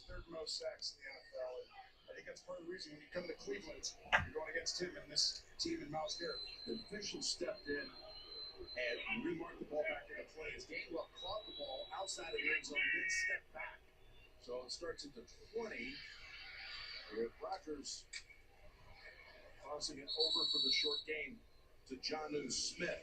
third most sacks in the NFL. And I think that's part of the reason when you come to Cleveland, you're going against him and this team and Miles Garrett. The official stepped in and remarked the ball back into play. As Gainwell caught the ball outside of the end zone, then stepped back. So it starts at the 20 with Rodgers tossing it over for the short game to Jonnu Smith.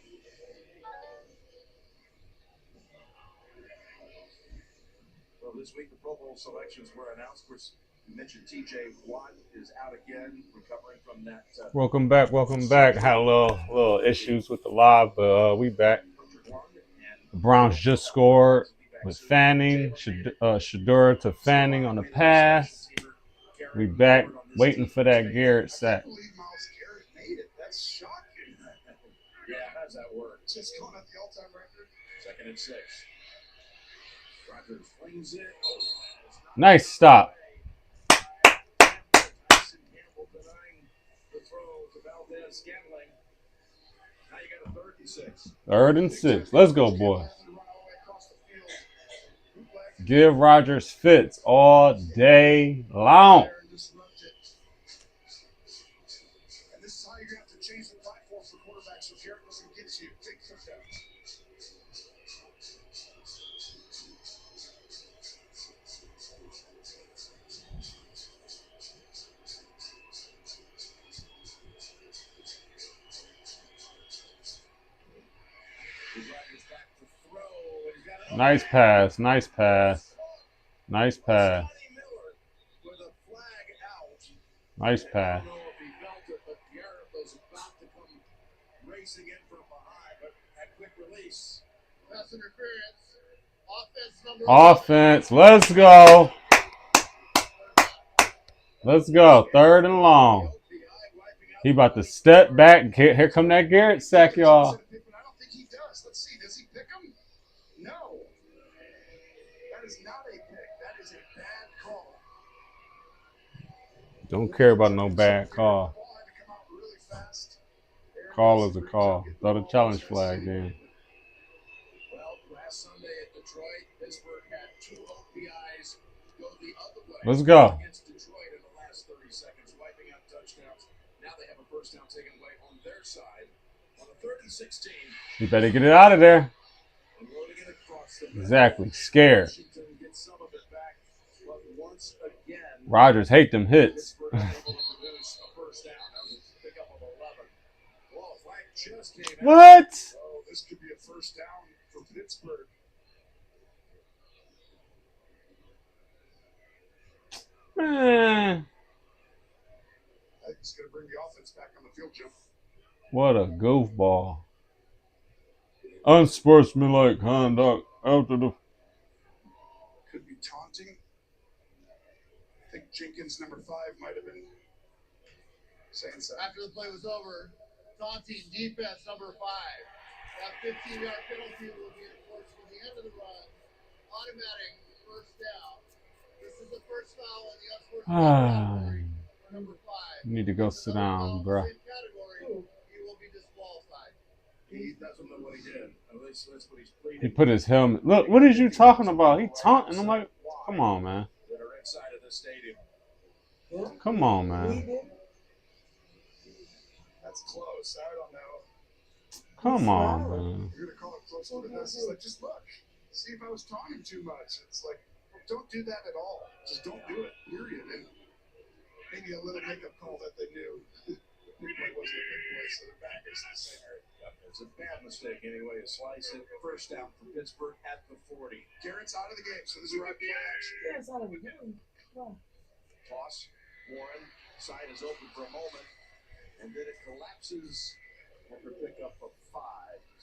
Well, this week the Pro Bowl selections were announced. Of course, you mentioned T.J. Watt is out again, recovering from that. Welcome back. Welcome back. Had a little issues with the live, but we back. The Browns just scored with Fanning, Shadura to Fanning on the pass. We back waiting for that Garrett sack. I believe Miles Garrett made it. That's shocking. Yeah, how does that work? Just going at the all-time record. 2nd and 6. Rodgers flings it. Nice stop. Tyson Campbell denying the throw to Valdez-Scantling. Now you got a 3rd and 6. 3rd and 6. Let's go, boys. Give Rodgers fits all day long. And this is how you're going to have to change the platform for quarterbacks so Garrett doesn't get you. Take touchdowns. Nice pass. Nice pass. Nice pass. Nice pass. Offense. Let's go. Let's go. 3rd and long. He about to step back. Here come that Garrett sack, y'all. I don't think he does. Let's see. Does he pick him? No. That is not a pick. That is a bad call. Don't care about no bad call. Call is a call. Throw the challenge flag in. Well, last Sunday at Detroit, Pittsburgh had 2 OPIs go the other way. Let's go. Against Detroit in the last 30 seconds, wiping out touchdowns. Now they have a first down taken away on their side. On the 3rd and 16. You better get it out of there. And loading it across the Exactly. Scared. Washington gets some of it back, but once again, Rodgers hate them hits. Pittsburgh able to produce a first down. That was a pickup of 11. Well, flag just came out. What? Oh, this could be a first down for Pittsburgh. Man. I think he's going to bring the offense back on the field, Jim. What a goofball. Unsportsmanlike conduct after the. Could be taunting. I think Jenkins, number 5, might have been saying something. After the play was over, taunting defense number 5. That 15-yard penalty will be enforced for the end of the run. Automatic first down. This is the first foul in the unsportsmanlike category for number 5. You need to go sit down, bro. Same category, he will be disqualified. He doesn't know what he did. At least that's what he's pleading. He put his helmet. Look, what is you talking about? He taunting. I'm like, come on, man. That are inside of the stadium. Come on, man. That's close. I don't know. Come on, man. You're going to call it close to this. He's like, just look. See if I was taunting too much. It's like, don't do that at all. Just don't do it, period. And maybe a little makeup call that they knew. The big play wasn't a big play, so the back is the center. It's a bad mistake anyway to slice it. First down for Pittsburgh at the 40. Garrett's out of the game, so this is right play action. Garrett's out of the game. Wow. Toss. Warren. Side is open for a moment. And then it collapses after pickup of 5.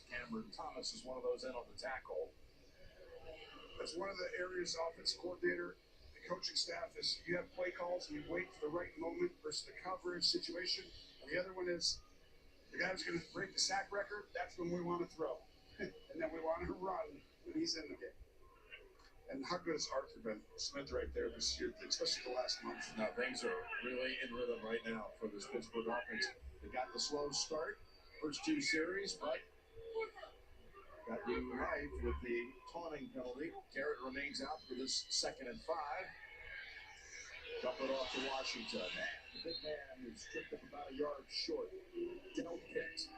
Cameron Thomas is one of those in on the tackle. That's one of the areas offensive coordinator, the coaching staff is you have play calls and you wait for the right moment versus the coverage situation. And the other one is the guy who's going to break the sack record, that's when we want to throw. And then we want to run when he's in the game. And how good has Arthur been? Smith right there this year, especially the last month. Now things are really in rhythm right now for this Pittsburgh offense. They got the slow start, first 2 series, but got new life with the taunting penalty. Garrett remains out for this 2nd and 5. Dump it off to Washington. The big man is tripped up about a yard short. Dell picked.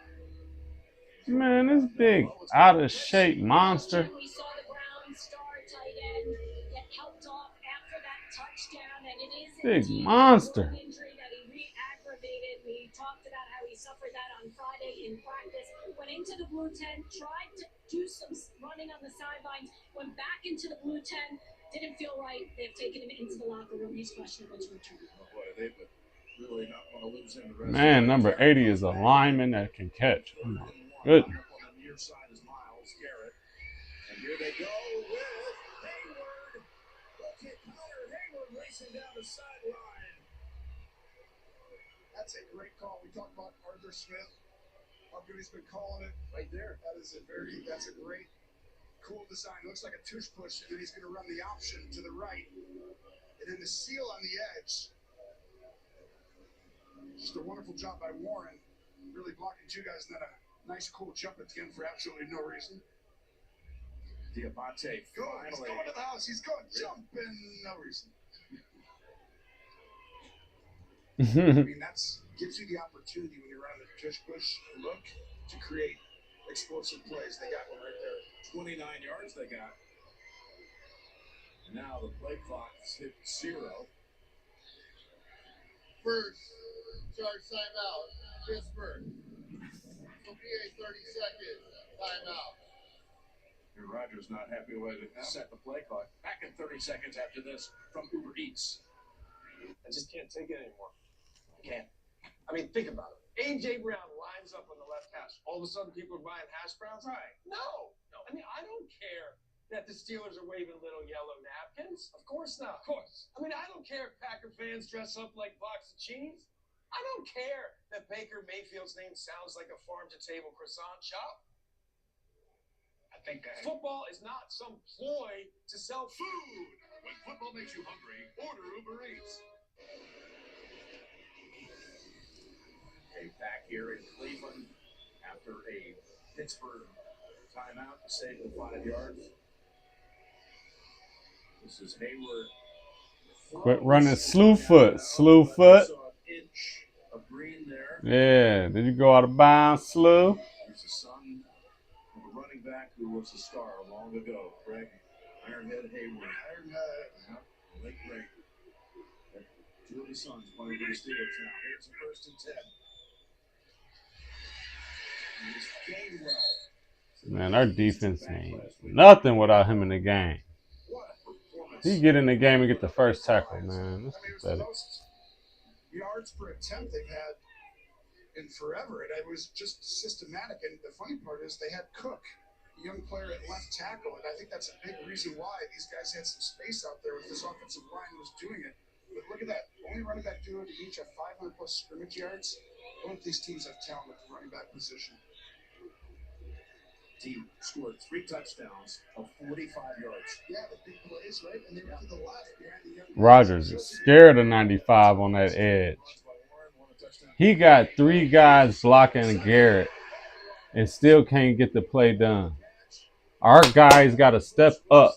Man, this big out of shape monster. We saw the Brown star tight end get helped off after that touchdown, and it is Big indeed monster. an injury that he re-aggravated. We talked about how he suffered that on Friday in practice. Went into the blue tent, tried to do some running on the sidelines, went back into the blue tent. Didn't feel right. They've taken him into the locker room. He's questionable to return. Oh boy, they would really not want to lose him the rest Man, of the number 80 is a lineman that can catch. Oh my goodness. On the near side is Miles Garrett. And here they go with Hayward. Look at Connor Hayward racing down the sideline. That's a great call. We talked about Arthur Smith. How good he's been calling it. Right there. That's a great, cool design. Looks like a tush push, and then he's going to run the option to the right. And then the seal on the edge. Just a wonderful job by Warren. Really blocking two guys, and then a nice, cool jump at the end for absolutely no reason. Diabate Go, he's finally. going to the house. He's going jumping, no reason. I mean, that's gives you the opportunity when you're on the tush push look to create explosive plays. They got one right there. 29 yards they got. And now the play clock is hit 0. First, charge timeout, Pittsburgh. So PA 30 seconds, timeout. Aaron Rodgers not happy with it. Set the play clock. Back in 30 seconds after this from Uber Eats. I just can't take it anymore. I can't. I mean, think about it. A.J. Brown lines up on the left hash. All of a sudden, people are buying hash browns? Right. No. I mean, I don't care that the Steelers are waving little yellow napkins. Of course not. Of course. I mean, I don't care if Packer fans dress up like box of cheese. I don't care that Baker Mayfield's name sounds like a farm-to-table croissant shop. I think Football is not some ploy to sell food. When football makes you hungry, order Uber Eats. Okay, back here in Cleveland after a Pittsburgh timeout to save the 5 yards. This is Hayward. Quit running slew foot. Slew foot. Saw an inch of green there. Yeah. Did you go out of bounds, Slew? He's the son of a running back who was a star long ago. Greg Ironhead Hayward. Ironhead. Late break. Two of his sons playing for the Steelers now. Here's the 1st and 10. Here's Gainwell. Man, our defense ain't nothing without him in the game. What a performance. He get in the game and get the first tackle, man. I mean, That's it was the pathetic. most yards per attempt they've had in forever. And it was just systematic. And the funny part is they had Cook, a young player at left tackle. And I think that's a big reason why these guys had some space out there with this offensive line was doing it. But look at that. Only running back duo to each have 500 plus scrimmage yards. Both these teams have talent at the running back position. Team scored 3 touchdowns of 45 yards. Yeah, the big plays, right? And they were to the left behind the young Rodgers is scared of 95 on that edge. He got 3 guys blocking Garrett and still can't get the play done. Our guys got to step up.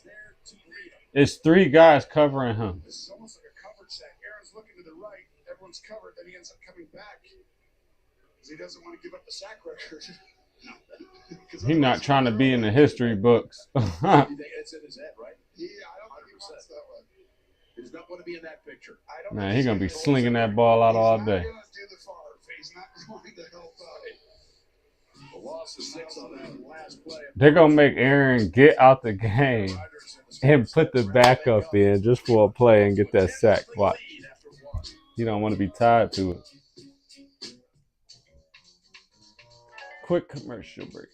It's 3 guys covering him. This is almost like a coverage set. Aaron's looking to the right. Everyone's covered. Then he ends up coming back because he doesn't want to give up the sack record. He's not trying to be in the history books. You think it's in his head, right? Yeah, I don't think he wants that one. He does not want to be in that picture. I don't Man, think he's going to be gonna slinging that ball out all day. He's not going to do the far. He's not going to help out. The loss of 6 on that last play. They're going to make Aaron get out the game and put the backup in just for a play and get that sack. Watch. You don't want to be tied to it. Quick commercial break.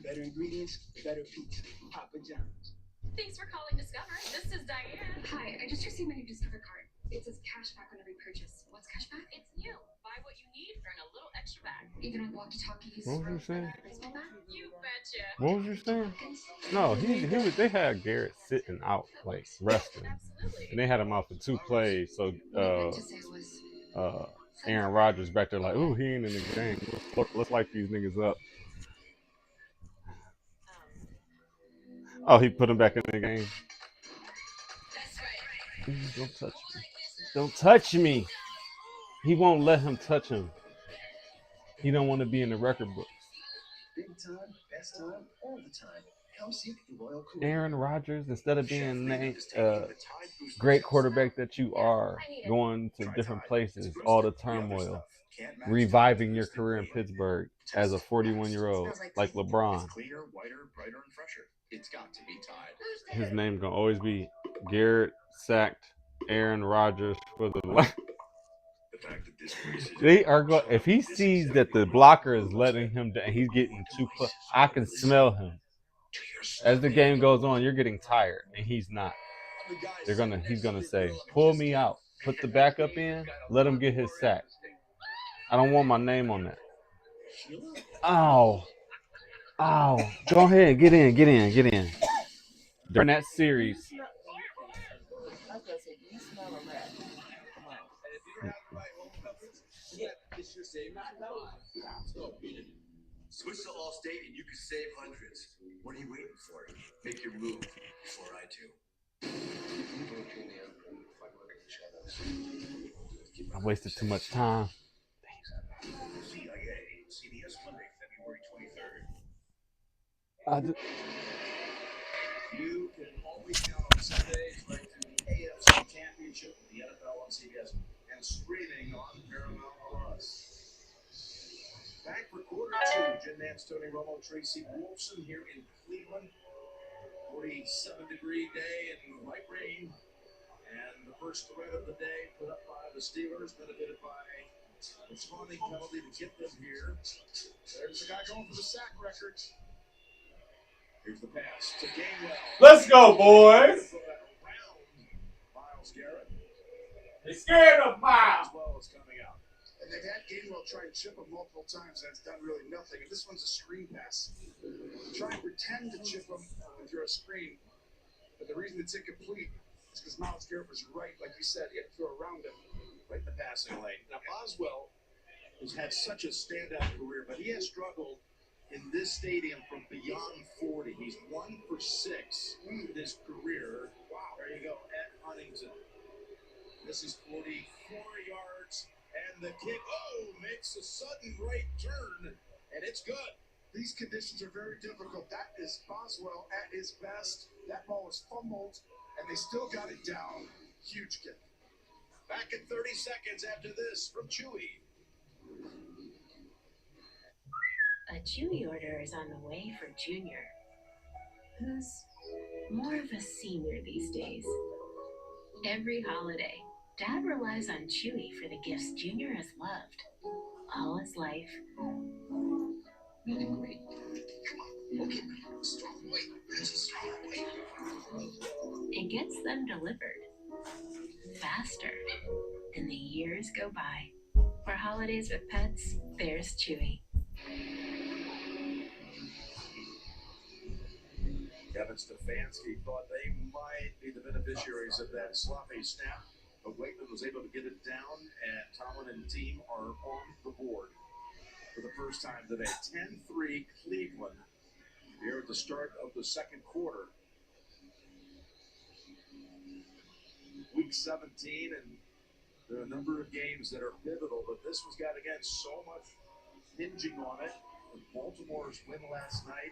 Better ingredients, better pizza. Papa John's. Thanks for calling Discover. This is Diane. Hi, I just received my new Discover card. It says cash back on every purchase. What's cash back? It's new. Buy what you need, earn a little extra back. Even on walkie-talkies. What was you saying? Baseball bat? You betcha. What was you saying? No, they had Garrett sitting out, like resting. Absolutely. And they had him out for 2 plays. So What I meant to say was, Aaron Rodgers back there like, ooh, he ain't in the game. Let's light these niggas up. Oh, he put him back in the game. Don't touch me. Don't touch me. He won't let him touch him. He don't want to be in the record books. Big time, best time, all the time. Come seek the Royal Caribbean. Aaron Rodgers, instead of being named great Great quarterback that you are, going to different places, all the turmoil, reviving your career in Pittsburgh as a 41-year-old like LeBron. It's cleaner, whiter, brighter, and fresher. It's got to be Tide. His name gonna always be Garrett sacked Aaron Rodgers for the life. They are going. If he sees that the blocker is letting him down, he's getting too close. I can smell him. As the game goes on, you're getting tired, and he's not. He's gonna say, "Pull me out. Put the backup in. Let him get his sack. I don't want my name on that." Ow, ow. Go ahead, get in. During that series, Switch to Allstate and you can save hundreds. What are you waiting for? Make your move before I do. I wasted too much time. CIA, CBS Monday, February 23rd. You can always count on Sundays right to the AFC Championship, the NFL on CBS, and streaming on Paramount Plus. Back for quarter two, Jim Nance, Tony Romo, Tracy Wolfson here in Cleveland. 47-degree day and light rain. And the first threat of the day put up by the Steelers, benefited by a spawning penalty to get them here. There's the guy going for the sack record. Here's the pass to Gainwell. Let's go, boys. Myles Garrett. They scared of Miles. As well as coming out. And they've had Gainwell try and chip him multiple times, and it's done really nothing. And this one's a screen pass. Try and pretend to chip him and throw a screen. But the reason it's incomplete is because Myles Garrett was right, like you said, he had to throw around him. Right in the passing lane. Now, Boswell has had such a standout career, but he has struggled in this stadium from beyond 40. He's 1 for 6 in his career. Wow. There you go, at Huntington. This is 44 yards, and the kick, makes a sudden right turn, and it's good. These conditions are very difficult. That is Boswell at his best. That ball was fumbled, and they still got it down. Huge kick. Back in 30 seconds after this from Chewy. A Chewy order is on the way for Junior, who's more of a senior these days. Every holiday, Dad relies on Chewy for the gifts Junior has loved all his life. Great. Come on. Okay. Strong weight. That's a strong weight. It gets them delivered faster, and the years go by. For holidays with pets, there's Chewy. Kevin Stefanski thought they might be the beneficiaries of that sloppy snap, but Wakeman was able to get it down, and Tomlin and team are on the board for the first time today. 10-3 Cleveland here at the start of the second quarter. Week 17, and there are a number of games that are pivotal, but this one's got, again, so much hinging on it. Baltimore's win last night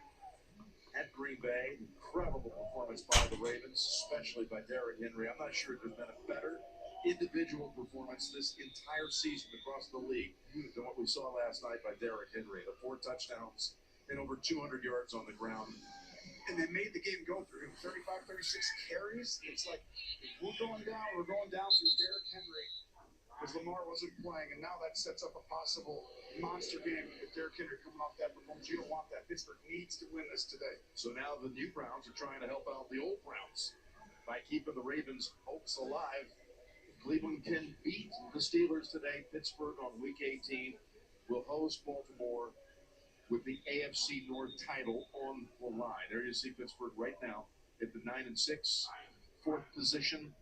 at Green Bay, incredible performance by the Ravens, especially by Derrick Henry. I'm not sure there's been a better individual performance this entire season across the league than what we saw last night by Derrick Henry. The 4 touchdowns and over 200 yards on the ground. And they made the game go through him. 35, 36 carries. It's like, we're going down through Derrick Henry because Lamar wasn't playing. And now that sets up a possible monster game with Derrick Henry coming off that performance. You don't want that. Pittsburgh needs to win this today. So now the new Browns are trying to help out the old Browns by keeping the Ravens' hopes alive. Cleveland can beat the Steelers today. Pittsburgh on week 18 will host Baltimore with the AFC North title on the line. There you see Pittsburgh right now at the 9-6, 4th position.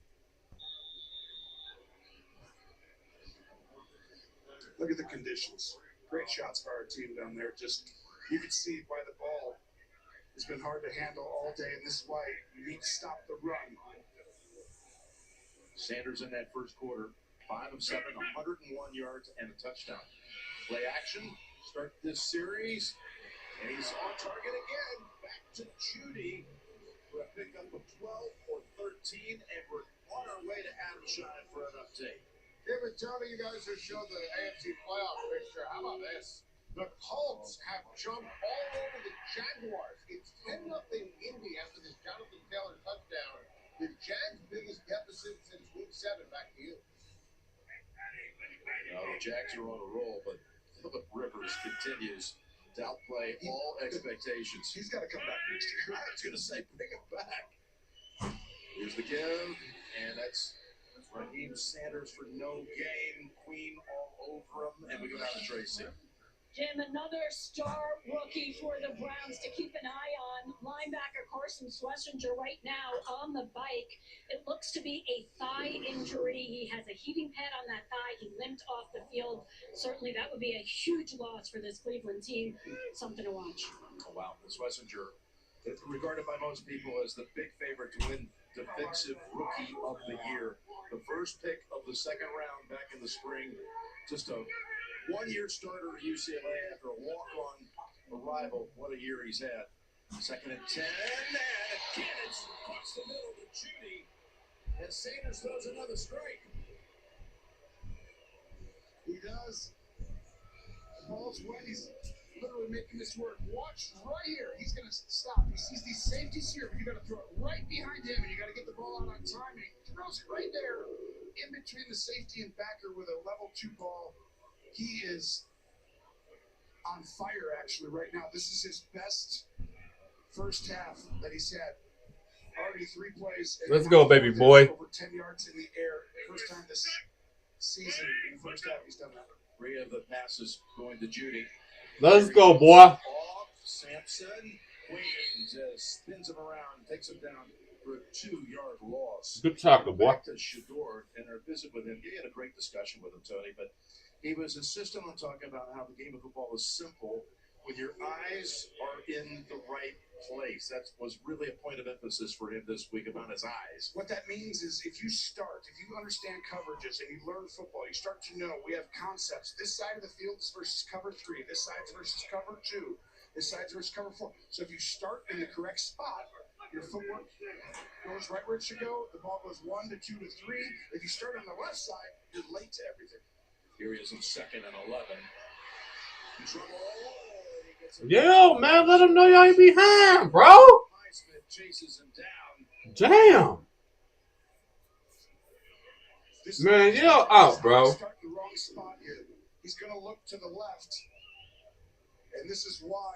Look at the conditions. Great shots by our team down there. Just, you could see by the ball, has been hard to handle all day, and this is why you need to stop the run. Sanders in that first quarter, 5 of 7, 101 yards and a touchdown. Play action, start this series, and he's on target again. Back to Judy for a pickup of 12 or 13, and we're on our way to Adam Shine for an update. Tim and Tony, you guys have showed the AFC playoff picture. How about this? The Colts have jumped all over the Jaguars. It's 10-0 Indy after this Jonathan Taylor touchdown. The Jags' biggest deficit since Week 7. Back to you. The Jags are on a roll, but Philip Rivers continues to outplay all expectations. He's got to come back next year. I was going to say, bring him back. Here's the give, and that's Raheem Sanders for no gain. Queen all over him, and we go down to Tracy. Jim, another star rookie for the Browns to keep an eye on. Linebacker Carson Schlesinger right now on the bike. It looks to be a thigh injury. He has a heating pad on that thigh. He limped off the field. Certainly that would be a huge loss for this Cleveland team. Something to watch. Oh, wow. Schlesinger, regarded by most people as the big favorite to win Defensive Rookie of the Year. The first pick of the second round back in the spring. Just a one-year starter at UCLA after a walk-on arrival. What a year he's had. 2nd and 10, and again it's across the middle to Judy, and Sanders throws another strike. He does. The ball's wet. He's literally making this work. Watch right here. He's going to stop. He sees these safeties here, but you got to throw it right behind him, and you got to get the ball out on time. And he throws it right there in between the safety and backer with a level 2 ball. He is on fire, actually, right now. This is his best first half that he's had. Already 3 plays. Let's go, baby boy. Over 10 yards in the air. First time this season in the first half he's done that. 3 of the passes going to Judy. Let's go, boy. Off, Sampson Williams spins him around, takes him down for a 2-yard loss. Good tackle, boy. Back to Shador, and our visit with him. He had a great discussion with him, Tony, but he was insistent on talking about how the game of football is simple when your eyes are in the right place. That was really a point of emphasis for him this week about his eyes. What that means is if you understand coverages and you learn football, you start to know we have concepts. This side of the field is versus cover 3. This side's versus cover 2. This side's versus cover 4. So if you start in the correct spot, your footwork goes right where it should go. The ball goes 1 to 2 to 3. If you start on the left side, you're late to everything. Here he is in 2nd and 11. Yo, man, let him know y'all ain't behind, bro. Chases him down. Damn. Man, you're out, bro. Start in the wrong spot here. He's going to look to the left. And this is why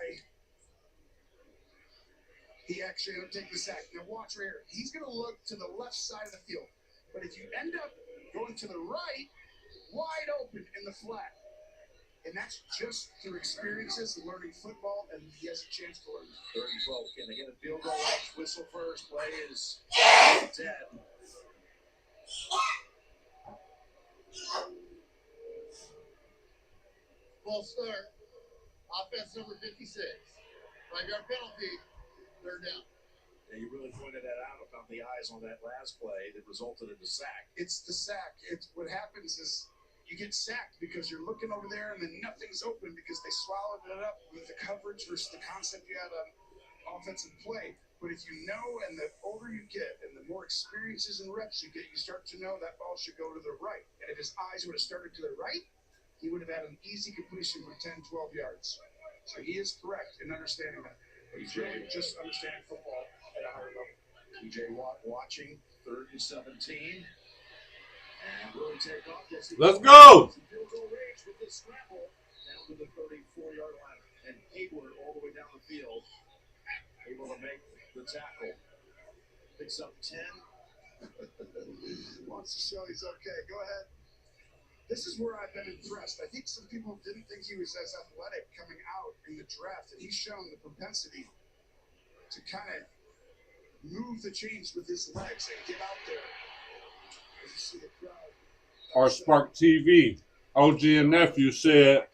he actually ended up taking the sack. Now watch right here. He's going to look to the left side of the field. But if you end up going to the right, wide open in the flat. And that's just through experiences and learning football, and he has a chance to learn. 3rd and 12. Can they get a field goal range? Whistle first. Play is dead. False start. Offense number 56. 5-yard penalty. 3rd down. Yeah, you really pointed that out about the eyes on that last play that resulted in the sack. It's the sack. It's what happens is you get sacked because you're looking over there and then nothing's open because they swallowed it up with the coverage versus the concept you had on offensive play. But if you know, and the older you get and the more experiences and reps you get, you start to know that ball should go to the right. And if his eyes would have started to the right, he would have had an easy completion for 10, 12 yards. So he is correct in understanding that. But he's really just understanding football at a higher level. TJ Watt watching, 3rd and 17. And will he take off? Yes, Let's go. Field goal range with this scramble down to the 34-yard line. And Hayward all the way down the field, able to make the tackle. Picks up 10. Wants to show he's okay. Go ahead. This is where I've been impressed. I think some people didn't think he was as athletic coming out in the draft, and he's shown the propensity to kind of move the chains with his legs and get out there. As you see the crowd. Our Spark TV, OG and nephew said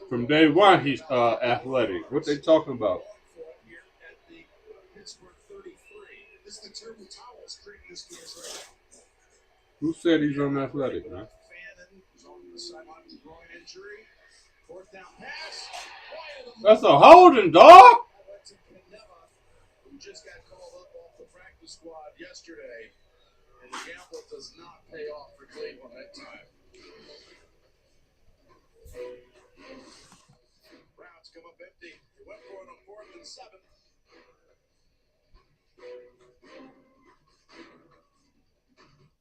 from day one he's athletic. What they talking about? It's the terrible towels creating this noise right now. Who said he's unathletic, man? Fannin is on the sideline with a groin injury. Fourth down pass. That's a holding, dog. Who just got called up off the practice squad yesterday. And the gamble does not pay off for Cleveland that time. Browns come up empty. They went for it on 4th and 7.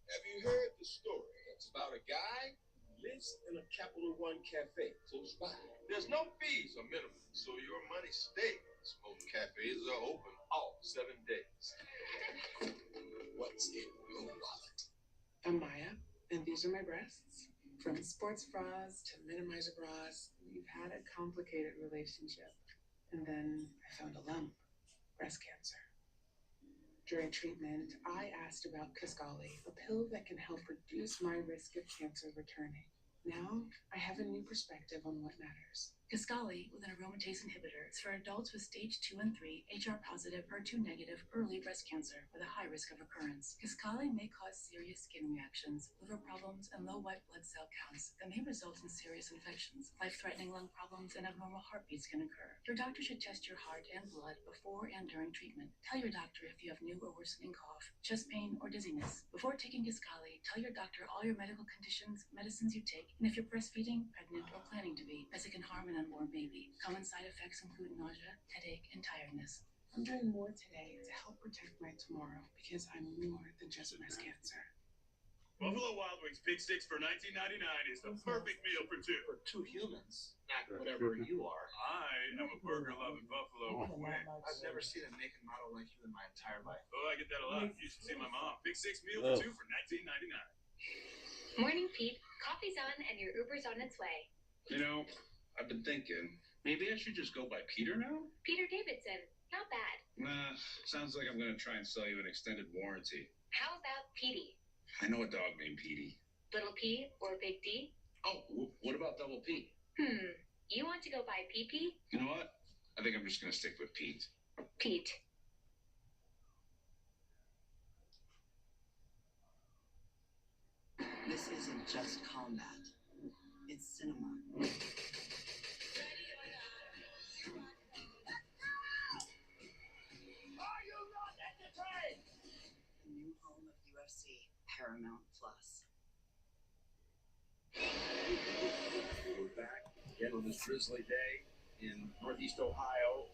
Have you heard the story? It's about a guy who lives in a Capital One cafe close by. There's no fees or minimum, so your money stays. Most cafes are open all 7 days. What's in your wallet? I'm Maya, and these are my breasts. From sports bras to minimizer bras, we've had a complicated relationship. And then I found a lump, breast cancer. During treatment, I asked about Kisqali, a pill that can help reduce my risk of cancer returning. Now, I have a new perspective on what matters. Kisqali, with an aromatase inhibitor, is for adults with stage 2 and 3 HR-positive, HER2-negative early breast cancer with a high risk of recurrence. Kisqali may cause serious skin reactions, liver problems, and low white blood cell counts that may result in serious infections. Life-threatening lung problems and abnormal heartbeats can occur. Your doctor should test your heart and blood before and during treatment. Tell your doctor if you have new or worsening cough, chest pain, or dizziness. Before taking Kisqali, tell your doctor all your medical conditions, medicines you take, and if you're breastfeeding, pregnant, or planning to be, as it can harm an unborn baby. Common side effects include nausea, headache, and tiredness. I'm doing more today to help protect my tomorrow because I'm more than just breast cancer. Buffalo Wild Wings Big Six for $19.99 is the perfect meal for two. For 2 humans, not whatever you are. I am a burger-loving buffalo with wings. I've never seen a naked model like you in my entire life. Oh, I get that a lot. You should see my mom. Big Six meal for two for $19.99. Morning, Pete. Coffee's on and your Uber's on its way. You know, I've been thinking, maybe I should just go by Peter now? Peter Davidson. Not bad. Nah, sounds like I'm going to try and sell you an extended warranty. How about Petey? I know a dog named Petey. Little P or Big D? Oh, what about Double P? You want to go by PP? You know what? I think I'm just going to stick with Pete. Pete. This isn't just combat. It's cinema. Are you not entertained? The new home of UFC, Paramount Plus. We're back again on this drizzly day in Northeast Ohio.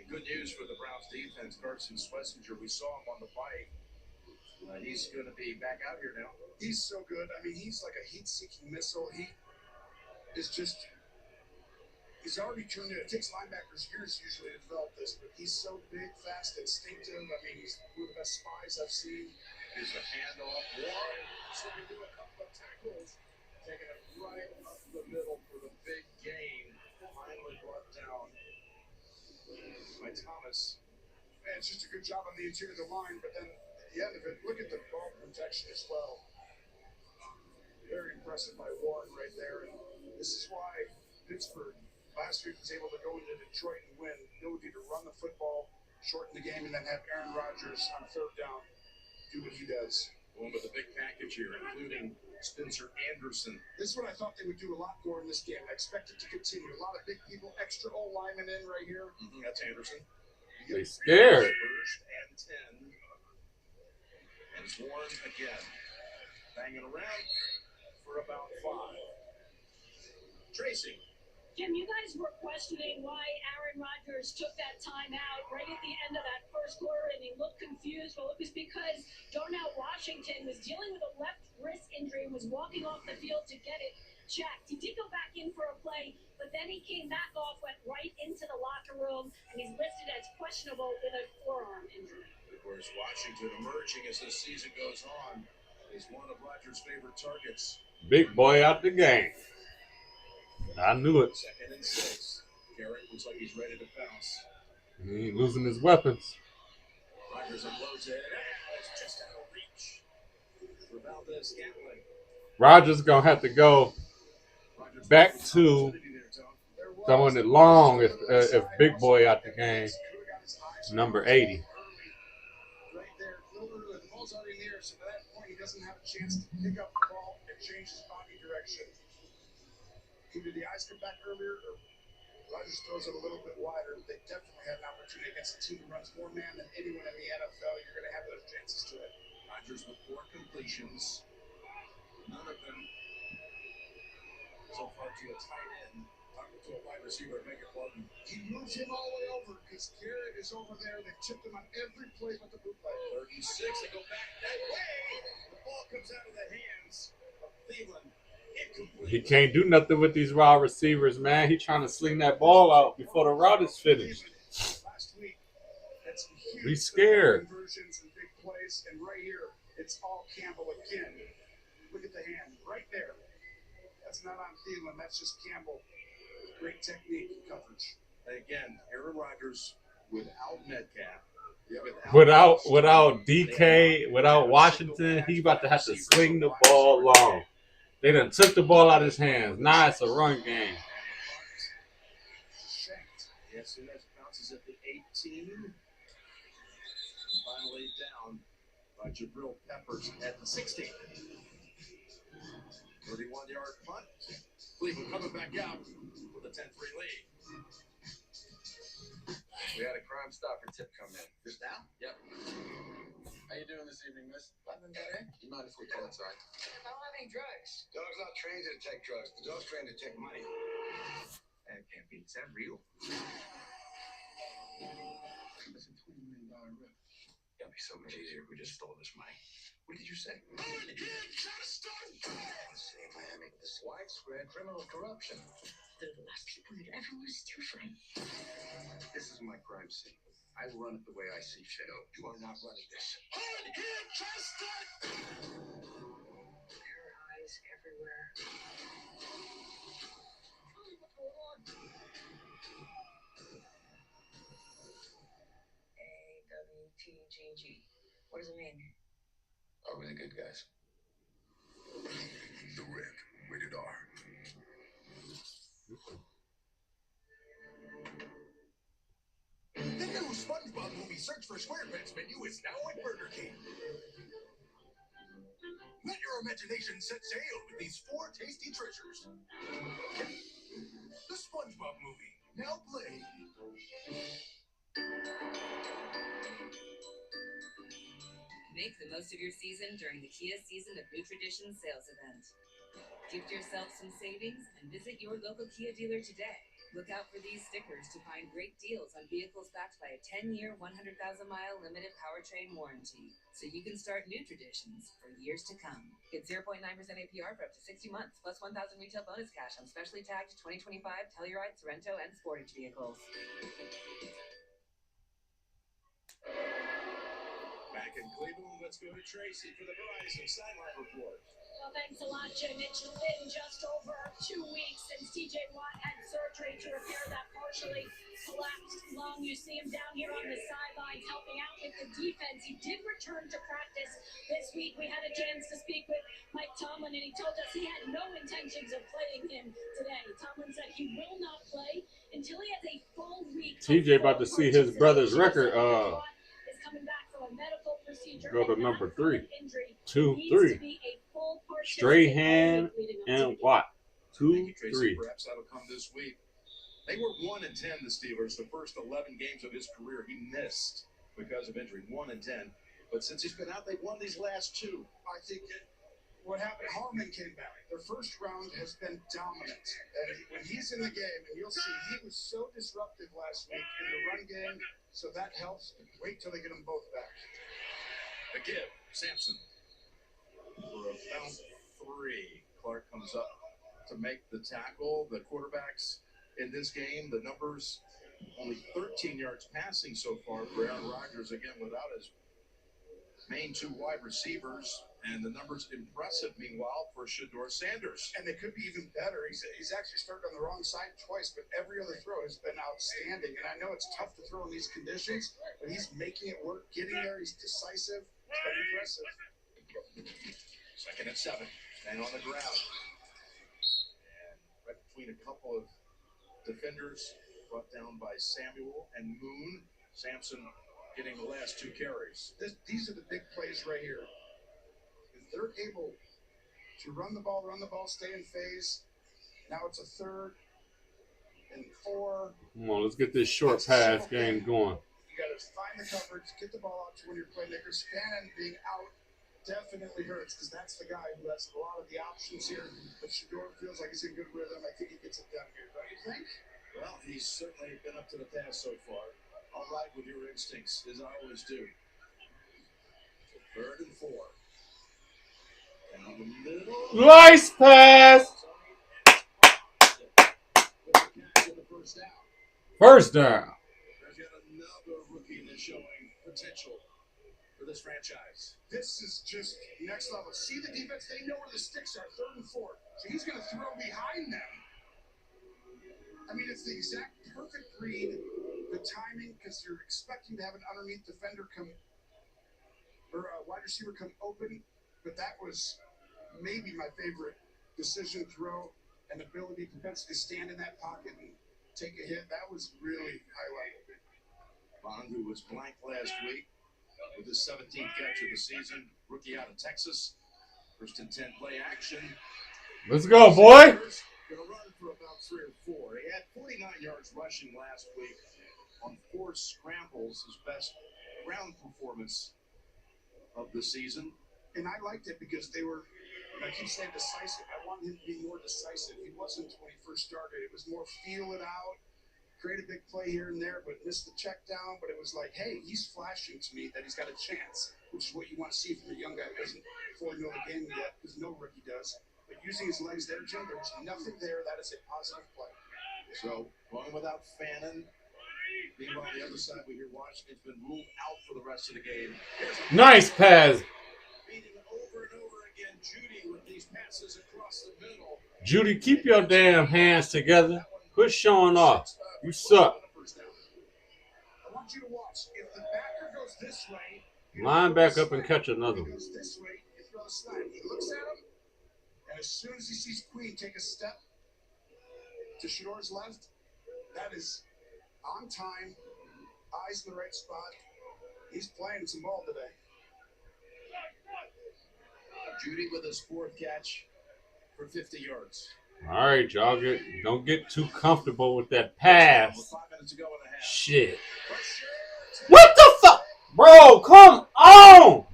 And good news for the Browns defense, Carson Schlesinger. We saw him on the bike. He's going to be back out here now. He's so good. I mean, he's like a heat-seeking missile. He is just, he's already turned it. It takes linebackers years usually to develop this, but he's so big, fast, instinctive. I mean, he's one of the best spies I've seen. Here's the handoff. Warren, so we do a couple of tackles, taking it right up the middle for the big gain. Finally brought down by Thomas. Man, it's just a good job on the interior of the line, but then at the end of it, look at the ball protection as well. Very impressive by Warren right there. And this is why Pittsburgh last week was able to go into Detroit and win. The ability to run the football, shorten the game, and then have Aaron Rodgers on 3rd down do what he does. One with a big package here, including Spencer Anderson. This is what I thought they would do a lot more in this game. I expect it to continue. A lot of big people, extra old linemen in right here. That's Anderson. They scared. First and 10. And it's Warren again. Banging around for about 5. Tracy. Jim, you guys were questioning why Aaron Rodgers took that time out right at the end of that first quarter, and he looked confused. Well, it was because Darnell Washington was dealing with a left wrist injury and was walking off the field to get it checked. He did go back in for a play, but then he came back off, went right into the locker room, and he's listed as questionable with a forearm injury. Of course, Washington emerging as this season goes on is one of Rodgers' favorite targets. Big boy out the game. I knew it. 2nd and 6. Garrett looks like he's ready to bounce. He ain't losing his weapons. Rodgers unloads it. It's just out of reach for Valdez-Scantling. Rodgers going to have to go back to throwing it long if Big Boy out the game. Number 80. Right there, doesn't have a chance to pick up the ball and change his body direction. Either the eyes come back earlier or Rodgers throws it a little bit wider. They definitely had an opportunity against a team that runs more man than anyone in the NFL. You're going to have those chances to it. Rodgers with 4 completions. None of them so far to a tight end. Talking to a wide receiver, make it plug. He moves him all the way over because Garrett is over there. They've chipped him on every play but the bootleg. 36, they go back that way. The ball comes out of the hands of Cleveland. He can't do nothing with these wide receivers, man. He trying to sling that ball out before the route is finished. Last week, that's some huge He's scared. conversions and big plays, and right here, it's all Campbell again. Look at the hand right there. That's not on Thielen. That's just Campbell. Great technique and coverage. Again, Aaron Rodgers without Metcalf. Without DK, without Washington, he about to have to sling the ball long. They done took the ball out of his hands. Now it's a run game. Yes, it bounces at the 18. And finally down by Jabril Peppers at the 16. 31-yard punt. Cleveland coming back out with a 10-3 lead. We had a Crime Stopper tip come in. Just now? Yep. How you doing this evening, miss? Nothing better. You mind if we go inside? I don't have any drugs. Dog's not trained to take drugs. The dog's trained to take money. That can't be. Is that real? That's a $20 million rip. It'd be so much easier if we just stole this money. What did you say? Save Miami. This widespread criminal corruption. They're the last people you'd ever want to steal from. This is my crime scene. I run it the way I see fit. No, you are not running this. There are eyes everywhere. AWTGG. What does it mean? Are we the good guys? The Red, rated R. The new SpongeBob movie Search for SquarePants menu is now at Burger King. Let your imagination set sail with these 4 tasty treasures. The SpongeBob movie, now playing. Make the most of your season during the Kia Season of New Traditions sales event. Gift yourself some savings and visit your local Kia dealer today. Look out for these stickers to find great deals on vehicles backed by a 10-year, 100,000-mile limited powertrain warranty, so you can start new traditions for years to come. Get 0.9% APR for up to 60 months, plus 1,000 retail bonus cash on specially tagged 2025 Telluride, Sorento, and Sportage vehicles. Back in Cleveland, let's go to Tracy for the Verizon Sideline Report. Well, thanks a lot, Jim. It's been just over 2 weeks since TJ Watt had surgery to repair that partially collapsed lung. You see him down here on the sidelines helping out with the defense. He did return to practice this week. We had a chance to speak with Mike Tomlin, and he told us he had no intentions of playing him today. Tomlin said he will not play until he has a full week. TJ about to see his brother's record. Coming back from a medical procedure. Go to number 3. 2, 3. Strahan and Watt. 2, 3. Perhaps that'll come this week. They were 1-10, the Steelers. The first 11 games of his career he missed because of injury. 1-10. But since he's been out, they've won these last 2. I think what happened, Harmon came back. Their first round has been dominant. And when he's in the game, and you'll see he was so disruptive last week in the run game, so that helps. Wait till they get them both back. The give, Sampson. For about 3. Clark comes up to make the tackle. The quarterbacks in this game, the numbers, only 13 yards passing so far for Aaron Rodgers, again, without his main 2 wide receivers. And the numbers impressive, meanwhile, for Shedeur Sanders. And they could be even better. He's actually started on the wrong side twice, but every other throw has been outstanding. And I know it's tough to throw in these conditions, but he's making it work, getting there. He's decisive. It's been impressive. 2nd and 7. And on the ground. And right between a couple of defenders, brought down by Samuel and Moon. Sampson getting the last 2 carries. These are the big plays right here. they're able to run the ball, stay in phase. Now it's a 3rd and 4. Come on, let's get this short pass game going. You got to find the coverage, get the ball out to one of your playmakers. Fannin being out definitely hurts because that's the guy who has a lot of the options here. But Shedeur feels like he's in good rhythm. I think he gets it done here. Don't you think? Well, he's certainly been up to the task so far. All right with your instincts, as I always do. 3rd and 4. Down the middle. Nice pass. First down. There's yet another rookie that's showing potential for this franchise. This is just next level. See the defense? They know where the sticks are. 3rd and 4. So he's going to throw behind them. I mean, it's the exact perfect read. The timing, because you're expecting to have an underneath defender come, or a wide receiver come open. But that was maybe my favorite decision throw, and ability to defensively stand in that pocket and take a hit. That was really high level. Bond, who was blank last week with his 17th catch of the season, rookie out of Texas. 1st and 10 play action. Let's go, boy. Going to run for about 3 or 4. He had 49 yards rushing last week on 4 scrambles, his best ground performance of the season. And I liked it because they were, I keep saying decisive. I wanted him to be more decisive. He wasn't when he first started. It was more feel it out, create a big play here and there, but missed the check down. But it was like, hey, he's flashing to me that he's got a chance, which is what you want to see from a young guy who doesn't fully know the game yet, because no rookie does. But using his legs there, Jim, there was nothing there. That is a positive play. So, going without Fannin. Meanwhile, on the other side, we hear Washington's been ruled out for the rest of the game. Nice pass. Beating over and over again, Judy with these passes across the middle. Judy, keep your damn hands together. Quit showing off. You suck. I want you to watch. If the backer goes this way, Line back up and catch another one. He goes this way, you throw a slant. He looks at him, and as soon as he sees Queen take a step to Shedeur's left, that is on time, eyes in the right spot. He's playing some ball today. Judy with his 4th catch for 50 yards. All right, y'all. Don't get too comfortable with that pass. 5 minutes ago and a half. Shit. What the fuck? Bro, come on.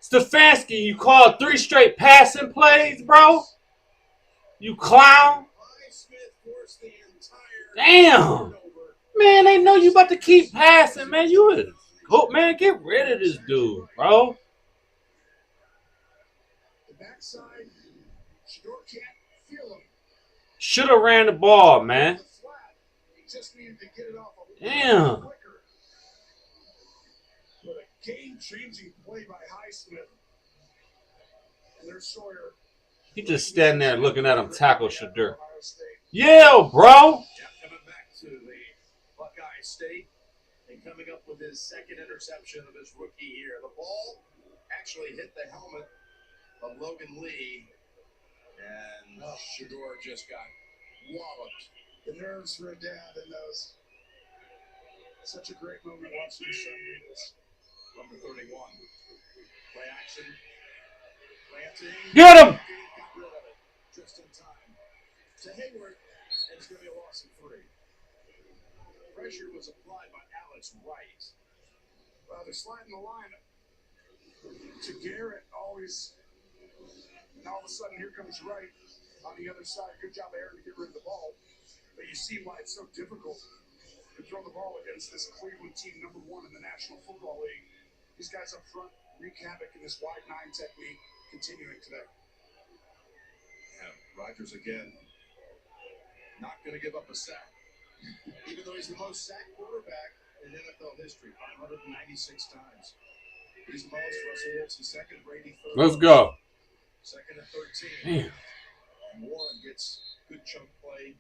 Stefanski, you called 3 straight passing plays, bro? You clown. Damn. Man, they know you about to keep passing, man. Go, man, get rid of this dude, bro. The backside, Shedeur can't feel him. Should have ran the ball, man. He just needed to get it off a Damn. quicker. But a game-changing play by Highsmith. And there's Sawyer. He just standing there looking at him tackle Shedeur. Yeah, bro. Coming back to the Buckeye State and coming up with his 2nd interception of his rookie year. The ball actually hit the helmet of Logan Lee, and Shedeur just got walloped. The nerves for a dad in those. Such a great moment watching your son do this. Number 31. Play action. Planting. Get him! Got rid of it just in time. To Hayward, and it's going to be a loss of 3. Pressure was applied by Alex Wright. Well, they're sliding the line to Garrett always. And all of a sudden, here comes Wright on the other side. Good job, Aaron, to get rid of the ball. But you see why it's so difficult to throw the ball against this Cleveland team, number 1 in the National Football League. These guys up front wreak havoc in this wide 9 technique, continuing today. Yeah, Rodgers again. Not going to give up a sack. Even though he's the most sacked quarterback in NFL history, 596 times. He's most, Russell Wilson 2nd, Brady 3rd. Let's go. 2nd and 13. Damn. Warren gets good chunk play.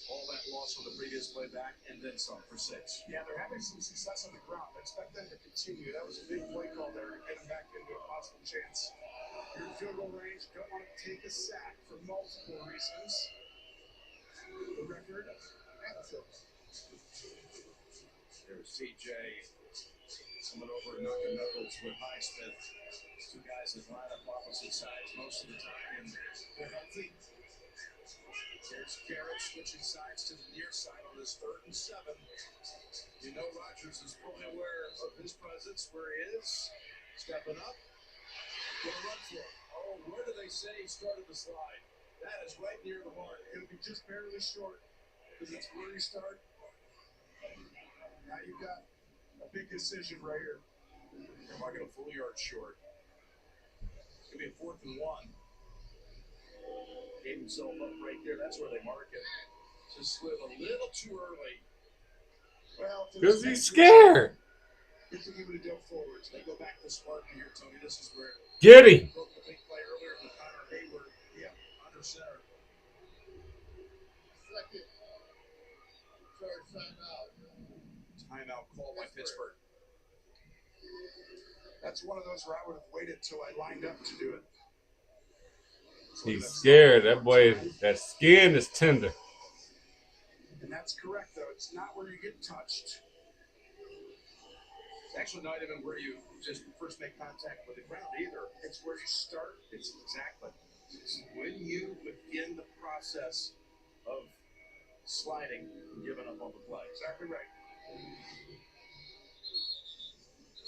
All that loss from the previous play back, and then some for 6. Yeah, they're having some success on the ground. I expect them to continue. That was a big play call there to get them back into a possible chance. You're in field goal range. Don't want to take a sack for multiple reasons. The record and the field. There's TJ coming over and knocking knuckles with Highsmith. Two guys that line up opposite sides most of the time, and they're healthy. There's Garrett switching sides to the near side on this 3rd and 7. You know Rodgers is fully aware of his presence, where he is. Stepping up. Gonna run for it. Oh, where do they say he started the slide? That is right near the mark. It'll be just barely short because it's where you start. Now you've got a big decision right here. Am I going to full yard short? It's going to be a 4th and 1. Gave himself up right there. That's where they mark it. Just slid a little too early. Well, because he's scared. Get to give it a deal forward. They go back to Spartan here, Tony. This is where Get him. broke the big play earlier with Connor Hayward. Yep, under center. Second. Third timeout. Timeout call by Pittsburgh. That's one of those where I would have waited till I lined up to do it. He's scared. That boy, that skin is tender. And that's correct, though. It's not where you get touched. It's actually not even where you just first make contact with the ground either. It's where you start. It's exactly. It's when you begin the process of sliding and giving up on the play. Exactly right.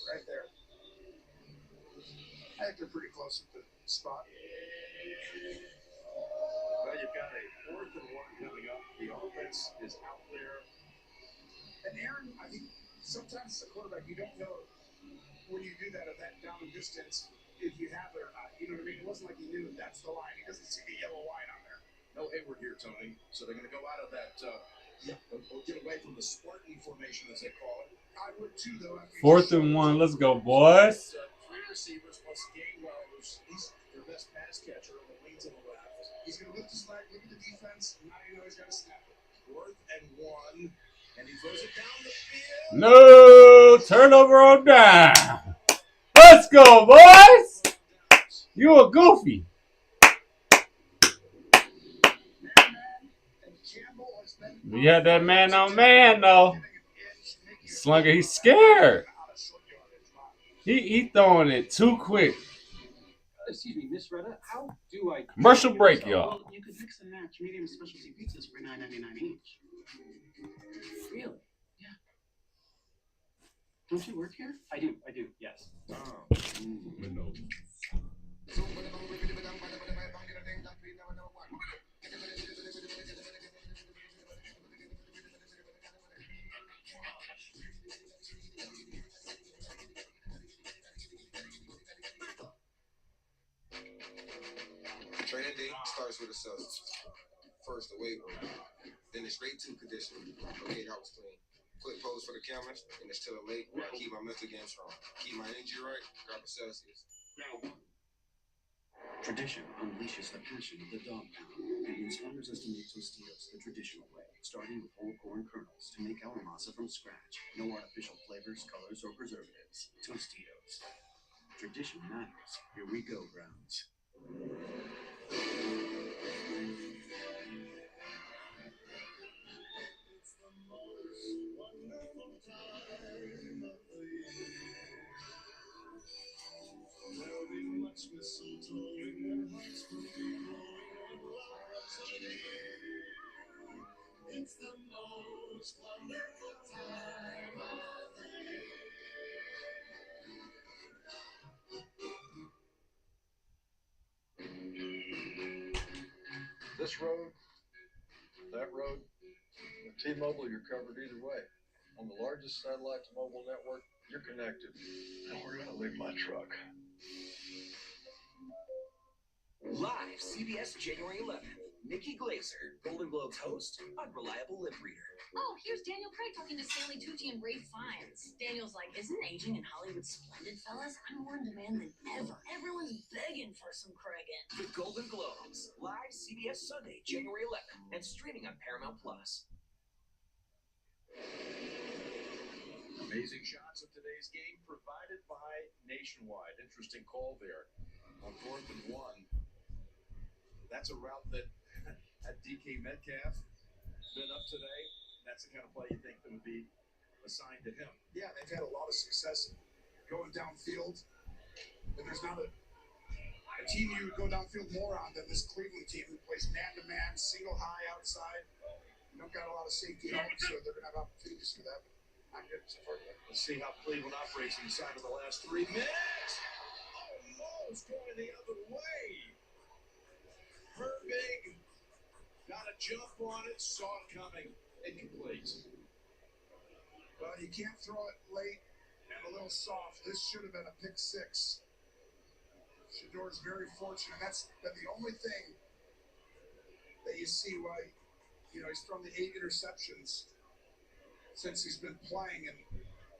Right there. I think they're pretty close with the spot. Well, you've got a 4th and 1 coming up. The offense is out there. And Aaron, I think sometimes as a quarterback, you don't know when you do that at that down distance if you have it or not. You know what I mean? It wasn't like he knew that's the line. He doesn't see the yellow line on there. No Hayward here, Tony. So they're going to go out of that, or get away from the Spartan formation, as they call it. I would too, though. 4th and 1. Let's go, boys. 3 receivers plus Gainwell, who's their best pass catcher on the wing to the left. He's going to lift his leg, look at the defense, and now you know he's got to snap it. 4th and 1, and he throws it down the field. No turnover on down. Let's go, boys. You a goofy. We had that man on man, though. Slugger, he's scared. He throwing it too quick. Excuse me, Miss Retta, how do I... Commercial break, y'all. Well, you could mix and match medium specialty pizzas for $9.99 each. Really? Yeah. Don't you work here? I do, yes. Training day starts with assessment. First, the weight room. Then it's straight to conditioning. Okay, that was clean. Quick pose for the cameras, and it's to the lake where I keep my mental game strong. Keep my energy right, grab a Celsius. Tradition unleashes the passion of the dog pound and inspires us to make Tostitos the traditional way, starting with whole corn kernels to make our masa from scratch. No artificial flavors, colors, or preservatives. Tostitos. Tradition matters. Here we go, Browns. It's the most wonderful time of the year. This road, that road, with T-Mobile, you're covered either way. On the largest satellite to mobile network, you're connected. And we're going to leave my truck. Live CBS January 11th. Nikki Glaser, Golden Globes host, unreliable lip reader. Oh, here's Daniel Craig talking to Stanley Tucci and Ray Fiennes. Daniel's like, isn't aging in Hollywood splendid, fellas? I'm more in demand than ever. Everyone's begging for some Craigin. The Golden Globes, live CBS Sunday, January 11th, and streaming on Paramount Plus. Amazing shots of today's game provided by Nationwide. Interesting call there on 4th and 1. That's a route that had DK Metcalf been up today. That's the kind of play you think that would be assigned to him. Yeah, they've had a lot of success going downfield But there's not a team you would go downfield more on than this Cleveland team who plays man-to-man, single high outside. You don't got a lot of safety help, so they're going to have opportunities for that. Not good so far. Let's see how Cleveland operates inside of the last 3 minutes. Almost going the other way. Herbig got a jump on it, saw it coming, incomplete. Well, you can't throw it late and a little soft. This should have been a pick six. Shador's very fortunate. That's been the only thing that you see why, he's thrown the 8 interceptions since he's been playing, and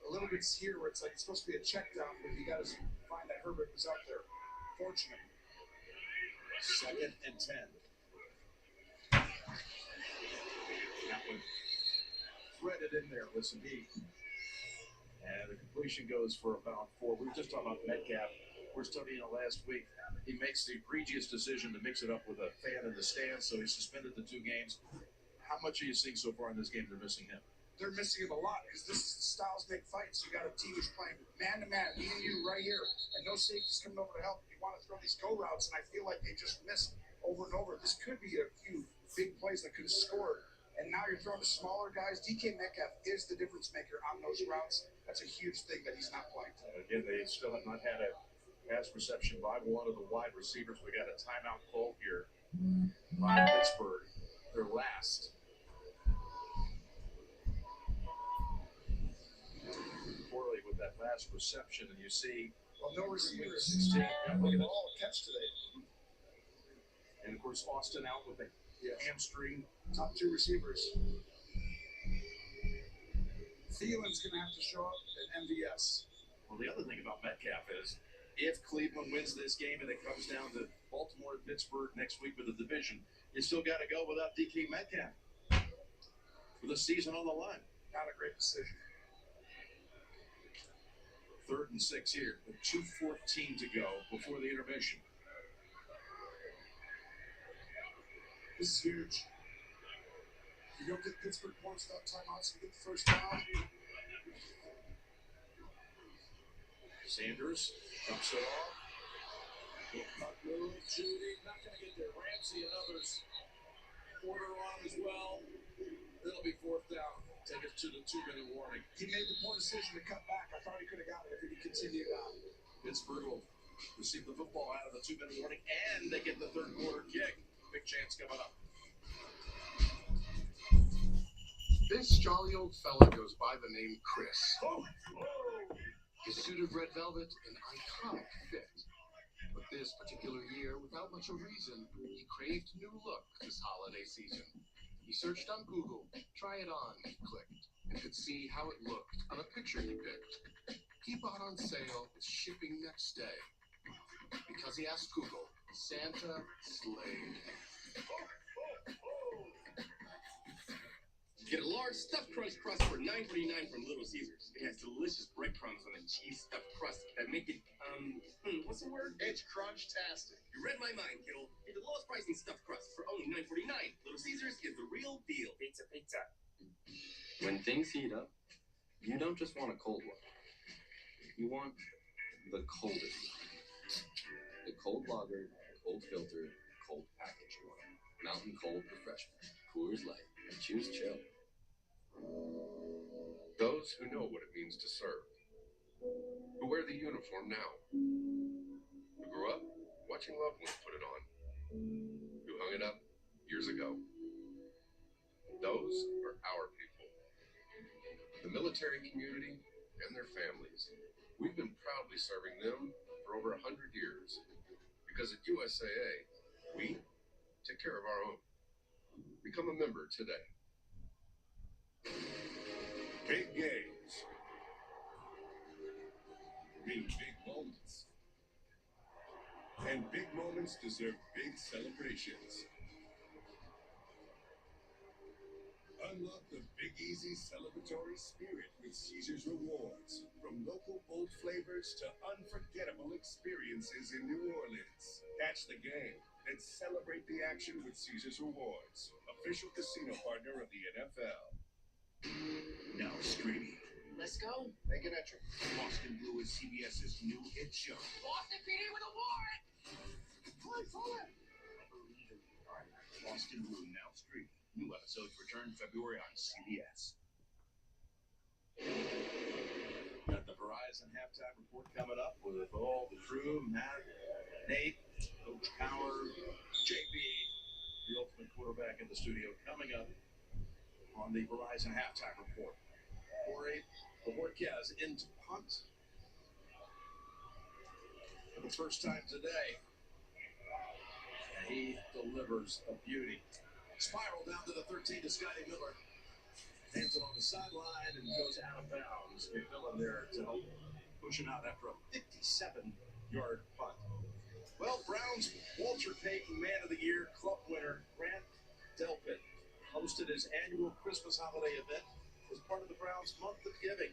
a little bit's here where it's like it's supposed to be a check down, but you got to find that Herbert was out there. Fortunate. 2nd and 10. That one threaded in there with some heat. And the completion goes for about 4. We were just talking about Metcalf. We're studying it last week. He makes the egregious decision to mix it up with a fan in the stands, so he's suspended the 2 games. How much are you seeing so far in this game they're missing him? They're missing him a lot because this is styles make fights. You got a team who's playing man-to-man, me and you right here, and no safety's coming over to help. You want to throw these go routes, and I feel like they just miss over and over. This could be a few big plays that could have scored, and now you're throwing to smaller guys. DK Metcalf is the difference maker on those routes. That's a huge thing that he's not playing. Again, they still have not had a pass reception by one of the wide receivers. We got a timeout call here by Pittsburgh. Their last. Poorly with that last reception, and you see. Well, no receivers. 16. Yeah, look at all catch today. And of course, Austin out with a hamstring. Top 2 receivers. Thielen's going to have to show up at MVS. Well, the other thing about Metcalf is, if Cleveland wins this game and it comes down to Baltimore and Pittsburgh next week with the division, you still got to go without DK Metcalf for the season on the line. Not a great decision. 3rd and 6 here, with 2:14 to go before the intermission. This is huge. If you don't get Pittsburgh points without timeouts, you get the first down. Sanders dumps it off. Judy not going to get there. Ramsey and others. Porter on as well. It'll be 4th down. Take it to the 2-minute warning. He made the poor decision to cut back. I thought he could have got it if he continued on. Pittsburgh will receive the football out of the 2-minute warning, and they get the 3rd quarter kick. Big chance coming up. This jolly old fella goes by the name Chris. His suit of red velvet, an iconic fit. But this particular year, without much of reason, he craved a new look this holiday season. He searched on Google, try it on, he clicked, and could see how it looked on a picture he picked. Keep out on sale with shipping next day. Because he asked Google, Santa slayed. Get a large stuffed crunch crust for $9.49 from Little Caesars. It has delicious breadcrumbs on a cheese stuffed crust that make it, what's the word? It's crunch-tastic. You read my mind, kiddo. Get the lowest pricing stuffed crust for only $9.49. Little Caesars is the real deal. Pizza, pizza. When things heat up, you don't just want a cold one. You want the coldest. The cold lager, cold filter, cold package. Mountain Cold Refreshment. Coors Light. Choose chill. Those who know what it means to serve. Who wear the uniform now. Who grew up watching loved ones put it on. Who hung it up years ago. Those are our people. The military community and their families. We've been proudly serving them for over 100 years. Because at USAA, we take care of our own. Become a member today. Big games mean big moments. And big moments deserve big celebrations. Unlock the Big Easy celebratory spirit with Caesar's Rewards. From local bold flavors to unforgettable experiences in New Orleans. Catch the game and celebrate the action with Caesar's Rewards, official casino partner of the NFL. Now streaming. The Let's go. Make an entry. Boston Blue is CBS's new hit show. Boston PD with a warrant. Boston Blue now streaming. New episodes return February on CBS. Got the Verizon halftime report coming up with all the crew, Matt, Nate, Coach Howard, JB, the ultimate quarterback in the studio, coming up on the Verizon halftime report. Corey Borquez into punt for the first time today. And he delivers a beauty. Spiral down to the 13 to Scotty Miller. Hands it on the sideline and goes out of bounds. McMillan there to help push him out after a 57-yard punt. Well, Browns Walter Payton Man of the Year Club winner Grant Delpit hosted his annual Christmas holiday event as part of the Browns Month of Giving.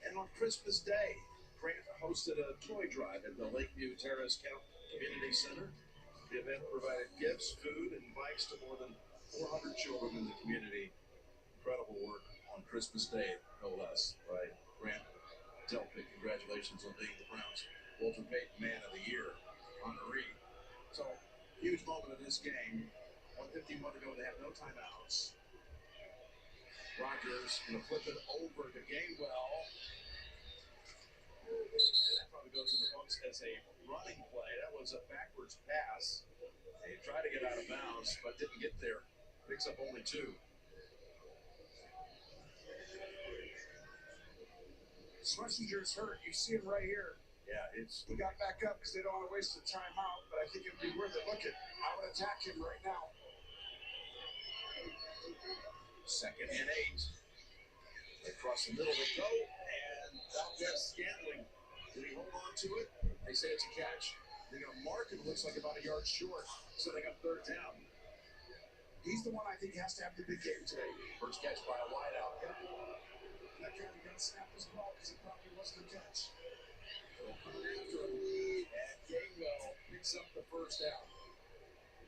And on Christmas Day, Grant hosted a toy drive at the Lakeview Terrace Community Center. The event provided gifts, food, and bikes to more than 400 children in the community. Incredible work on Christmas Day, no less, by Grant Delpit. Congratulations on being the Browns Walter Payton Man of the Year honoree. So, huge moment in this game. 1:51 to go, they have no timeouts. Rodgers going to flip it over to Gainwell. And that probably goes in the books as a running play. That was a backwards pass. He tried to get out of bounds, but didn't get there. Picks up only 2. Schlesinger's hurt. You see him right here. Yeah, he got back up because they don't want to waste the timeout, but I think it'd be worth it. Look at, I would attack him right now. 2nd and 8. Across the middle they go, and Valdez Scantling. Did he hold on to it? They say it's a catch. They're going to mark it. Looks like about a yard short. So they got 3rd down. He's the one I think has to have the big game today. First catch by a wideout. Yep. That guy got to snap his ball because it probably wasn't a catch. After a lead, and Gainwell picks up the first down.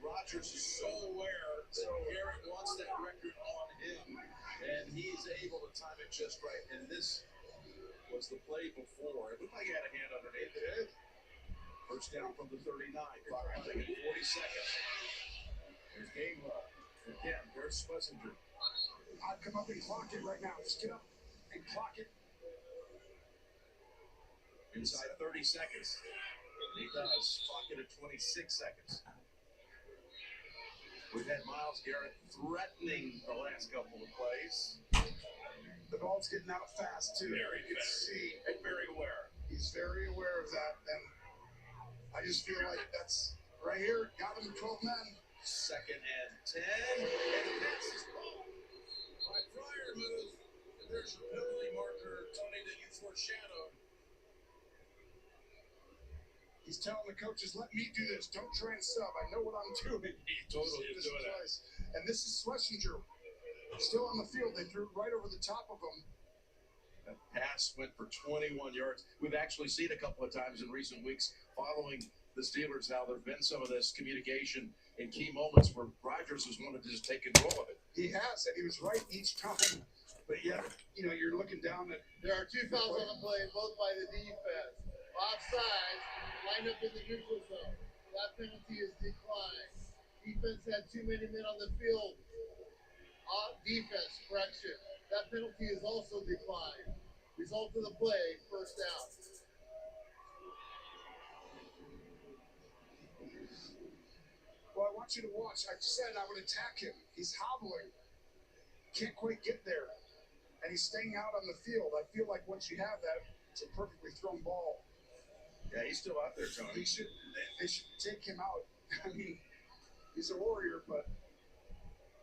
Rodgers is so aware that Garrett wants that record on him, and he's able to time it just right. And this was the play before. It looked like he had a hand underneath it. First down from the 39, 5 in 40 seconds. There's Gainwell. Again, there's Schlesinger. I'd come up and clock it right now. Just get up and clock it. Inside 30 seconds. And he does. Clock it at 26 seconds. We've had Myles Garrett threatening the last couple of plays. The ball's getting out fast, too. Very fast. See, and very aware. He's very aware of that. And I just feel like that's right here. Got him 12 men. 2nd and 10. And the pass is ball. By Freiermuth. And there's your penalty marker, Tony, that you foreshadowed. He's telling the coaches, let me do this. Don't try and sub. I know what I'm doing. He totally is doing that. And this is Schlesinger. Still on the field. They threw it right over the top of him. That pass went for 21 yards. We've actually seen a couple of times in recent weeks following the Steelers how there have been some of this communication in key moments where Rodgers has wanted to just take control of it. He has, and he was right each time. But yeah, you know, you're looking down at. There are 2 fouls on the play, both by the defense. Offside, lined up in the neutral zone. That penalty is declined. Defense had too many men on the field. Defense, correction. That penalty is also declined. Result of the play, first down. Well, I want you to watch. I said I would attack him. He's hobbling. Can't quite get there. And he's staying out on the field. I feel like once you have that, it's a perfectly thrown ball. Yeah, he's still out there, Tony. They should take him out. I mean, he's a warrior, but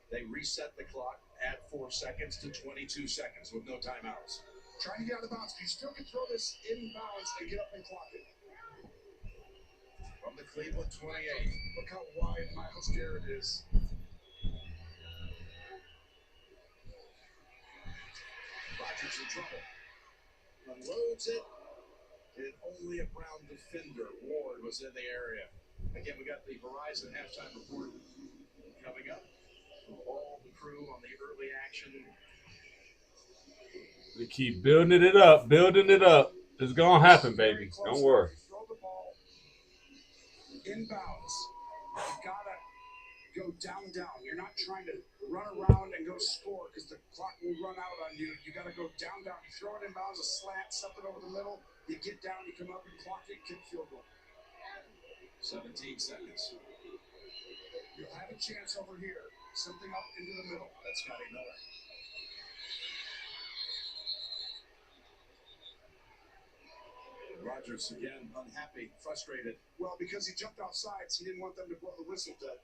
they reset the clock at 4 seconds to 22 seconds with no timeouts. Trying to get out of bounds. You still can throw this in bounds and get up and clock it. From the Cleveland 28. Look how wide Myles Garrett is. Rodgers in trouble. Unloads it. And only a Brown defender, Ward, was in the area. Again, we got the Verizon halftime report coming up. All the crew on the early action. We keep building it up, building it up. It's gonna happen, baby. Don't worry. Throw the ball inbounds. You gotta go down. You're not trying to run around and go score because the clock will run out on you. You gotta go down. You throw it inbounds, a slant, something over the middle. You get down, you come up and clock it, kick field goal. 17 seconds. You'll have a chance over here. Something up into the middle. That's Scotty Miller. Rogers again, unhappy, frustrated. Well, because he jumped off sides, he didn't want them to blow the whistle to.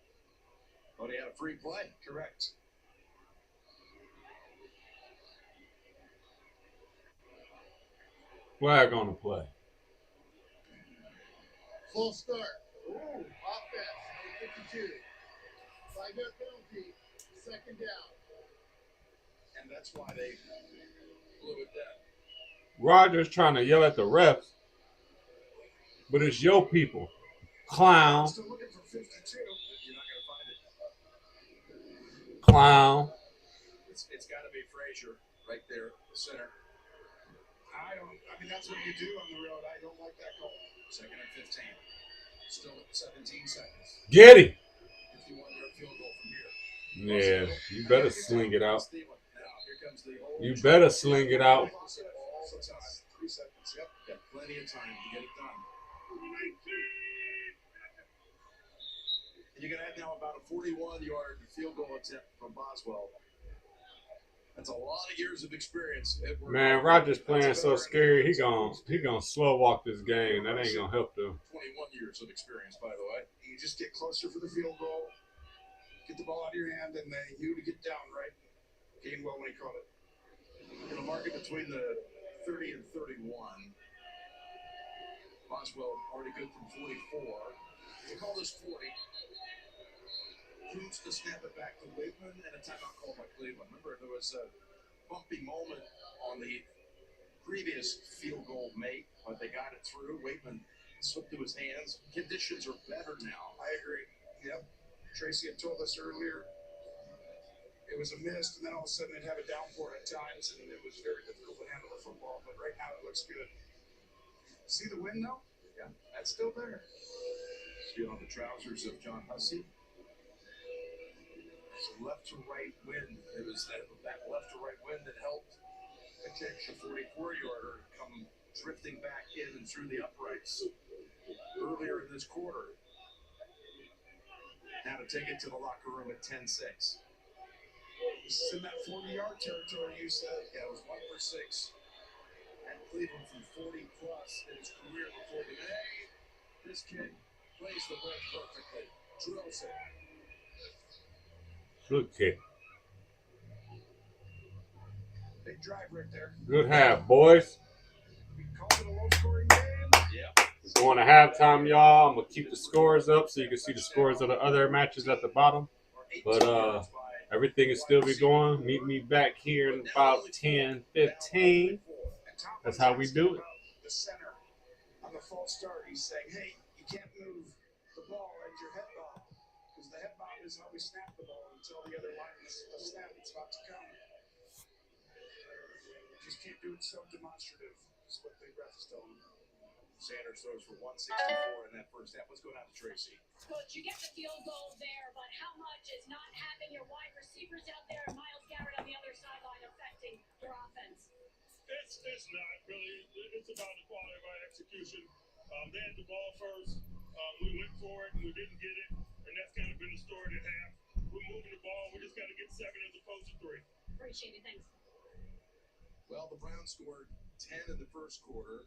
But he had a free play. Correct. Flag on the play. Full start. Ooh, offense, 52. 5-yard penalty, second down. And that's why they blew it down. Rogers trying to yell at the refs, but it's your people. Clown. Still looking for 52. You're not going to find it. Clown. It's got to be Frazier right there, the center. I mean, that's what you do on the road. I don't like that call. Second and 15. Still at 17 seconds. Get him. 51-yard field goal from here. Yeah, you better sling it out. Now, here comes the old You better sling it out. all the time. 3 seconds. Yep. Got plenty of time to get it done. And you're going to have now about a 41-yard field goal attempt from Boswell. That's a lot of years of experience. Man, Rogers playing so scary. He gonna slow walk this game. That ain't gonna help them. 21 years of experience, by the way. You just get closer for the field goal, get the ball out of your hand, and they knew to get down right. Gained well when he caught it. Going to mark it between the 30 and 31. Boswell already good from 44. We'll call this 40. Cruz to snap it back to Waitman and a timeout call by Cleveland. Remember, there was a bumpy moment on the previous field goal make, but they got it through. Waitman slipped through his hands. Conditions are better now. I agree. Yep. Tracy had told us earlier it was a mist, and then all of a sudden they'd have a downpour at times, and it was very difficult to handle the football. But right now it looks good. See the wind, though? Yeah, that's still there. See it on the trousers of John Hussey. Left to right wind. It was that left to right wind that helped the kick, the 44-yarder, come drifting back in and through the uprights earlier in this quarter. Now to take it to the locker room at 10-6. This is in that 40-yard territory, you said. Yeah, it was 1 for 6 at Cleveland from 40 plus in his career before the day. This kid plays the ball perfectly, drills it. Good kick. Big drive right there. Good half, boys. We called it a low-scoring game. Yeah. We're going to halftime, y'all. I'm gonna keep the scores up so you can see the scores of the other matches at the bottom. But everything is still be going. Meet me back here in about 10-15. That's how we do it. The center on the false start, he's saying, hey, you can't move the ball and your head bob. Because the head bob is how we snap the ball until the other line is a snap that's about to come. Just can't do it so demonstrative, is what the ref is telling me. Sanders throws for 164 in that first half. Let's go down to Tracy. Coach, you get the field goal there, but how much is not having your wide receivers out there and Myles Garrett on the other sideline affecting your offense? It's not really. It's about the quality of our execution. They had the ball first. We went for it and we didn't get it, and that's kind of been the story at half. We're moving the ball. We just got to get 7 as opposed to 3. Appreciate it. Thanks. Well, the Browns scored 10 in the first quarter.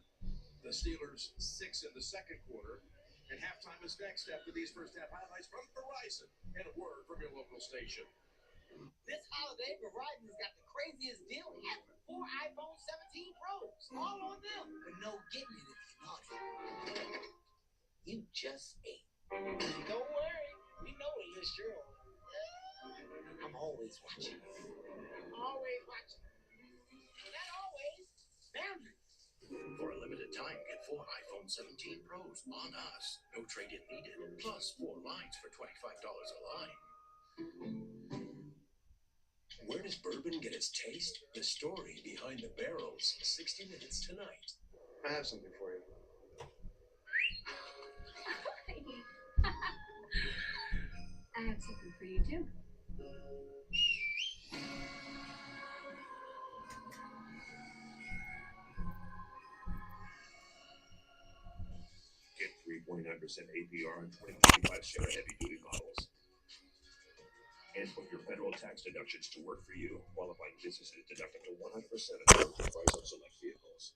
The Steelers 6 in the second quarter. And halftime is next after these first half highlights from Verizon and a word from your local station. This holiday, Verizon's got the craziest deal ever. 4 iPhone 17 Pros, all on them. But no getting it if you're naughty. You just ate. Don't worry, we know the list you're on. I'm always watching. Always watching. Not always. Boundaries. For a limited time, get 4 iPhone 17 Pros on us. No trade-in needed. Plus 4 lines for $25 a line. Where does bourbon get its taste? The story behind the barrel I have something for you. I have something for you too. Get 3.9% APR on 2025 Sierra heavy-duty models. And put your federal tax deductions to work for you. Qualifying businesses deduct up to 100% of the purchase price on select vehicles.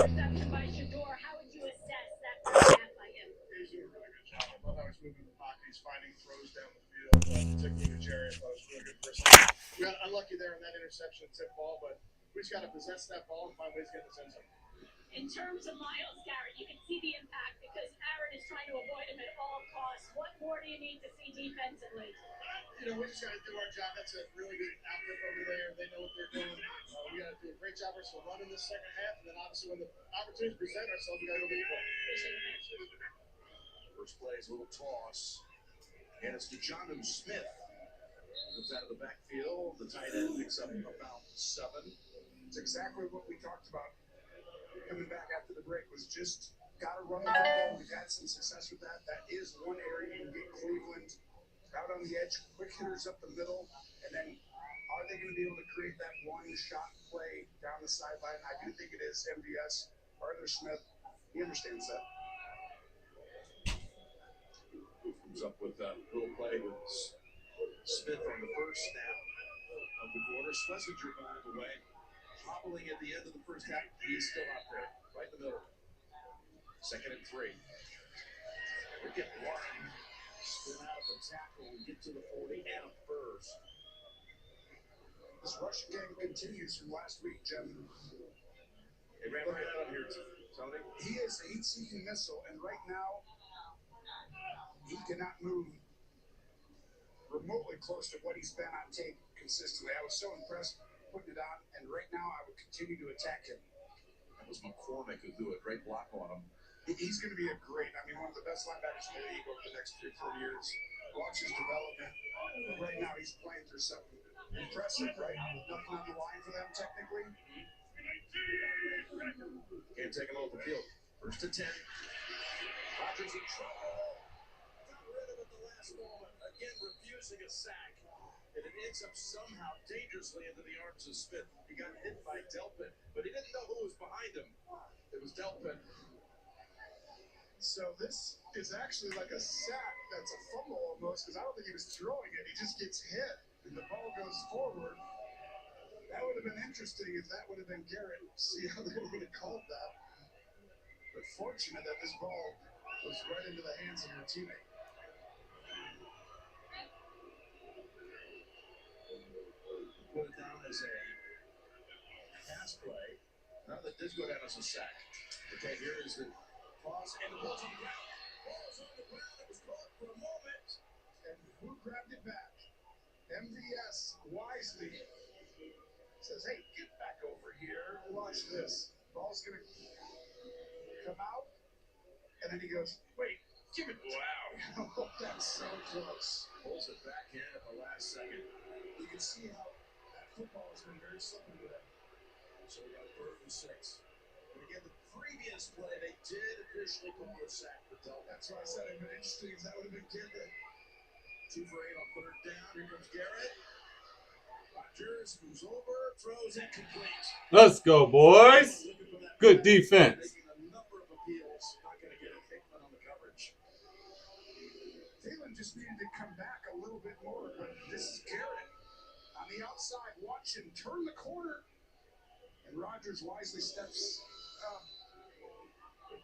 interception by Shador. How would you assess that first half by him? He's doing a really good job. I love how he's moving the pocket. He's finding throws down the field, particularly to Jerry. I thought it was really good first half. We got unlucky there in that interception tip ball, but we just got to possess that ball and find ways to get this end zone. In terms of Miles Garrett, you can see the impact because Aaron is trying to avoid him at all costs. What more do you need to see defensively? You know, we just got to do our job. That's a really good outfit over there. They know what they're doing. We got to do a great job versus the run in the second half, and then obviously when the opportunities present ourselves, we got to go get the ball. First play is a little toss, and it's to Jonnu Smith. Comes out of the backfield. The tight end picks up about 7. It's exactly what we talked about coming back after the break, was just got to run the football. We've had some success with that. That is one area you can get Cleveland out on the edge, quick hitters up the middle, and then are they going to be able to create that one-shot play down the sideline? I do think it is MVS. Arthur Smith, he understands that. Comes up with a little play with Smith on the first snap of the quarter. Schlesinger bowled away. Hobbling at the end of the first half. He's still out there, right in the middle. 2nd and 3. We get one. Spin out of the tackle. We get to the 40 and a first. This rushing game continues from last week, Jim. They ran right out of here, Tony. He is a heat-seeking missile, and right now, he cannot move remotely close to what he's been on tape consistently. I was so impressed putting it on, and right now I would continue to attack him. That was McCormick who threw a great block on him. He's going to be one of the best linebackers in the league over the next 3-4 years. Watch his development. But right now he's playing through something impressive, right? Nothing on the line for them technically. Can't take him off the field. 1st and 10. Rodgers in trouble. Got rid of it the last moment. Again, refusing a sack. And it ends up somehow dangerously into the arms of Smith. He got hit by Delpit, but he didn't know who was behind him. It was Delpit. So this is actually like a sack that's a fumble almost, because I don't think he was throwing it. He just gets hit, and the ball goes forward. That would have been interesting if that would have been Garrett. See how they would have called that. But fortunate that this ball was right into the hands of your teammate. Put it down as a pass play. Now that did go down as a sack. Okay, here is the pause and the ball's on the ground. Ball's on the ground. It was caught for a moment. And who grabbed it back? MVS wisely says, hey, get back over here. Watch this. Ball's going to come out. And then he goes, wait, give it. Wow. Oh, that's so close. Pulls it back in at the last second. You can see how that football has been very slippery today. So we got 3rd and 6. And again, the previous play, they did officially call a sack for Delpit. That's why I said it would have been interesting if that would have been Garrett. 2 for 8 on 3rd down. Here comes Garrett. Rodgers moves over, throws incomplete. Let's go, boys. Good defense. Making a number of appeals. Not going to get a Hickman on the coverage. Thielen just needed to come back a little bit more, but this is Garrett on the outside. Watch him turn the corner, and Rodgers wisely steps up.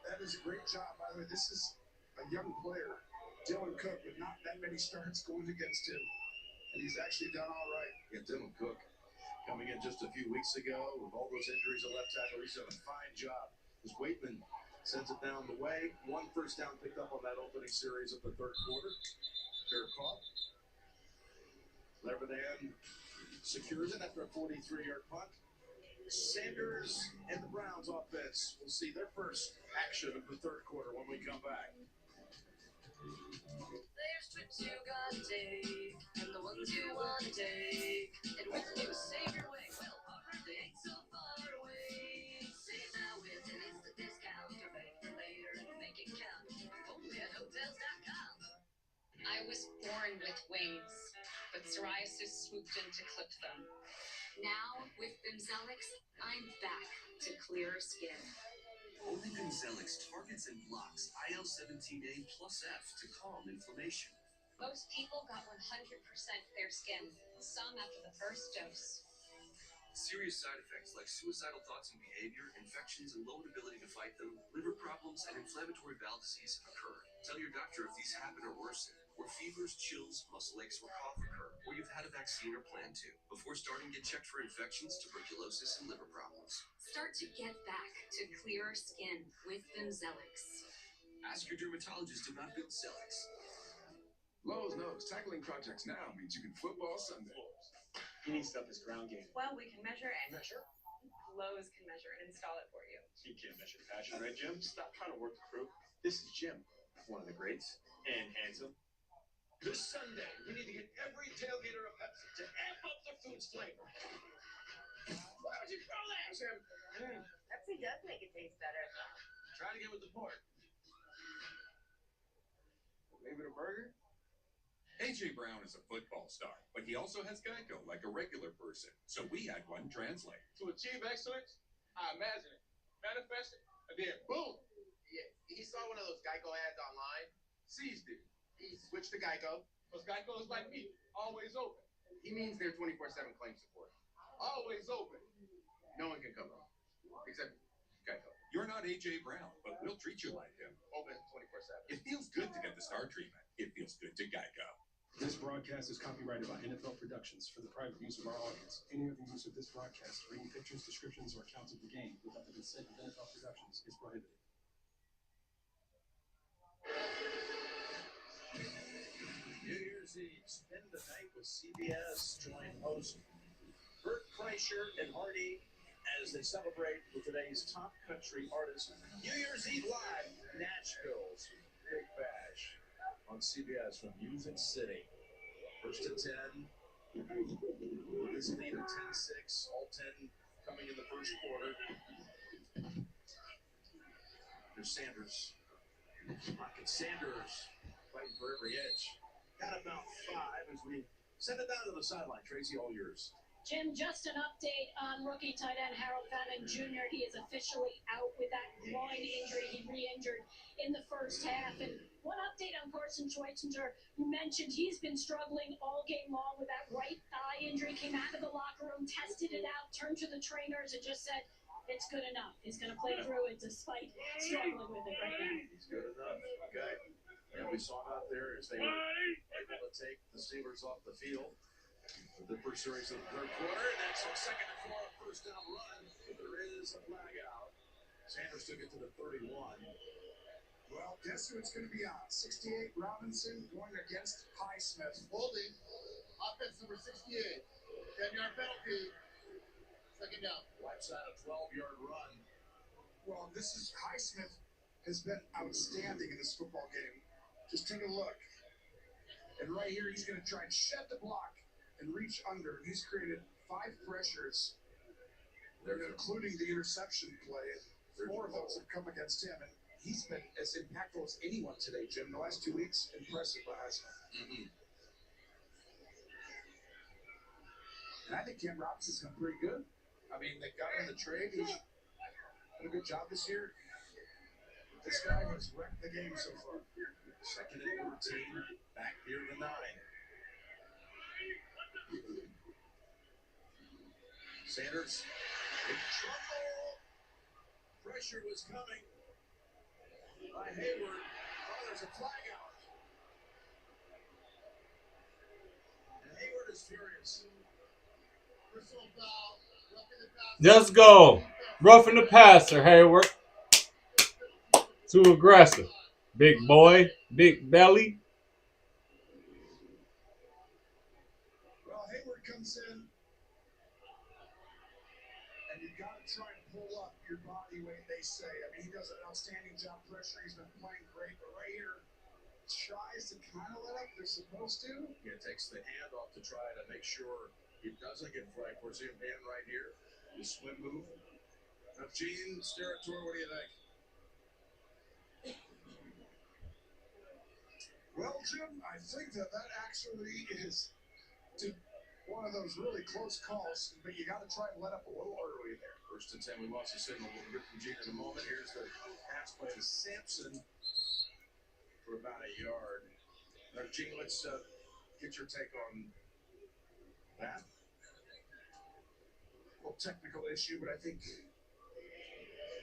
That is a great job, by the way. This is a young player, Dylan Cook, with not that many starts going against him, and he's actually done all right. Yeah, Dylan Cook coming in just a few weeks ago with all those injuries at left tackle. He's done a fine job. As Waitman sends it down the way. 1 first down picked up on that opening series of the 3rd quarter. Fair caught. Leverdan secures it after a 43-yard punt. Sanders and the Browns offense will see their first action of the 3rd quarter when we come back. There's trips you gotta take, and the ones you wanna take, and when you save your way, well, partner, they ain't so far away. Save now with an instant discount, or pay later and make it count. Only at Hotels.com. I was born with wings, but psoriasis swooped in to clip them. Now, with Bimzelx, I'm back to clearer skin. Only Bimzelx targets and blocks IL-17A plus F to calm inflammation. Most people got 100% clear skin, some after the first dose. Serious side effects like suicidal thoughts and behavior, infections and low ability to fight them, liver problems, and inflammatory bowel disease occur. Tell your doctor if these happen or worsen, or fevers, chills, muscle aches, or cough occur, or you've had a vaccine or plan to. Before starting, get checked for infections, tuberculosis, and liver problems. Start to get back to clearer skin with Bimzelx. Ask your dermatologist about Bimzelx. Lowe's knows tackling projects now means you can football Sunday. He needs to up his ground game. Well, we can measure and measure. Lowe's can measure and install it for you. He can't measure passion, right, Jim? Stop trying to work the crew. This is Jim, one of the greats, and handsome. This Sunday, we need to get every tailgater a Pepsi to amp up the food's flavor. Why would you throw that, Jim? Pepsi does make it taste better. Try it again with the pork. Maybe the burger? A.J. Brown is a football star, but he also has Geico like a regular person. So we had one translate. To achieve excellence, I imagine it, manifest it, and then boom! Yeah, he saw one of those Geico ads online, Seized it. he switched to Geico. Because Geico is like me, always open. He means they're 24/7 claim support. Always open. No one can come wrong, except Geico. You're not A.J. Brown, but we'll treat you like him. Open 24/7. It feels good to get the star treatment. It feels good to Geico. This broadcast is copyrighted by NFL Productions for the private use of our audience. Any other use of this broadcast, or any pictures, descriptions, or accounts of the game without the consent of NFL Productions is prohibited. New Year's Eve, spend the night with CBS. Join host Bert Kreischer and Hardy as they celebrate with today's top country artists. New Year's Eve live, Nashville's Big Bash on CBS from Music City. First and 10. This lead at 10-6. All 10 coming in the first quarter. There's Sanders. Rocket Sanders fighting for every edge. Got about 5 as we send it down to the sideline. Tracy, all yours. Jim, just an update on rookie tight end Harold Fannin Jr. He is officially out with that groin injury. He re-injured in the first half. And one update on Carson Schweitzinger. You mentioned he's been struggling all game long with that right thigh injury. Came out of the locker room, tested it out, turned to the trainers, and just said, it's good enough. He's going to play through it despite struggling with it right now. He's good enough. Okay. And we saw out there as they were able to take the Steelers off the field. The first series of the third quarter, and that's on 2nd and 4, first down run. There is a flag out. Sanders took it to the 31. Well, guess who it's going to be on? 68 Robinson going against Highsmith. Holding. Offense number 68. 10-yard penalty. Second down. Wipes out a 12-yard run. Well, this is Highsmith has been outstanding in this football game. Just take a look. And right here, he's going to try and shed the block and reach under. He's created 5 pressures, including the interception play. 4 of those have come against him, and he's been as impactful as anyone today, Jim. The last 2 weeks, impressive by Highsmith. And I think Cam Robinson's been pretty good. I mean, they got him in the trade. He's done a good job this year. This guy has wrecked the game so far. 2nd and 13, back near the 9. Sanders in trouble. Pressure was coming by Hayward. Oh, there's a flag out. And Hayward is furious. Personal foul. Roughing the passer. Let's go. Roughing the passer, Hayward. Too aggressive. Big boy. Big belly. Well, Hayward comes in. Try and pull up your body weight, they say. I mean, he does an outstanding job pressure. He's been playing great, but right here, tries to kind of let up. They're supposed to. Yeah, takes the hand off to try to make sure he doesn't get flagged. We're seeing hand right here. The swim move. Now, Gene's territory, what do you think? Well, Jim, I think that actually is one of those really close calls, but you got to try and let up a little early there. First and 10, we lost the signal. We'll get from Gene in a moment. Here's the pass play to Sampson for about a yard. Now, Gene, let's get your take on that. little technical issue, but I think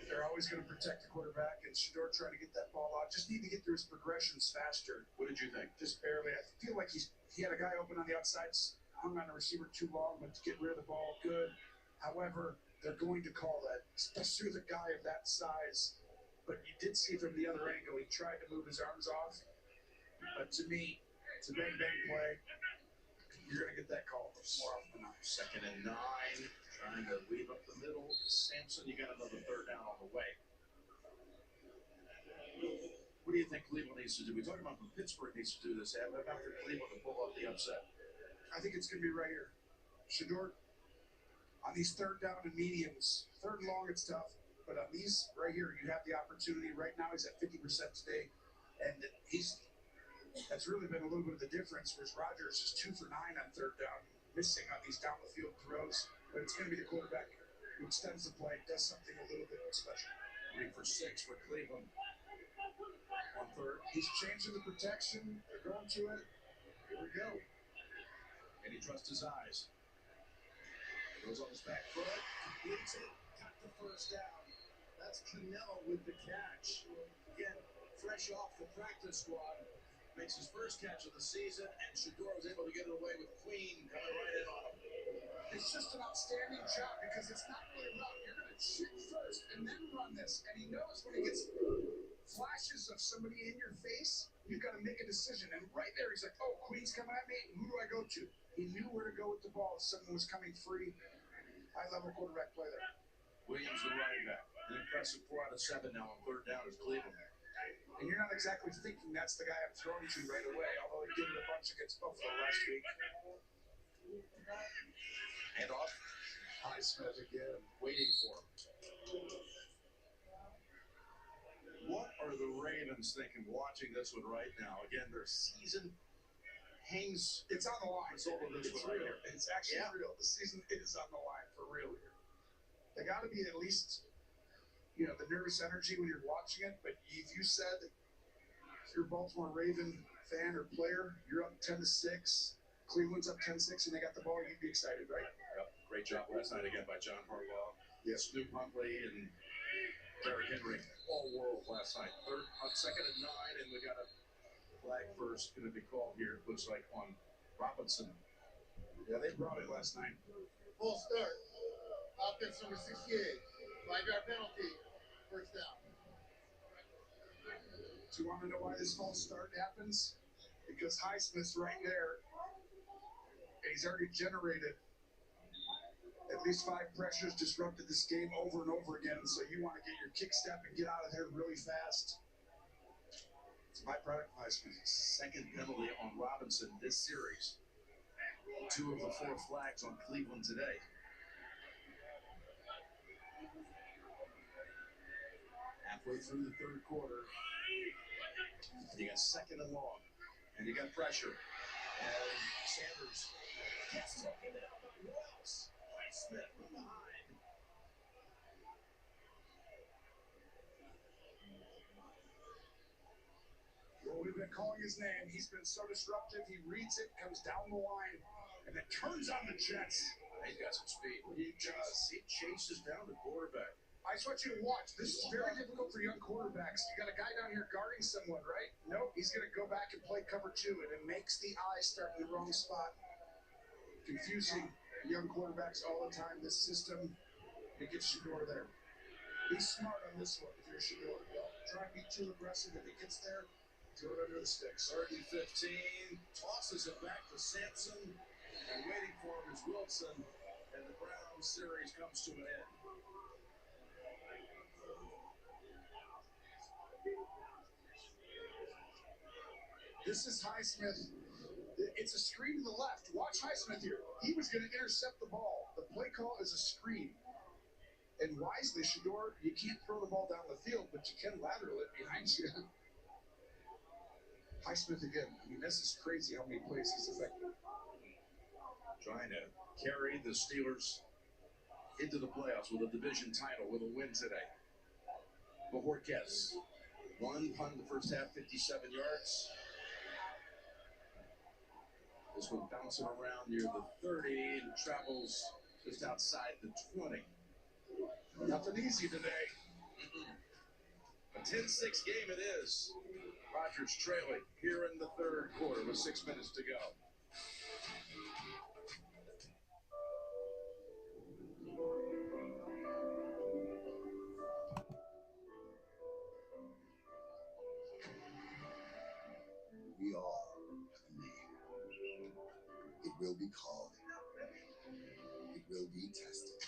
they're always going to protect the quarterback, and Shador trying to get that ball out. Just need to get through his progressions faster. What did you think? Just barely. I feel like he had a guy open on the outside, hung on the receiver too long, but to get rid of the ball, good. However, they're going to call that, especially with a guy of that size. But you did see from the other angle, he tried to move his arms off. But to me, it's a bang-bang play. You're going to get that call more often than not. 2nd and 9. Trying to weave up the middle. Sampson, you got another 3rd down on the way. What do you think Cleveland needs to do? We talked about what Pittsburgh needs to do this. How about for Cleveland to pull off the upset? I think it's going to be right here. Shador, on these 3rd down and mediums, 3rd and long, it's tough. But on these right here, you have the opportunity. Right now, he's at 50% today. And that's really been a little bit of the difference, whereas Rodgers is 2 for 9 on 3rd down, missing on these down the field throws. But it's going to be the quarterback who extends the play, does something a little bit special. 3 for 6 for Cleveland on 3rd. He's changing the protection. They're going to it. Here we go. And he trusts his eyes. Goes on his back foot, completes it, got the 1st down. That's Cannell with the catch. Again, fresh off the practice squad. Makes his 1st catch of the season, and Shador was able to get it away with Queen coming right in on him. It's just an outstanding job because it's not really about you're going to shoot first and then run this. And he knows when he gets flashes of somebody in your face, you've got to make a decision. And right there, he's like, oh, Queen's coming at me. Who do I go to? He knew where to go with the ball if someone was coming free. High-level quarterback play there. Williams, the running back. An impressive 4 out of 7 now on 3rd down is Cleveland. And you're not exactly thinking that's the guy I'm throwing to right away, although he did it a bunch against Buffalo last week. And off. Highsmith again, waiting for him. What are the Ravens thinking watching this one right now? Again, their season hangs. It's on the line. It's over this one right here. It's actually real. The season is on the line for real here. They got to be at least, the nervous energy when you're watching it. But if you said you're a Baltimore Raven fan or player, you're up 10-6, Cleveland's up 10-6, and they got the ball, you'd be excited, right? Yep. Great job last night again by John Harbaugh. Yes. Snoop Huntley and Derrick Henry, all world last night. 2nd and 9, and we got a flag first going to be called here. It looks like on Robinson. Yeah, they brought it last night. Full start. Offense number 68. 5-yard penalty. 1st down. Do you want to know why this false start happens? Because Highsmith's right there, and he's already generated at least 5 pressures, disrupted this game over and over again. So you want to get your kick step and get out of there really fast. It's a byproduct of Highsmith. 2nd penalty on Robinson this series. 2 of the 4 flags on Cleveland today. Halfway through the 3rd quarter. You got 2nd and long. And you got pressure. And Sanders gets taken out by Wells. Smith from behind. Well, we've been calling his name. He's been so disruptive. He reads it, comes down the line, and then turns on the Jets. He's got some speed. He chases down the quarterback. I just want you to watch. This is very difficult for young quarterbacks. You got a guy down here guarding someone, right? Nope, he's going to go back and play cover 2, and it makes the eyes start in the wrong spot. Confusing young quarterbacks all the time. This system, it gets Shador there. Be smart on this one if you're Shador. Don't try and be too aggressive. If he gets there, throw it under the sticks. 3rd and 15, tosses it back to Sampson, and waiting for him is Wilson, and the Browns series comes to an end. This is Highsmith. It's a screen to the left. Watch Highsmith here. He was going to intercept the ball. The play call is a screen. And wisely, Shador, you can't throw the ball down the field, but you can lateral it behind you. Highsmith again. I mean, this is crazy how many plays he's affected. Trying to carry the Steelers into the playoffs with a division title with a win today. Bojorquez, 1 punt in the first half, 57 yards. This one bouncing around near the 30 and travels just outside the 20. Nothing easy today. A 10-6 game it is. Rogers trailing here in the third quarter with 6 minutes to go. We all have a name. It will be called. It will be tested.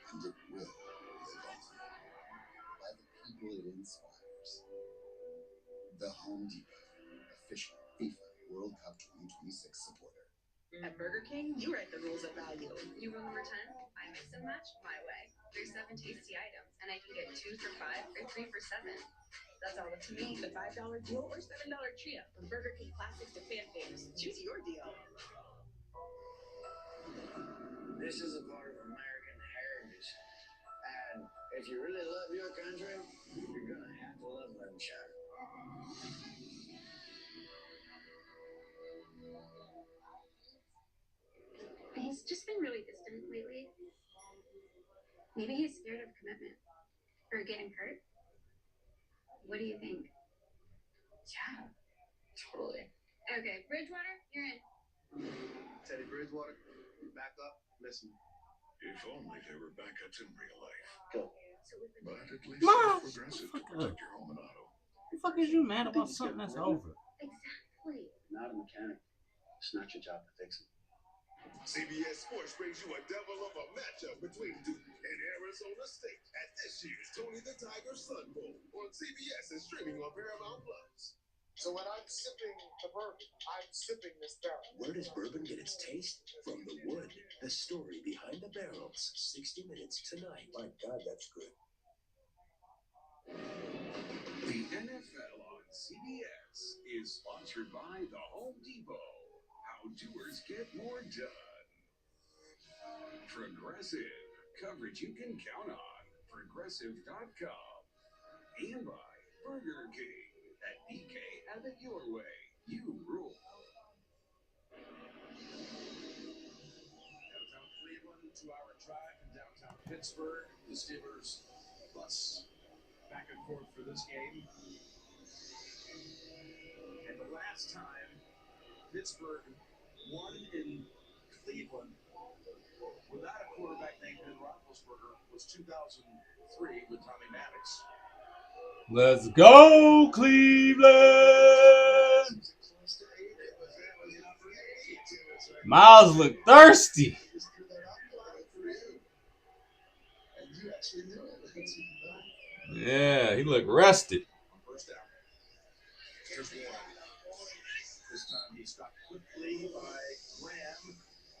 And it will live on by the people it inspires. The Home Depot, official FIFA World Cup 2026 supporter. At Burger King, you write the rules of value. You roll number 10, I mix and match my way. There's 7 tasty items, and I can get 2 for $5 or 3 for $7. That's all up to me. The $5 deal or $7 trio. From Burger King classics to fan favorites. Choose your deal. This is a part of American heritage. And if you really love your country, you're going to have to love moonshine. He's just been really distant lately. Maybe he's scared of commitment or getting hurt. What do you think? Yeah, totally. Okay, Bridgewater, you're in. Teddy Bridgewater, back up, listen. If only there were backups in real life. Go. But at least Mom, it's Progressive to protect your home and auto. The fuck is you mad about something that's over? Exactly. Not a mechanic. It's not your job to fix it. CBS Sports brings you a devil of a matchup between Duke and Arizona State at this year's Tony the Tiger Sun Bowl on CBS and streaming on Paramount Plus. So when I'm sipping the bourbon, I'm sipping this barrel. Where does bourbon get its taste? From the wood. The story behind the barrels. 60 Minutes tonight. My God, that's good. The NFL on CBS is sponsored by the Home Depot. How doers get more done. Progressive. Coverage you can count on. Progressive.com. And by Burger King. At BK, have it your way. You rule. Downtown Cleveland, 2-hour drive from downtown Pittsburgh. The Steelers bus back and forth for this game. And the last time Pittsburgh won in Cleveland without a quarterback named Ben Roethlisberger was 2003 with Tommy Maddox. Let's go, Cleveland! Miles look thirsty. Yeah, he looked rested. First down. Here's one. This time he stopped quickly by Graham.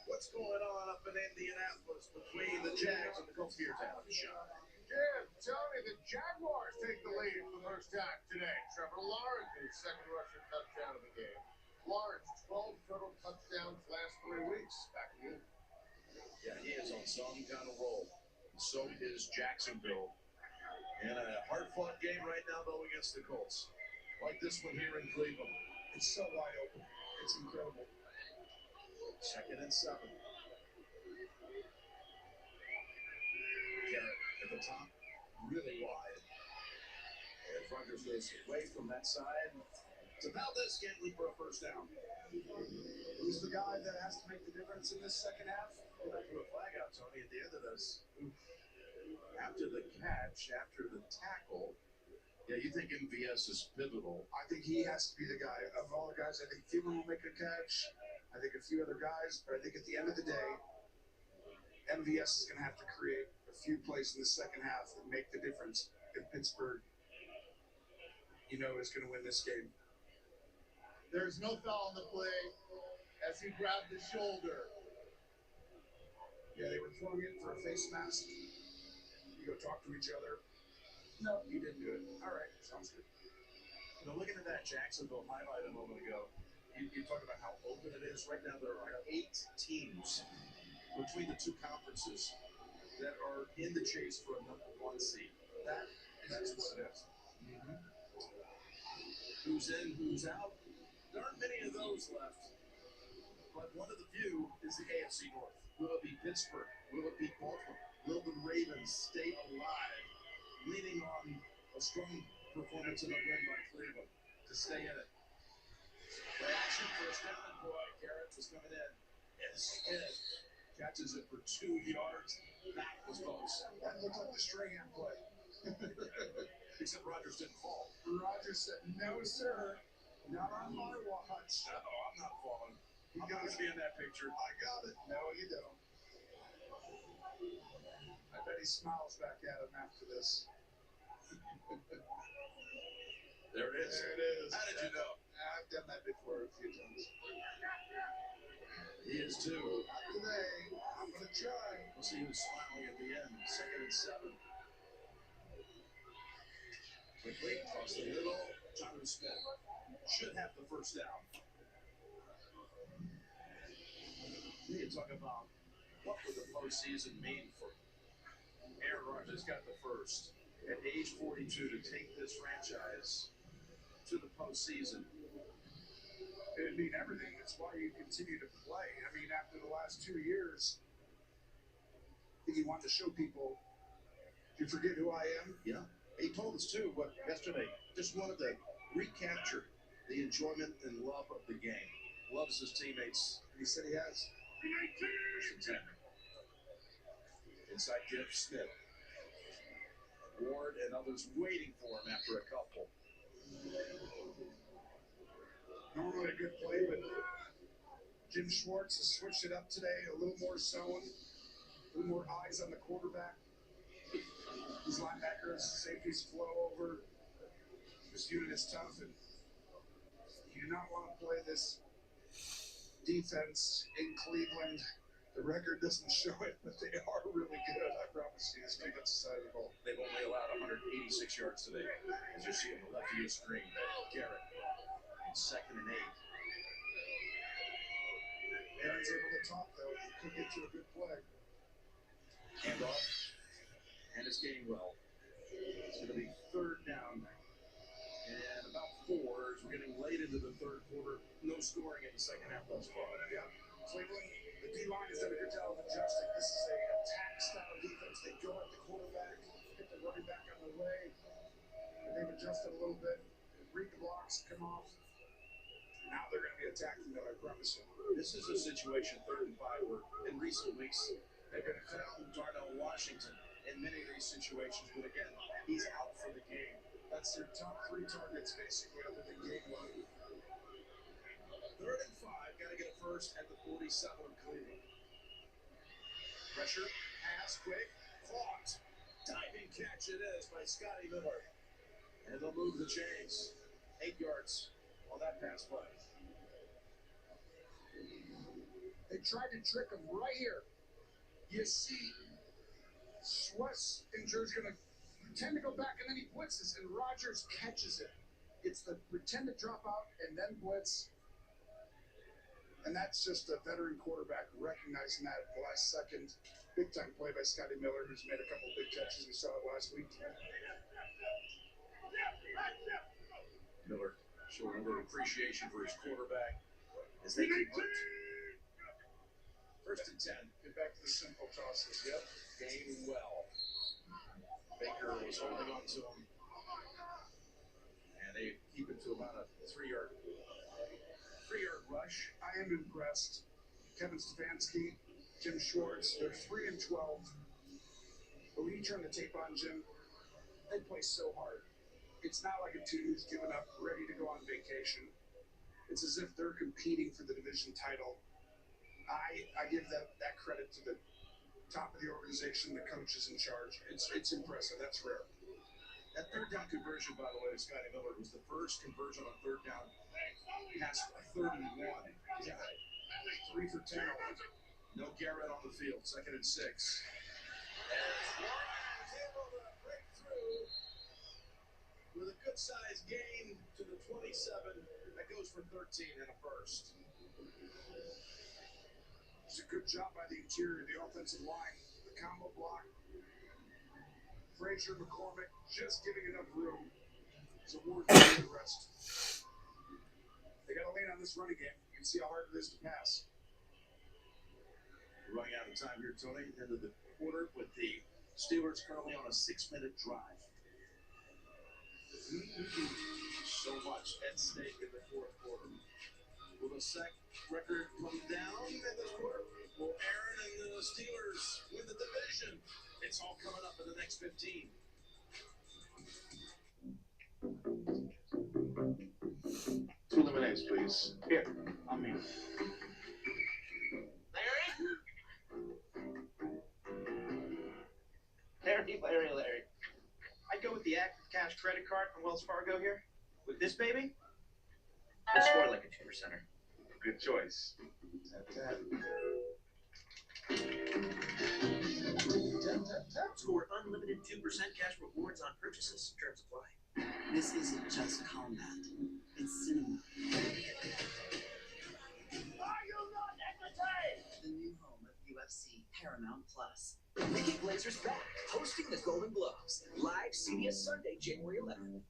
What's going on up in Indianapolis between the Jags and the Colts? Here's Adam Shaw. Jim, Tony, the Jaguars take the lead for the first time today. Trevor Lawrence, his second rushing touchdown of the game. Lawrence, 12 total touchdowns last 3 weeks. Back to you. Yeah, he is on some kind of roll. So is Jacksonville. And a hard-fought game right now, though, against the Colts. Like this one here in Cleveland. It's so wide open. It's incredible. 2nd and 7. Garrett at the top, really wide. And Rogers goes away from that side to Valdez-Scantling for a first down. Who's the guy that has to make the difference in this second half? Well, they threw a flag out, Tony, at the end of this. After the catch, after the tackle, yeah, you think MVS is pivotal. I think he has to be the guy. Of all the guys, I think Thielen will make a catch. I think a few other guys, but I think at the end of the day, MVS is going to have to create a few plays in the second half that make the difference. If Pittsburgh, is going to win this game. There's no foul on the play as he grabbed the shoulder. Yeah, they were throwing it for a face mask. You go talk to each other. No, you didn't do it. All right, sounds good. Looking at that Jacksonville highlight a moment ago, you talk about how open it is. Right now, there are 8 teams between the two conferences that are in the chase for a number 1 seed. That's what it is. Mm-hmm. Who's in, who's out? There aren't many of those left. But One of the few is the AFC North. Will it be Pittsburgh? Will it be Baltimore? Will the Ravens stay alive, leaning on a strong performance in the win by Cleveland to stay in it? Play action first down, and boy, Garrett was coming in. And Smith catches it for 2 yards. That was close. That looked like the Strahan play. Except Rodgers didn't fall. Rodgers said, "No, sir. Not on my watch." No, I'm not falling. I'm not going to be in that picture. I got it. No, you don't. I bet he smiles back at him after this. There it is. There it is. How did you know? I've done that before a few times. He is too. Not today. I'm going to try. We'll see who's smiling at the end. 2nd and 7. Quickly across the middle. Jonathan Smith should have the first down. You talk about what would the postseason mean for Aaron Rodgers. Got the first at age 42 to take this franchise to the postseason. It would mean everything. That's why you continue to play. I mean, after the last 2 years, I think you want to show people, do you forget who I am? Yeah. He told us too, but yesterday, just wanted to recapture the enjoyment and love of the game. Loves his teammates. And he said he has. First and 10. Inside Jeff Smith. Ward and others waiting for him after a couple. Normally a good play, but Jim Schwartz has switched it up today. A little more zone, a little more eyes on the quarterback. These linebackers, safeties flow over. This unit is tough, and you do not want to play this defense in Cleveland. The record doesn't show it, but they are really good. I promise you, this defensive side of the ball. They've only allowed 186 yards today, as you see on the left of your screen. Garrett in 2nd and 8. Aaron's able to talk, though. He could get you a good play. Hand off. And it's Gainwell. It's going to be 3rd down. And about 4 as we're getting late into the 3rd quarter. No scoring in the 2nd half thus far. Yeah. Cleveland, the D-line has done a good job of adjusting. This is a attack-style defense. They go at the quarterback, get the running back on the way. And they've adjusted a little bit. Read the blocks, come off. Now they're going to be attacking them, I promise you. This is a situation, 3rd and 5, where in recent weeks they've been found Darnell Washington in many of these situations. But again, he's out for the game. That's their top 3 targets, basically, other than Gainwell. 3rd and 5, got to get a first at the 47 of Cleveland. Pressure, pass, quick, caught. Diving catch it is by Scotty Miller. And they'll move the chains. 8 yards on that pass play. They tried to trick him right here. You see, Schwarzenegger's going to pretend to go back, and then he blitzes, and Rodgers catches it. It's the pretend to drop out and then blitz. And that's just a veteran quarterback recognizing that at the last second. Big time play by Scotty Miller, who's made a couple big catches. We saw it last week. Miller showing a little appreciation for his quarterback as they convert. 1st and 10. Get back to the simple tosses. Yep. Game well. Baker was holding on to him. And they keep it to about a 3-yard rush. I am impressed. Kevin Stefanski, Jim Schwartz, they're 3 and 12. But when you turn the tape on Jim, they play so hard. It's not like a team who's given up, ready to go on vacation. It's as if they're competing for the division title. I give that credit to the top of the organization, the coaches in charge. It's impressive. That's rare. That 3rd down conversion, by the way, to Scotty Miller was the first conversion on 3rd down past 3rd and 1. Yeah. 3 for 10. No Garrett on the field. 2nd and 6. As Warren is able to break through with a good-sized gain to the 27. That goes for 13 and a first. It's a good job by the interior, the offensive line, the combo block. Frazier, McCormick, just giving enough room. So Ward can rest. They got to lean on this running game. You can see how hard it is to pass. We're running out of time here, Tony. Into the quarter with the Steelers currently on a 6-minute drive. So much at stake in the fourth quarter. Will the sack record come down in this quarter? Will Aaron and the Steelers win the division? It's all coming up in the next 15. Two lemonades, please. Here, I'm here. Larry. I'd go with the Active Cash credit card from Wells Fargo here. With this baby, I'll score like a 2%er. Good choice. Tap. Score unlimited 2% cash rewards on purchases. Terms apply. This isn't just combat. It's cinema. Are you not entertained? The new home of UFC Paramount Plus. Ricky Blazer's back, hosting the Golden Globes. Live CBS Sunday, January 11th.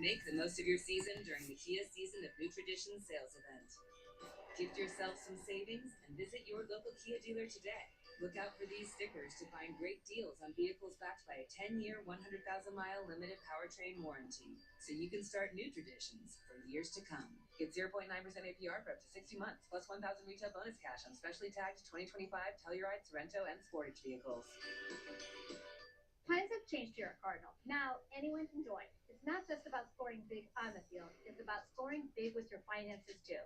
Make the most of your season during the Kia Season of New Tradition sales event. Gift yourself some savings and visit your local Kia dealer today. Look out for these stickers to find great deals on vehicles backed by a 10-year, 100,000-mile limited powertrain warranty, so you can start new traditions for years to come. Get 0.9% APR for up to 60 months, plus 1,000 retail bonus cash on specially tagged 2025 Telluride, Sorento, and Sportage vehicles. Times have changed here at Cardinal. Now, anyone can join. It's not just about scoring big on the field. It's about scoring big with your finances, too.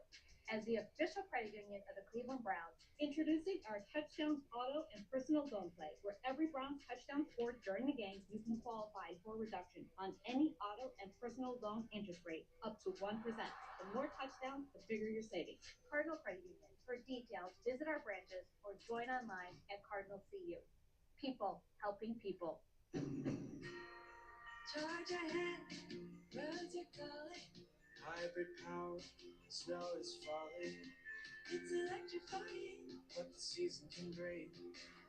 As the official credit union of the Cleveland Browns, introducing our Touchdowns Auto and Personal Loan Play, where every Browns touchdown scored during the game, you can qualify for a reduction on any auto and personal loan interest rate, up to 1%. The more touchdowns, the bigger your savings. Cardinal Credit Union. For details, visit our branches or join online at Cardinal CU. People helping people. Charge ahead, roads are calling. Hybrid power, snow is falling. It's electrifying. What the season can bring.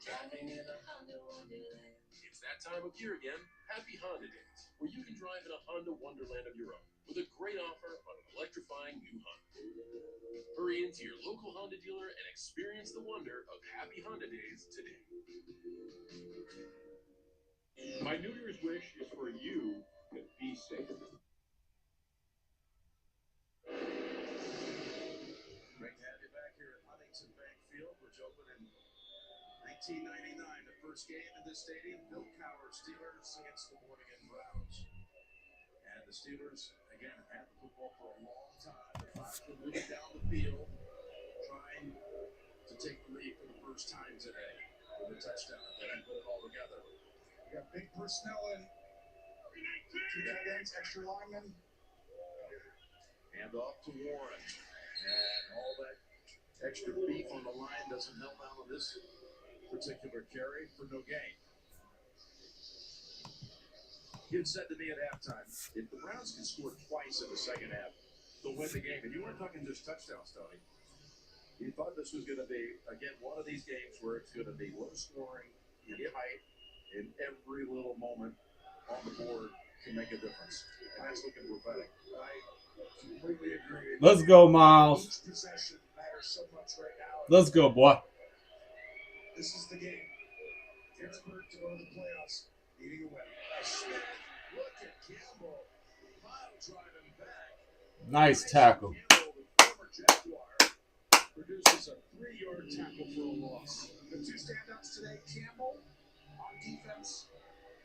Driving in a Honda Wonderland. It's that time of year again. Happy Honda Days, where you can drive in a Honda Wonderland of your own with a great offer on an electrifying new Honda. Hurry into your local Honda dealer and experience the wonder of Happy Honda Days today. My New Year's wish is for you to be safe. Great to have you back here at Huntington Bank Field, which opened in 1999. The first game in this stadium, Bill Cowher Steelers against the New England Browns. And the Steelers, again, have had the football for a long time. They're finally moving down the field, trying to take the lead for the first time today with a touchdown. They can put it all together. We got big personnel in. 2 tight ends, extra linemen. Hand off to Warren. And all that extra beef on the line doesn't melt down on this particular carry for no gain. He had said to me at halftime, if the Browns can score twice in the second half, they'll win the game. And you weren't talking just touchdowns, Tony. He thought this was going to be, again, one of these games where it's going to be low scoring, tight, and every little moment on the board can make a difference. And that's looking prophetic. I completely agree. Let's go, Miles. Each possession matters so much right now. Let's go, boy. This is the game. Pittsburgh to go to the playoffs, needing a win. Look at Campbell. Pile driving back. Nice tackle. Campbell, the former Jaguar, produces a 3-yard tackle for a loss. The two standouts today, Campbell on defense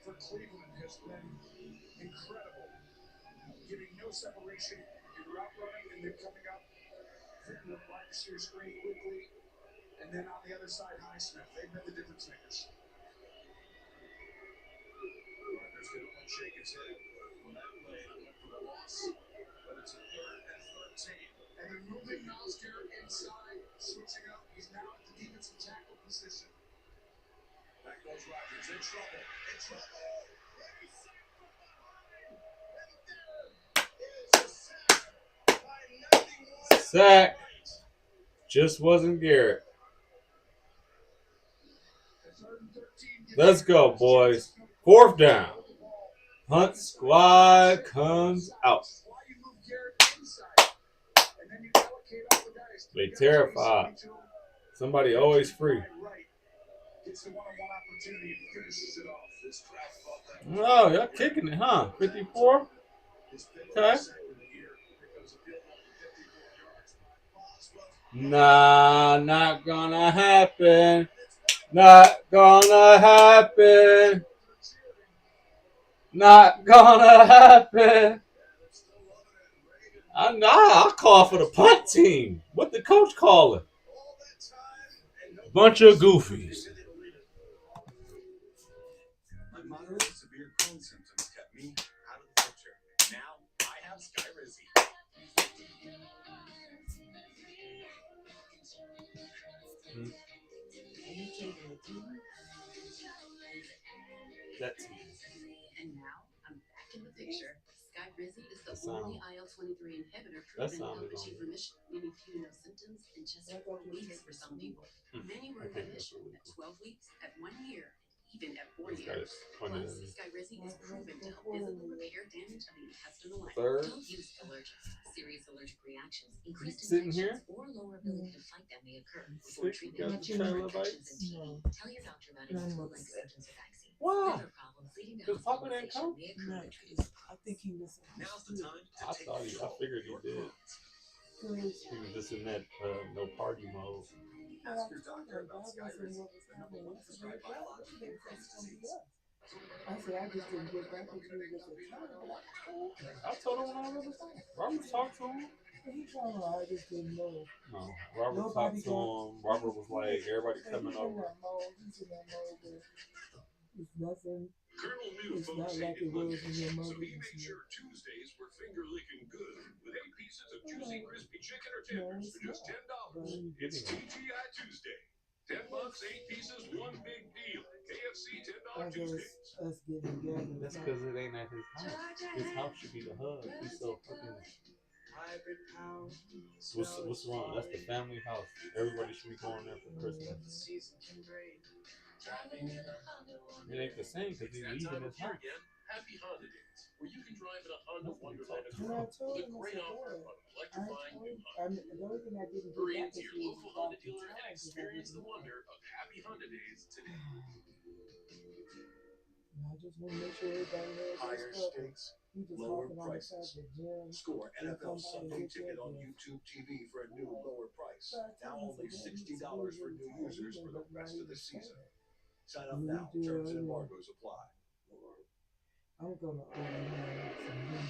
for Cleveland has been incredible. Giving no separation in route running, and they're coming up, fitting the wide receiver screen quickly. And then on the other side, Highsmith. They've been the difference makers. Rogers going to shake his head on that play that went for the loss. But it's a 3rd and 13. And they're moving Miles Garrett inside, switching up. He's now at the defensive tackle position. Back goes Rogers in trouble. In trouble. Ready, set, from behind. And there is a sack by 91. Sack. Just wasn't Garrett. Let's go, boys. 4th down. Hunt squad comes out. And then you allocate They terrified. Somebody always free. Gets the one-on-one opportunity and finishes it off. This crowd thought that. Oh, y'all kicking it, huh? 54? Okay. Nah, not gonna happen. Not gonna happen. Not gonna happen. I'll call for the punt team. What the coach call it? Bunch of goofies. My moderate to severe Crohn's symptoms kept me out of the picture. Now I have Skyrizi. That's And now I'm back in the picture. Skyrizi is the only IL-23 inhibitor proven to help achieve remission, meaning few no symptoms in just 4 weeks for some people. Many were in remission at 12 weeks, at 1 year, and even at 4 years. Plus, Skyrizi is proven to help visibly repair damage of the intestinal lining. Don't use allergens. Serious allergic reactions, increased infections, or lower ability to fight them may occur before treatment with infections and TB. Tell your doctor about any flu-like symptoms or vaccines. Why? Liver problems leading to hospitalization may occur with treatment. I think he was. Now's the time to take I figured he did. He was just in that no party mode. Ask your doctor about Skyrizi, the #1 prescribed biologic in Crohn's disease. I said I just didn't get back with you with the time. I told him when I was on. Robert talked to him. He told me I just didn't know. No, Robert talked to him. Robert was like, everybody coming over. He's in that mode where it's nothing. Colonel knew It's not folks like hated it was lunches, in your so mother. he made sure Tuesdays were finger-licking good with 8 pieces of juicy, crispy chicken or tenders for just $10. TGI Tuesday. 10 bucks, 8 pieces, one big deal. KFC $10 Tuesdays. Us getting together. That's because it ain't at his house. His house should be the hub. He's so fucking. What's wrong? That's the family house. Everybody should be going there for Christmas. It ain't the same because he's leaving his house. Happy Honda Days, where you can drive in a Honda Wonderland of And I fun told with a him, great I said, offer on electrifying new Honda. the only thing I didn't Hurry get back into is your you local Honda dealer and experience the wonder of Happy Honda Days today. I just want to make sure everybody knows Higher stakes, lower prices. Score NFL Sunday Ticket on YouTube TV for a new lower price. Now only $60 for new users for the rest of the season. Sign up now. Terms and embargoes apply. I'm gonna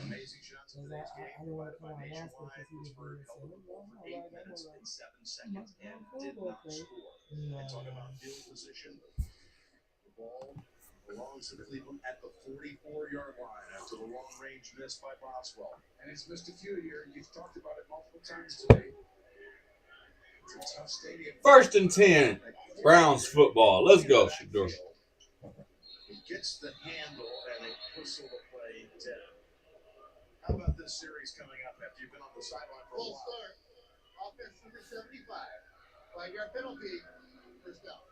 Amazing shots of today's game provided by Nationwide. Pittsburgh held the ball for 8 minutes and 7 seconds and did not score. And talk about field position. The ball belongs to Cleveland at the 44-yard line after the long-range miss by Boswell. And he's missed a few here. You've talked about it multiple times today. It's a tough stadium. 1st and 10. Browns football. Let's go, Shador. He gets the handle and they whistle the play down. How about this series coming up after you've been on the sideline for a Full while? start. Offense number 75. 5-yard penalty. First down.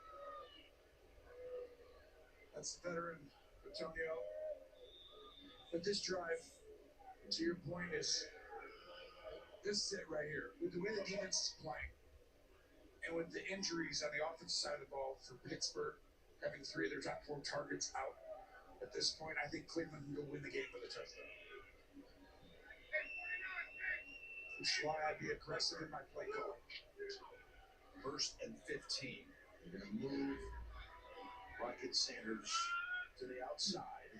That's the veteran, Antonio. But this drive, to your point, is this is it right here. With the way the defense is playing, and with the injuries on the offensive side of the ball for Pittsburgh, having 3 of their top 4 targets out at this point, I think Cleveland can go win the game with a touchdown. Which is why I'd be aggressive in my play call. 1st and 15. They're going to move Rocket Sanders to the outside.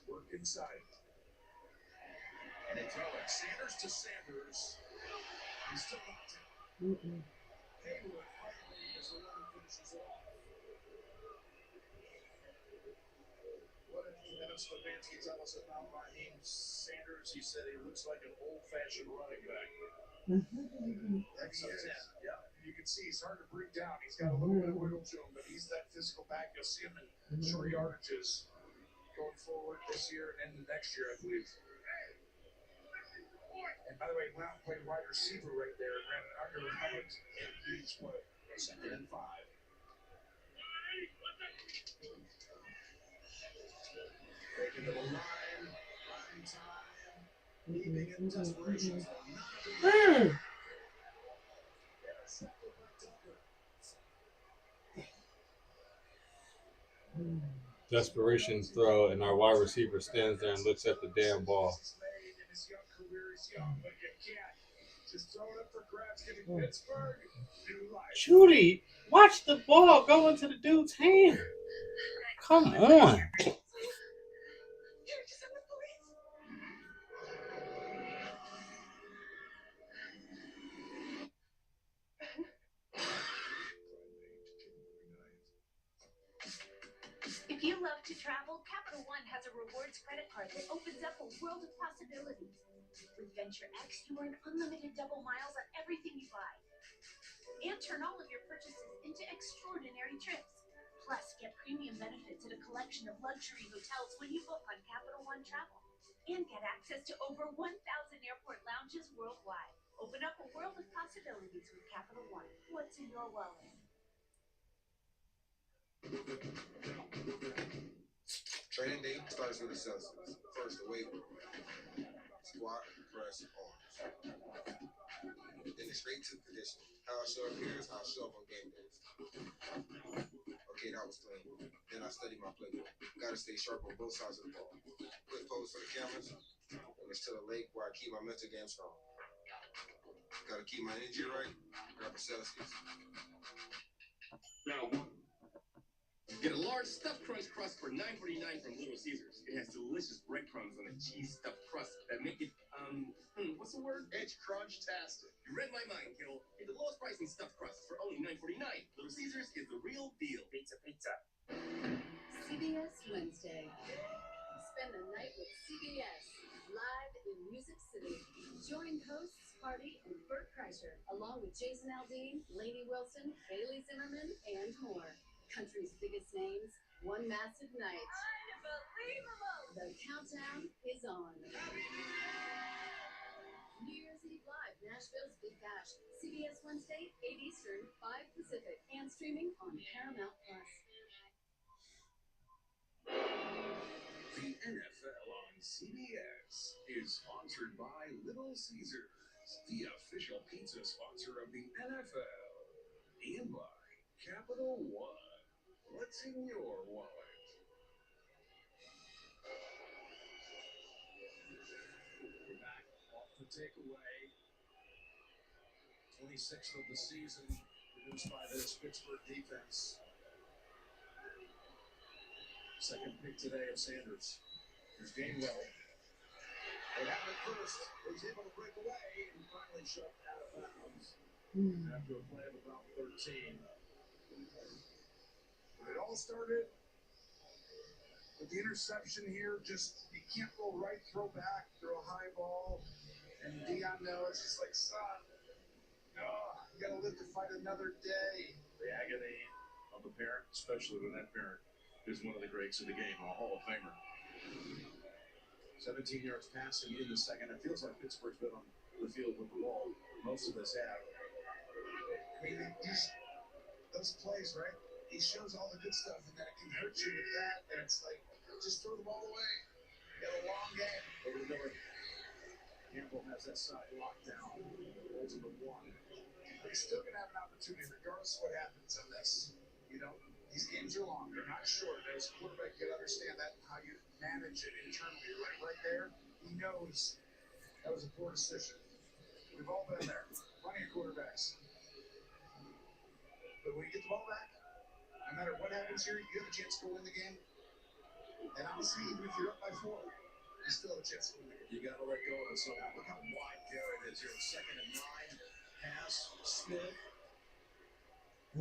Work inside. And they throw it. Sanders to Sanders. He's still not down. Haywood finally as the runner finishes it off. What did Kevin Stefanski tell us about Raheem Sanders? He said he looks like an old-fashioned running back. Yeah. You can see he's hard to bring down. He's got a little bit of wiggle to him, but he's that physical back. You'll see him in short yardages going forward this year and into next year, I believe. And by the way, he went out and played wide receiver right there and ran an under route and huge play. 2nd and 5. Taking to the line. Line time. Desperation throw, and our wide receiver stands there and looks at the damn ball. Judy, watch the ball go into the dude's hand. Come on. If you love to travel, Capital One has a rewards credit card that opens up a world of possibilities. With Venture X, you earn unlimited double miles on everything you buy. And turn all of your purchases into extraordinary trips. Plus, get premium benefits at a collection of luxury hotels when you book on Capital One Travel. And get access to over 1,000 airport lounges worldwide. Open up a world of possibilities with Capital One. What's in your wallet? Training day starts with assessments. First, the weight room. Squat, press, arms. Then it's straight to conditioning. How I show up here is how I show up on game days. Okay, that was clean. Then I study my playbook. Gotta stay sharp on both sides of the ball. Quick pose for the cameras. And it's to the lake where I keep my mental game strong. Gotta keep my energy right. Grab a Celsius. Now, get a large stuffed crunch crust for $9.49 from Little Caesars. It has delicious breadcrumbs on a cheese stuffed crust that make it, what's the word? It's crunch-tastic. You read my mind, Kittle. Get the lowest price in stuffed crust for only $9.49. Little Caesars is the real deal. Pizza, pizza. CBS Wednesday. Spend the night with CBS, live in Music City. Join hosts Party and Bert Kreischer, along with Jason Aldean, Lainey Wilson, Bailey Zimmerman, and more. Country's biggest names, one massive night. Unbelievable! The countdown is on. New Year's Eve Live, Nashville's Big Bash. CBS Wednesday, 8 Eastern, 5 Pacific, and streaming on Paramount+. The NFL on CBS is sponsored by Little Caesars, the official pizza sponsor of the NFL, and by Capital One. What's in your wallet? We're back off the takeaway. 26th of the season, produced by this Pittsburgh defense. Second pick today of Sanders. Here's Gainwell. They had it first. Was able to break away and finally shoved out of bounds after a play of about 13. It all started with the interception here. Just, you can't go right, throw back, throw a high ball. And Dion knows, it's like, son, no, you got to live to fight another day. The agony of the parent, especially when that parent is one of the greats of the game, a Hall of Famer. 17 yards passing in the second. It feels like Pittsburgh's been on the field with the ball most of this half. I mean, those plays, right? He shows all the good stuff, and then it can hurt you with that, and it's like, just throw the ball away. You got a long game. Over the middle. Campbell has that side locked down. Holds him at one. But he's still going to have an opportunity, regardless of what happens on this. You know, these games are long. They're not short. As a quarterback, you got to understand that and how you manage it internally. Right there, he knows that was a poor decision. We've all been there. Plenty of quarterbacks. But when you get the ball back, no matter what happens here, you have a chance to win the game. And honestly, even if you're up by 4, you still have a chance to win the game. You got to let go of it somehow. Look how wide Garrett is here. 2nd and 9. Pass, Smith.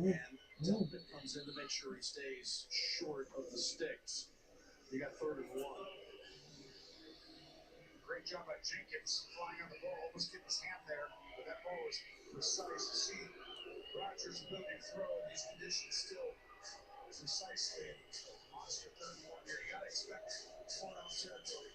And Delpit comes in to make sure he stays short of the sticks. You got 3rd and 1. Great job by Jenkins flying on the ball, almost getting his hand there. But that ball was precise to see. Rodgers' ability to throw in these conditions still precisely. Monster 3rd and 1 here. You got to expect 4-out territory.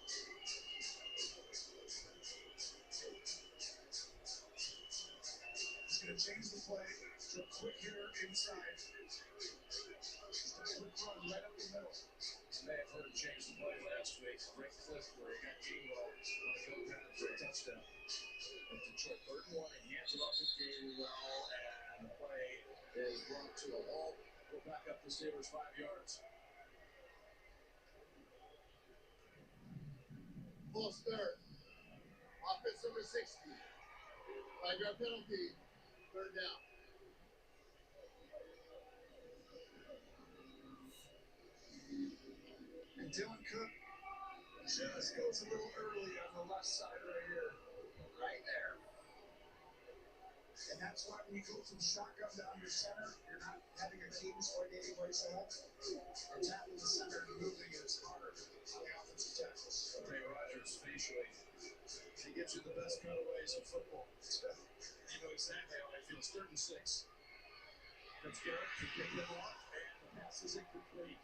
He's going to change the play to a quick hitter inside. Just a quick run right up the middle. You may have heard him change the play last week. Great clip where he got Gainwell on the go penetrate. The Steelers 5 yards. False start. Offense number 60. 5-yard penalty. Third down. And Dylan Cook just goes a little early on the left side right here. Right there. And that's why when you go from shotgun down your center, you're not having a team split any place else. Or tapping the center and moving it is harder on the offensive tackles. Ray Rodgers facially. He gives you the best cutaways in football. You know exactly how I feel. It's 3rd and 6. That's Garrett. He picked them off, and the pass is incomplete.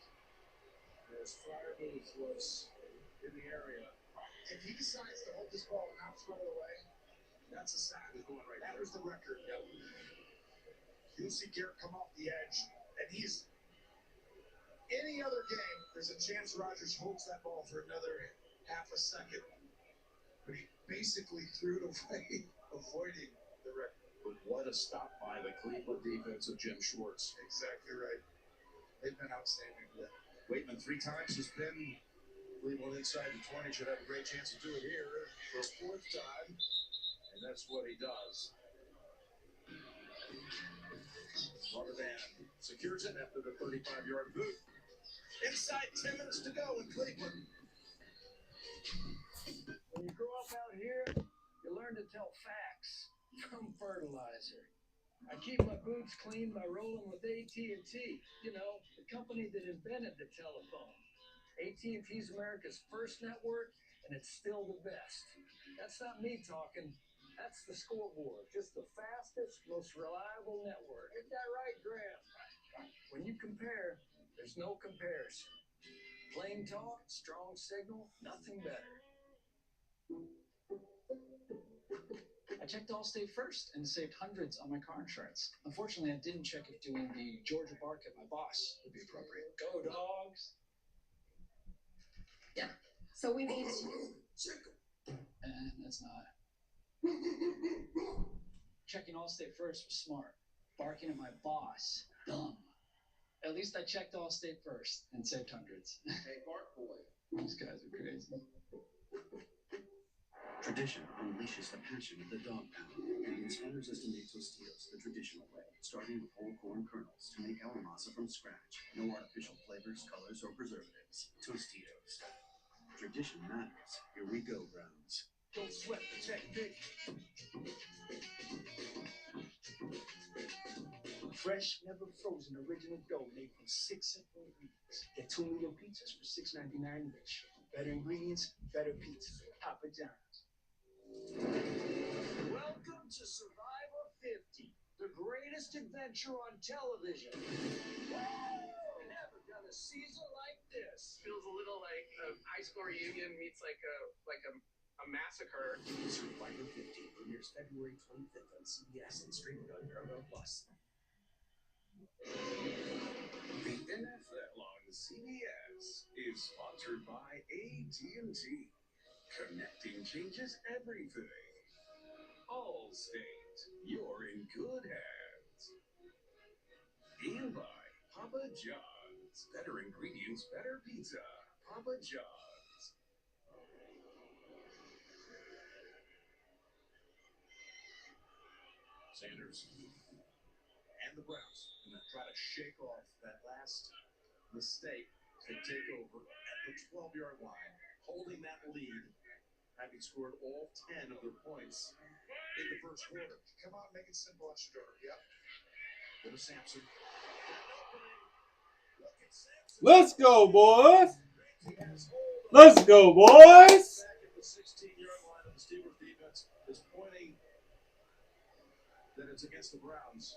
As Fryermuth was in the area. If he decides to hold this ball and not throw it away, that's a sack. That was the record. Yep. You'll see Garrett come off the edge, and he's any other game, there's a chance Rodgers holds that ball for another half a second. But he basically threw it away, avoiding the record. But what a stop by the Cleveland defense of Jim Schwartz. Exactly right. They've been outstanding. Waitman 3 times has been Cleveland inside the 20. Should have a great chance to do it here for a 4th time. And that's what he does. Robert Van secures it after the 35-yard boot. Inside 10 minutes to go in Cleveland. When you grow up out here, you learn to tell facts from fertilizer. I keep my boots clean by rolling with AT&T, you know, the company that invented the telephone. AT&T's America's first network, and it's still the best. That's not me talking. That's the scoreboard. Just the fastest, most reliable network. Ain't that right, Graham? When you compare, there's no comparison. Plain talk, strong signal, nothing better. I checked Allstate first and saved hundreds on my car insurance. Unfortunately, I didn't check if doing the Georgia bark at my boss would be appropriate. Go, dogs. Yeah. So we need. And that's not. Checking Allstate first was smart. Barking at my boss, dumb. At least I checked Allstate first and saved hundreds. Hey, Bark Boy. These guys are crazy. Tradition unleashes the passion of the dog pound and inspires us to make Tostitos the traditional way, starting with whole corn kernels to make our masa from scratch. No artificial flavors, colors, or preservatives. Tostitos. Tradition matters. Here we go, Browns. Don't sweat the technique. Fresh, never frozen, original dough made from 6 simple ingredients. Get 2 medium pizzas for $6.99 each. Better ingredients, better pizza. Papa John's. Welcome to Survivor 50, the greatest adventure on television. Never done a season like this. Feels a little like a high school reunion meets like a massacre. Survivor 50 premieres February 25th on CBS and streaming on Paramount Plus. The NFL on CBS is sponsored by AT&T. Connecting changes everything. Allstate, you're in good hands. And by Papa John's, better ingredients, better pizza. Papa John's. Sanders and the Browns going to try to shake off that last mistake. They take over at the 12-yard line, holding that lead, having scored all 10 of their points in the first quarter. Come on, make it simple on Shador. Yep. Go to Sampson. Let's go, boys. Let's go, boys. Back at the 16-yard line of the Steelers defense is pointing that it's against the Browns.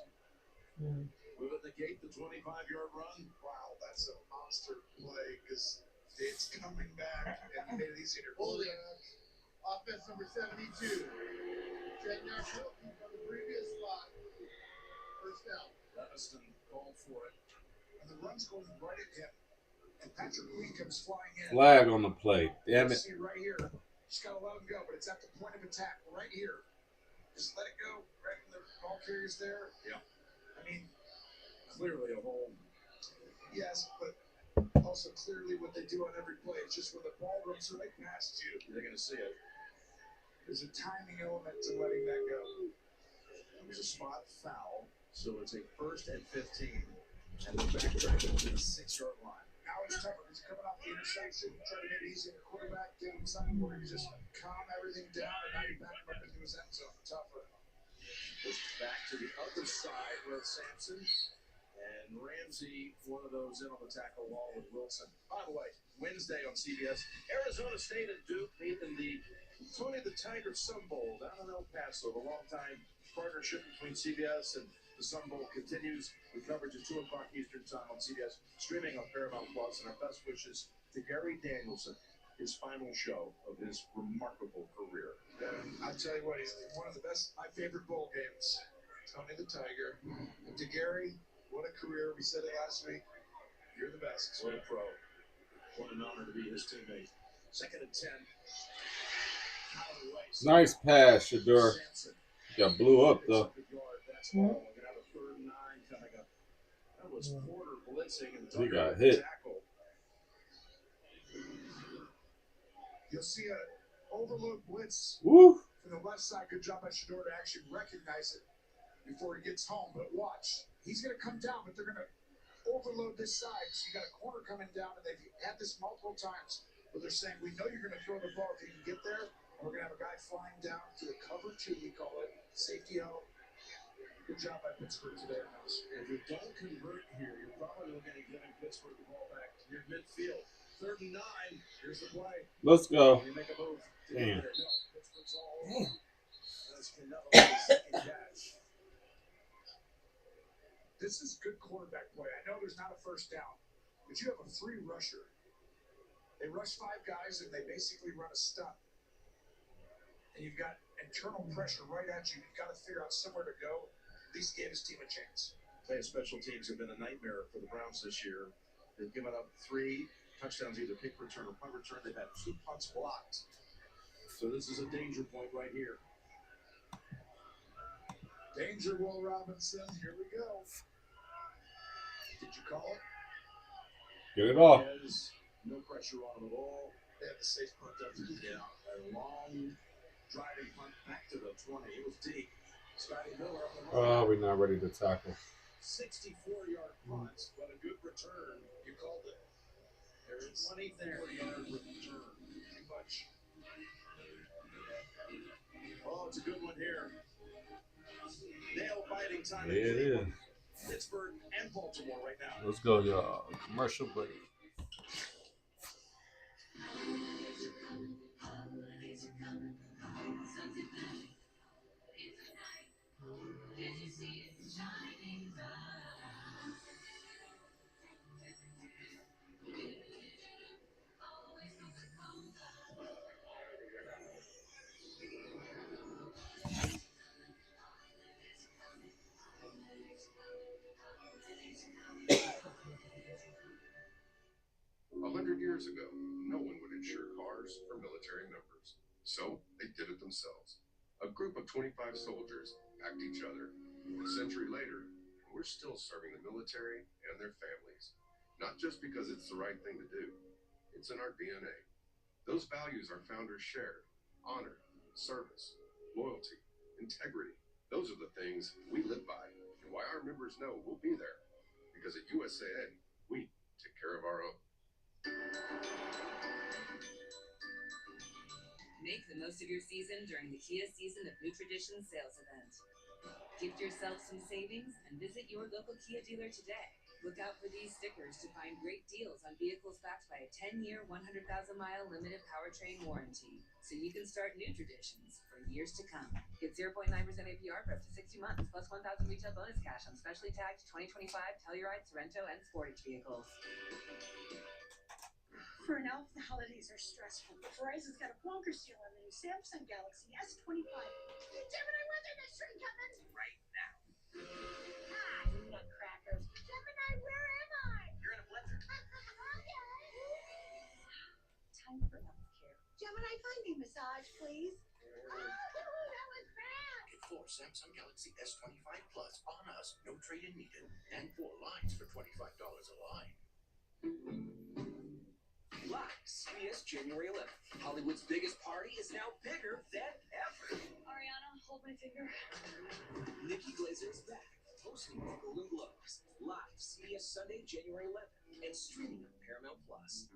Will it negate the 25-yard run? Wow, that's a monster play because it's coming back and made it easier. Holding. Offense number 72. 10-yard penalty from the previous spot. First down. Leviston called for it. And the run's going right at him. And Patrick Queen comes flying in. Flag on the play. Damn it. See right here. Just got to let him go, but it's at the point of attack right here. Just let it go. Right when the ball carrier's there. Yeah. I mean, clearly a hole. yes, but also clearly what they do on every play. It's just when the ball runs right past you, They're going to see it. there's a timing element to letting that go. It was a spot foul, so it's a 1st and 15. And they're backtracking to the 6-yard line. Now it's tougher. He's coming off the intersection, trying to make it easy on the quarterback, get inside where you just calm everything down, and now you back him up into his end zone. Tougher. Pushed back to the other side with Sampson. And Ramsey, one of those in on the tackle wall with Wilson. By the way, Wednesday on CBS, Arizona State and Duke meet in the Tony the Tiger Sun Bowl down in El Paso. The longtime partnership between CBS and the Sun Bowl continues. The coverage is 2 o'clock Eastern Time on CBS, streaming on Paramount Plus. And our best wishes to Gary Danielson, his final show of his remarkable career. I'll tell you what, he's one of the best, my favorite bowl games. Tony the Tiger. And to Gary, what a career. We said it last week. You're the best. What a pro. What an honor to be his teammate. 2nd and 10. Nice pass, Shador. Got blew up, though. That's all. We're going to have a 3rd and 9 coming up. That was Porter blitzing. And He got hit. Tackle. You'll see a overload blitz Woo. from the left side. Good job by Shador to actually recognize it before he gets home. But watch, he's going to come down, but they're going to overload this side. So you got a corner coming down, and they've had this multiple times. But they're saying, we know you're going to throw the ball if you can get there. And we're going to have a guy flying down to the cover 2, we call it, safety out. Good job by Pittsburgh today. If you don't convert here, you're probably looking at giving Pittsburgh the ball back near midfield. 3rd and 9. Here's the play. Let's go. You make a move. Damn. No, Pittsburgh's all over. That's Canelo with the second catch. This is good quarterback play. I know there's not a first down, but you have a 3 rusher. They rush 5 guys, and they basically run a stunt. And you've got internal pressure right at you. You've got to figure out somewhere to go. At least gave his team a chance. Play special teams have been a nightmare for the Browns this year. They've given up 3 touchdowns, either kick return or punt return. They've had 2 punts blocked. So this is a danger point right here. Danger, Will Robinson. Here we go. Did you call it? Get it off. No pressure on him at all. They had the safe punt up. Yeah, a long driving punt back to the 20. It was deep. Scotty Miller on the run. Oh, we're not ready to tackle. 64-yard punt, but a good return. You called it. There's 24-yard return. Too much. Oh, it's a good one here. Nail-biting time. Yeah, it is. Pittsburgh and Baltimore right now. Let's go, y'all. Commercial break. Years ago, no one would insure cars or military members. So they did it themselves. A group of 25 soldiers backed each other. A century later, we're still serving the military and their families. Not just because it's the right thing to do. It's in our DNA. Those values our founders shared. Honor, service, loyalty, integrity. Those are the things we live by and why our members know we'll be there. Because at USAA, we take care of our own. Make the most of your season during the Kia Season of New Tradition sales event. Gift yourself some savings and visit your local Kia dealer today. Look out for these stickers to find great deals on vehicles backed by a 10-year, 100,000-mile limited powertrain warranty, so you can start new traditions for years to come. Get 0.9% APR for up to 60 months, plus 1,000 retail bonus cash on specially tagged 2025 Telluride, Sorento, and Sportage vehicles. For an elf, the holidays are stressful. Verizon's got a bonkers deal on the new Samsung Galaxy S25. Gemini weather, the string coming right now. Ah, you nutcrackers. Gemini, where am I? You're in a blender. Time for elf care. Gemini, find me massage, please. Oh, that was bad. Get 4 Samsung Galaxy S25 Plus on us. No trade-in needed. And 4 lines for $25 a line. Live CBS January 11th. Hollywood's biggest party is now bigger than ever. Ariana, hold my finger. Nikki Glazer is back, hosting the Golden Globes. Live CBS Sunday, January 11th, and streaming on Paramount Plus.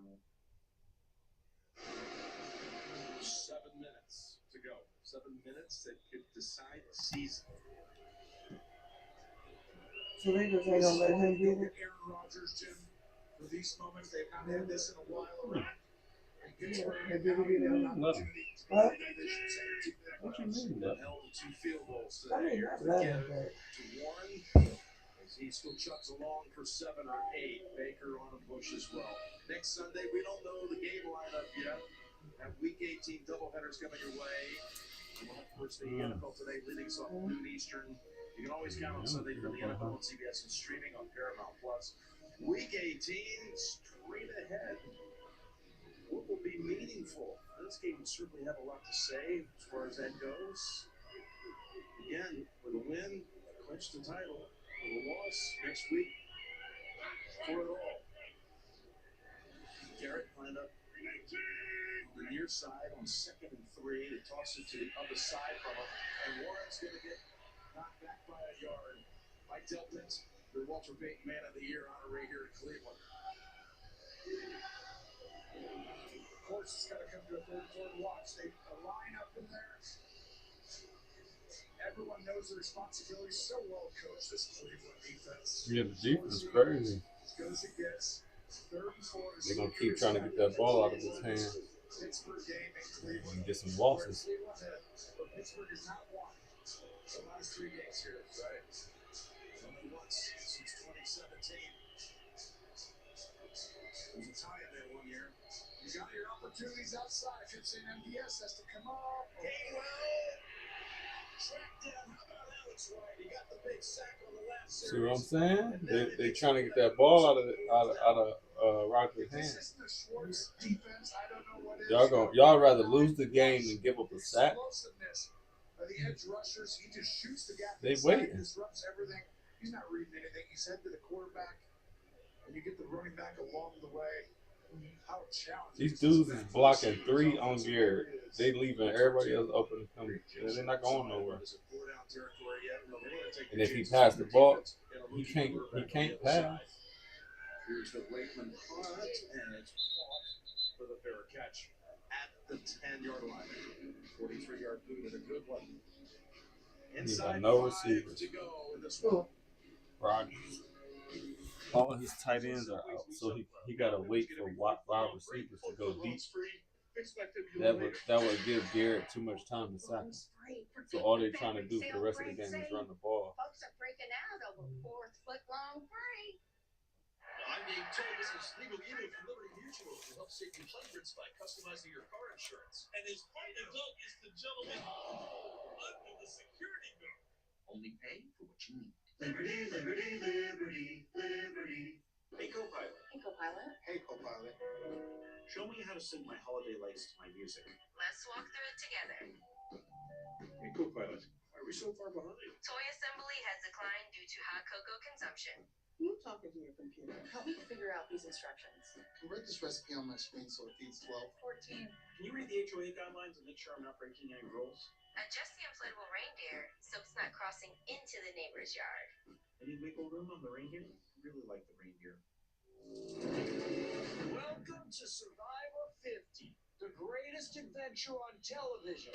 7 minutes to go. 7 minutes that could decide the season. So they just ain't gonna let him get it. Aaron Rodgers, Jim, for these moments, they've not had this in a while around. Pittsburgh, They didn't get it. What? What you mean? Held to 2 field goals I today. mean, not letting To that. Warren, as he still chugs along for 7 or 8. Baker on a push as well. Next Sunday, we don't know the game lineup yet. That Week 18 doubleheaders coming your way. We'll have, of course, the NFL today leading us off noon Eastern. You can always count on Sunday for the NFL on CBS and streaming on Paramount Plus. Week 18, straight ahead. What will be meaningful? This game will certainly have a lot to say as far as that goes. Again, with a win, clinch the title. With a loss next week, for it all. Garrett lined up on the near side on 2nd and 3. They toss it to the other side from him. And Warren's going to get knocked back by a yard. Mike Delpit, the Walter Payton Man of the Year honoree here in Cleveland. Of course, it's got to come to a third quarter watch. They line up in there. Everyone knows the responsibility. So well coached, this Cleveland defense. Yeah, the defense is crazy. Goes and gets 3rd and 4. They're gonna keep trying to get that ball out of his hand Pittsburgh game in Cleveland. and get some losses. Pittsburgh has not won the last 3 games here. Right. Only once since 2017. There's a tie in there one year. You got your opportunities outside. If it's in MDS, has to come up. Track down. How about Alex Wright? He got the big sack on the last series. See what I'm saying? They trying to get that ball out of Rodgers' hand. This isn't a Schwartz defense. I don't know what it is. Y'all rather lose the game than give up a sack? Explosiveness of the edge rushers. He just shoots the gap. They inside, waiting. disrupts everything. He's not reading anything. He's head to the quarterback, and you get the running back along the way. How challenging. These dudes is blocking 3 on Garrett. They leaving everybody else open. They're not going nowhere. And if he passed the ball, he can't pass. Here's the Wakeman punt, and it's caught for the fair catch at the 10-yard line. 43-yard boot and a good one. Inside no 5 receivers. to go in this one. Rodgers. All his tight ends are out, so he got to wait for wide receivers to go deep. That would give Garrett too much time to sack him. So all they're trying to do for the rest of the game is run the ball. Folks are freaking out over 4-foot-long free. I'm being told this is legal even from Liberty Mutual to help save you hundreds by customizing your car insurance. And his white adult is the gentleman under the security guard. Only pay for what you need. Liberty, liberty, liberty, liberty. Hey, Copilot. Hey, Copilot. Hey, Copilot. Show me how to sync my holiday lights to my music. Let's walk through it together. Hey, Copilot. Why are we so far behind? Toy assembly has declined due to hot cocoa consumption. You talking to your computer. Help me figure out these instructions. Convert this recipe on my screen so it feeds 12. 14. Can you read the HOA guidelines and make sure I'm not breaking any rules? Adjust the inflatable reindeer so it's not crossing into the neighbor's yard. Any wiggle room on the reindeer? Really like the reindeer. Welcome to Survivor 50, the greatest adventure on television.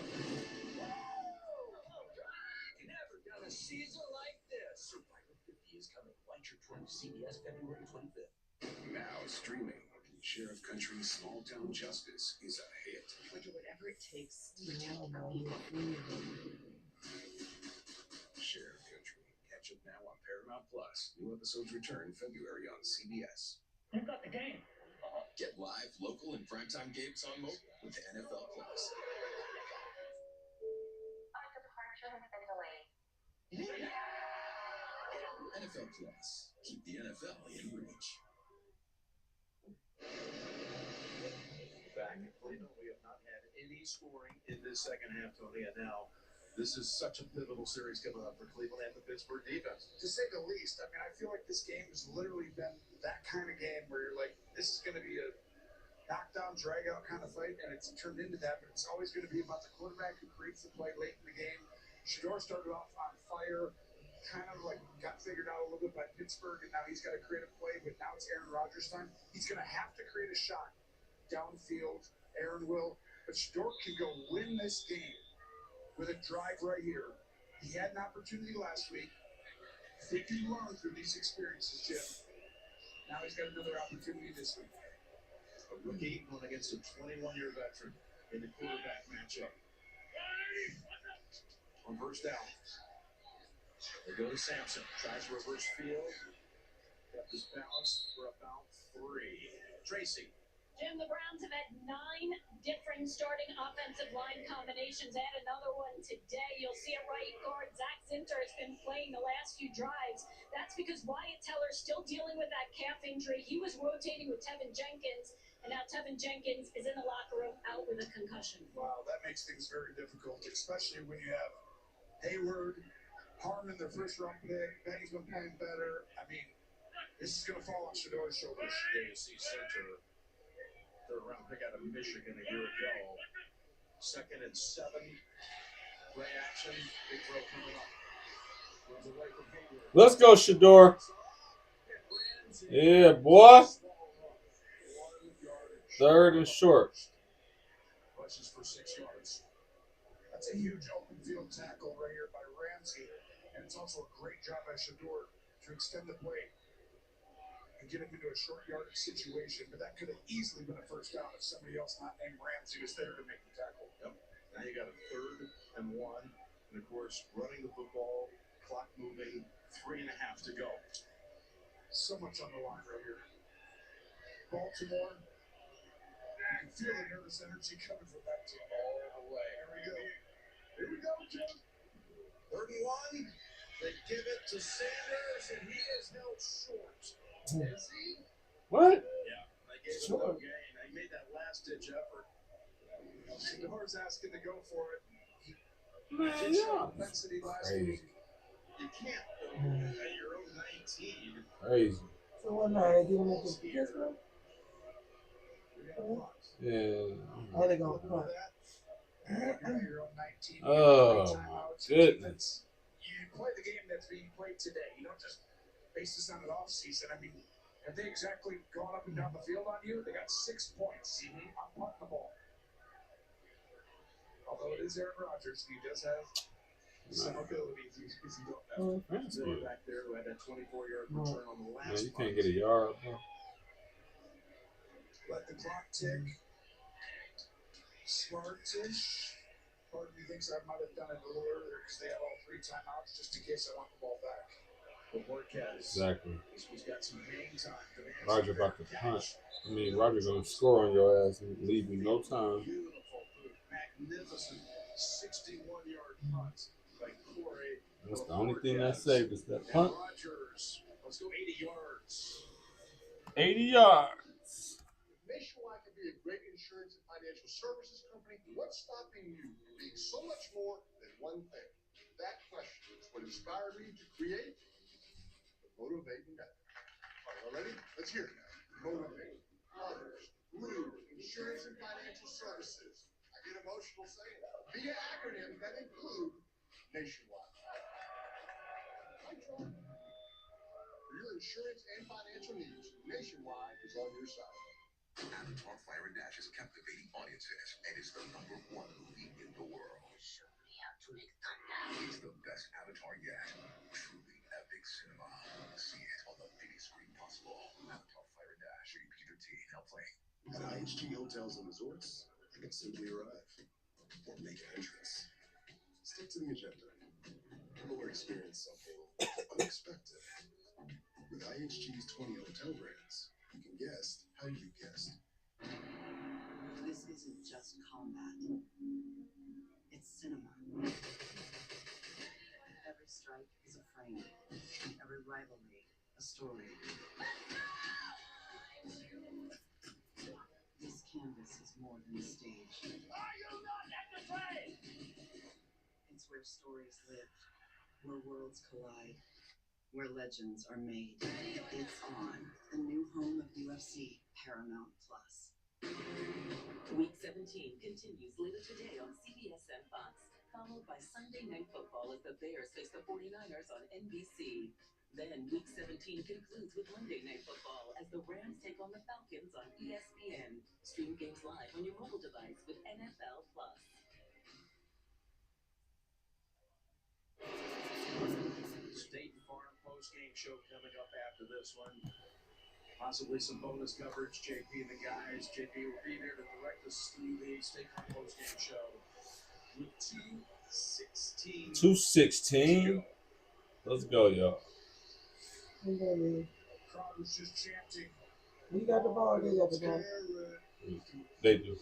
Never done a season like this. Survivor 50 is coming. Watch your 20 CBS February 25th. Now streaming. Sheriff Country's Small Town Justice is a hit. We'll do whatever it takes to protect our people. Sheriff Country. Catch it now on Paramount Plus. New episodes return February on CBS. Who got the game? Get live, local, and primetime games on mobile with NFL Plus. NFL Plus. Keep the NFL in reach. Back in Cleveland, we have not had any scoring in this second half, Tony, and now This is such a pivotal series coming up for Cleveland and the Pittsburgh defense. To say the least. I mean, I feel like this game has literally been that kind of game where you're like, this is going to be a knockdown, drag-out kind of fight, and it's turned into that, but it's always going to be about the quarterback who creates the play late in the game. Shedeur started off on fire, kind of like got figured out a little bit by Pittsburgh, and now he's got to create a play, but now it's Aaron Rodgers' time. He's going to have to create a shot downfield. Aaron will, but Shedeur can go win this game with a drive right here. He had an opportunity last week. He can learn through these experiences, Jim. Now he's got another opportunity this week. A rookie going against a 21-year veteran in the quarterback matchup. On first down, they go to Sampson. Tries reverse field. Got this balance for about 3. Tracy. Jim, the Browns have had 9 different starting offensive line combinations. Add another one today. You'll see a right guard. Zach Zinter has been playing the last few drives. That's because Wyatt Teller's still dealing with that calf injury. He was rotating with Tevin Jenkins, and now Tevin Jenkins is in the locker room out with a concussion. Wow, that makes things very difficult, especially when you have Hayward, Harmon, their first-round pick. Benny's been playing better. I mean, this is going to fall on Shedeur's shoulders. There you see Center. Third-round pick out of Michigan a year ago. 2nd and 7. Play action. Big throw coming up. Let's go, Shedeur. Yeah, boy. 3rd and short. Rushes for 6 yards. That's a huge open field tackle right here by Ramsey. And it's also a great job by Shedeur to extend the play and get him into a short yardage situation, but that could have easily been a first down if somebody else not named Ramsey was there to make the tackle. Yep. Now you got a 3rd and 1, and of course running the football, clock moving, 3.5 to go. So much on the line right here. Baltimore, you can feel the nervous energy coming from that team all the way. Here we go, Jim. 3rd and 1. They give it to Sanders, and he is held short. Is he? What? Yeah, they gave him no gain. They made that last-ditch effort. Shedeur's asking to go for it. Man, yeah. Crazy. You can't at your own 19. Crazy. So what now? They giving it to Pittsburgh? Yeah. How they gonna punt? Oh, my goodness. You play the game that's being played today. You don't just base this on an off season. I mean, have they exactly gone up and down the field on you? They got 6 points on punting the ball. Although it is Aaron Rodgers, he does have some abilities because you don't have Zilla back there who had that 24-yard return on the last you can't get a yard, bro. Let the clock tick. Smartish. Part of me thinks I might have done it a little earlier because they have all 3 timeouts just in case I want the ball back. Exactly. He's got some hang time. Roger about to punt. I mean, Roger gonna score on your ass and leave you no time. Beautiful, magnificent 61-yard punt by Corey. That's the only thing that saved us, that punt. Rodgers, let's go 80 yards. 80 yards. Nationwide can be a great insurance and financial services company. What's stopping you from being so much more than one thing? That question is what inspired me to create the Motivating Method. All right, ready? Let's hear it now. Motivate others through insurance and financial services. I get emotional saying that. Via acronyms that include Nationwide. For your insurance and financial needs, Nationwide is on your side. Avatar Fire and Dash has captivating audiences and is the #1 movie in the world. Show me how to make thunder. It's the best Avatar yet. Truly epic cinema. See it on the biggest screen possible. Avatar Fire and Dash, rated PG-13, now playing. At IHG Hotels and Resorts, you can simply arrive or make an entrance. Stick to the agenda or experience something unexpected. With IHG's 20 hotel brands, you can guest how you guest. This isn't just combat. It's cinema. Every strike is a frame. Every rivalry, a story. This canvas is more than a stage. Are you not entertained? It's where stories live, where worlds collide, where legends are made. It's on, the new home of UFC, Paramount Plus. Week 17 continues later today on CBS and Fox, followed by Sunday Night Football as the Bears face the 49ers on NBC. Then Week 17 concludes with Monday Night Football as the Rams take on the Falcons on ESPN. Stream games live on your mobile device with NFL Plus. State Farm post-game show coming up after this one. Possibly some bonus coverage. JP and the guys. JP will be there to direct us through the State Farm post-game show. With 2:16. 2:16. Let's go, y'all. Crowd was just chanting. We got the ball. They got the ball. They do.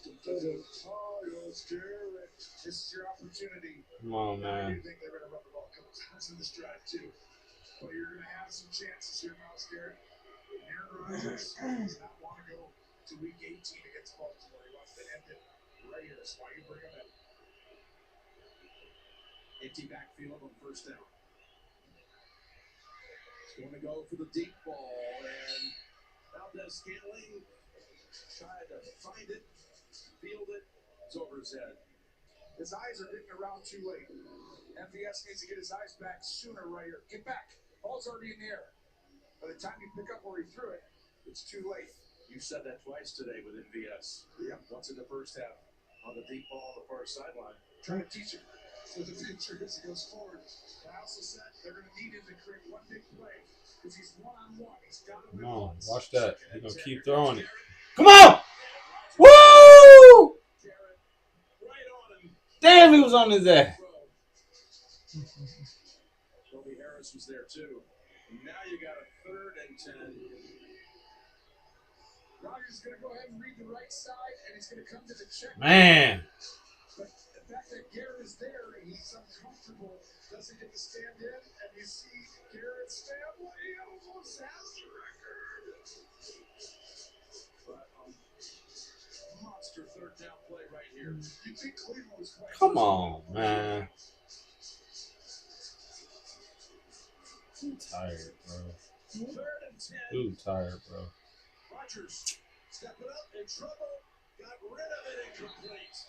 This is your opportunity. Come on, man. I do think they're going to run the ball a couple times in this drive, too. But you're going to have some chances here, Miles Garrett. Aaron Rodgers does not want to go to Week 18 against Baltimore. He wants to end it right here. That's why you bring him in. Empty backfield on first down. He's going to go for the deep ball, and Valdez Scantling tried to find it, field it. It's over his head. His eyes are getting around too late. MVS needs to get his eyes back sooner right here. Get back. Ball's already in the air. By the time you pick up where he threw it, it's too late. You said that twice today with MVS. Yeah. Once in the first half on the deep ball on the far sideline. Trying to teach him for the future as he goes forward. I also said they're going to need him to create one big play because he's one-on-one. He's got to win. Come on, watch that. He's going to keep throwing it. Come on! Woo! Damn, he was on his ass. Toby Harris was there too. And now you got a 3rd and 10. Rodgers is going to go ahead and read the right side, and he's going to come to the check. Man. But the fact that Garrett is there and he's uncomfortable, doesn't get to stand in, and you see Garrett's family almost has the record. But monster 3rd down play right here. You think Cleveland was playing? Come on, man. I'm tired, bro. 3rd and 10. Too tired, bro. Rodgers stepping up in trouble. Got rid of it incomplete.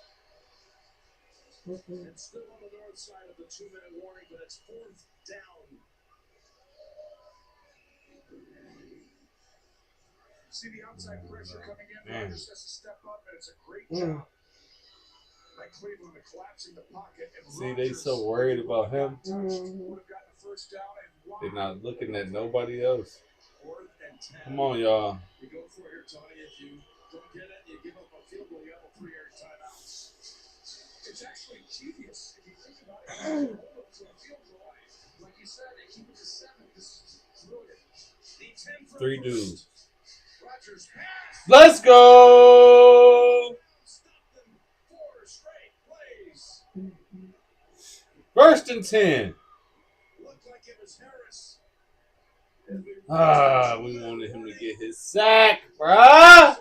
It's still on the north side of the 2-minute warning, but it's 4th down. See the outside pressure coming in. Man. Rodgers has to step up, and it's a great job by Cleveland to collapse in the pocket. And See, they so worried about him. would have gotten the first down and They're not looking at nobody else. 4th and 10. Come on, y'all. You go for it here, Tony. If you don't get it, you give up a field goal. You have a 3-yard timeout. It's actually genius if you think about it. Hold up to a field goal. Like you said, they keep it to 7. This is brilliant. The 10 for 3 the dudes. Rodgers pass. Let's go! Stop them 4 straight plays. 1st and 10. Looked like it was Harris. We wanted him to get his sack, bruh.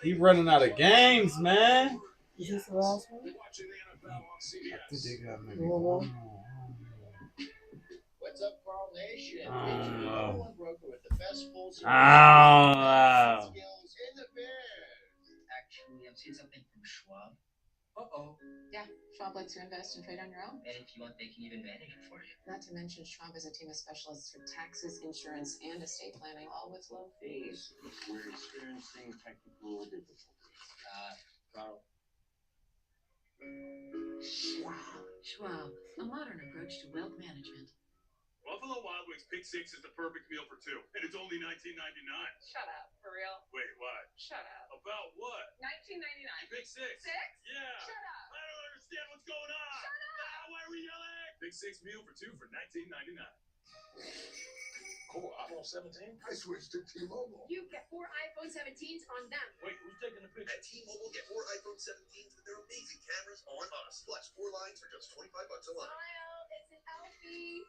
He running out of games, man. Is this the last one? I think they got maybe one more. What's up, Carl Nation? Oh, Broker with the best full service no. skills in the biz. Actually, I've seen something from Schwab. Yeah, Schwab lets you invest and trade on your own. And if you want, they can even manage it for you. Not to mention, Schwab is a team of specialists for taxes, insurance, and estate planning, all with low fees. We're experiencing technical difficulties. Carl. Schwab, a modern approach to wealth management. Buffalo Wild Wings Pick 6 is the perfect meal for 2, and it's only $19.99. Shut up. For real? Wait, what? Shut up. About what? $19.99. Pick 6. 6? Yeah. Shut up. I don't understand what's going on. Shut up. Why are we yelling? Pick 6 meal for 2 for $19.99. Cool. iPhone 17? I switched to T-Mobile. You get 4 iPhone 17s on them. Wait, who's taking the picture? At T-Mobile, get 4 iPhone 17s with their amazing cameras on us. Plus 4 lines for just $25 a line. Smile. It's an Elfie.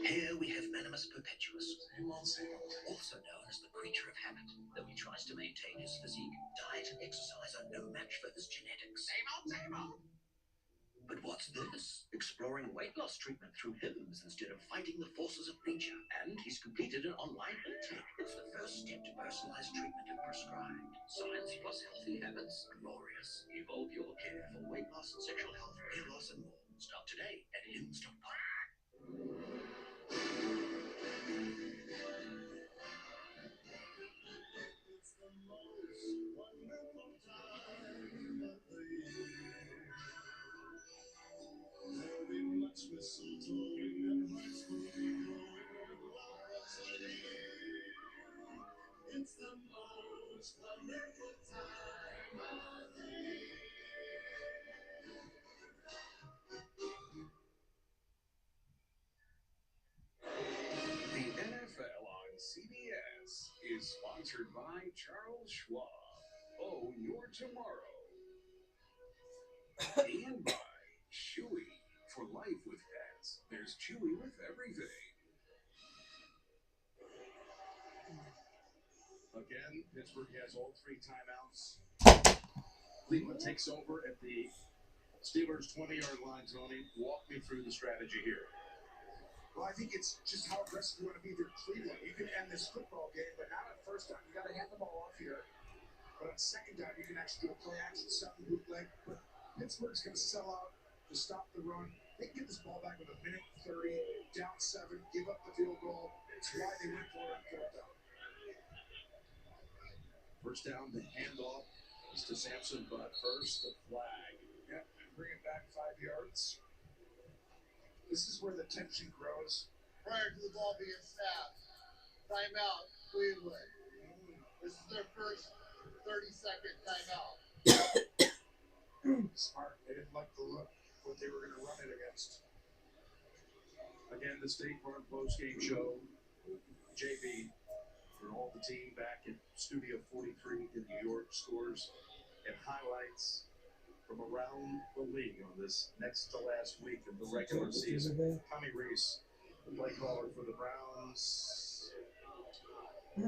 Here we have Animus perpetuus, also known as the creature of habit. Though he tries to maintain his physique, diet and exercise are no match for his genetics. Same old. But what's this? Exploring weight loss treatment through HIMS instead of fighting the forces of nature. And he's completed an online e-tech. It's the first step to personalized treatment if prescribed. Science plus healthy habits. Glorious. Evolve your care for weight loss, sexual health, hair loss, and more. Start today at hims.com. It's the most wonderful time of the year. There'll be much mistletoeing and hearts will be glowing with flowers of the year. It's the most wonderful time of the year. The NFL on CBS is sponsored by Charles Schwab. Own your tomorrow. And by Chewy. For life with pets, there's Chewy with everything. Again, Pittsburgh has all 3 timeouts. Cleveland takes over at the Steelers' 20-yard line. Tony, walk me through the strategy here. Well, I think it's just how aggressive you want to be through Cleveland. You can end this football game, but not at first down. You got to hand the ball off here. But on second down, you can actually do a play action, something bootleg. But Pittsburgh's going to sell out to stop the run. They can get this ball back with 1:30, down 7, give up the field goal. It's why they went for it on 4th down. First down, the handoff is to Sampson, but first the flag. Yeah, bring it back 5 yards. This is where the tension grows. Prior to the ball being snapped, timeout, Cleveland. This is their first 30-second timeout. Smart. They didn't like the look, what they were going to run it against. Again, the State Farm post-game show. JB and all the team back at Studio 43 in New York. Scores and highlights from around the league on this next to last week of the regular season. Tommy Reese, the play caller for the Browns. He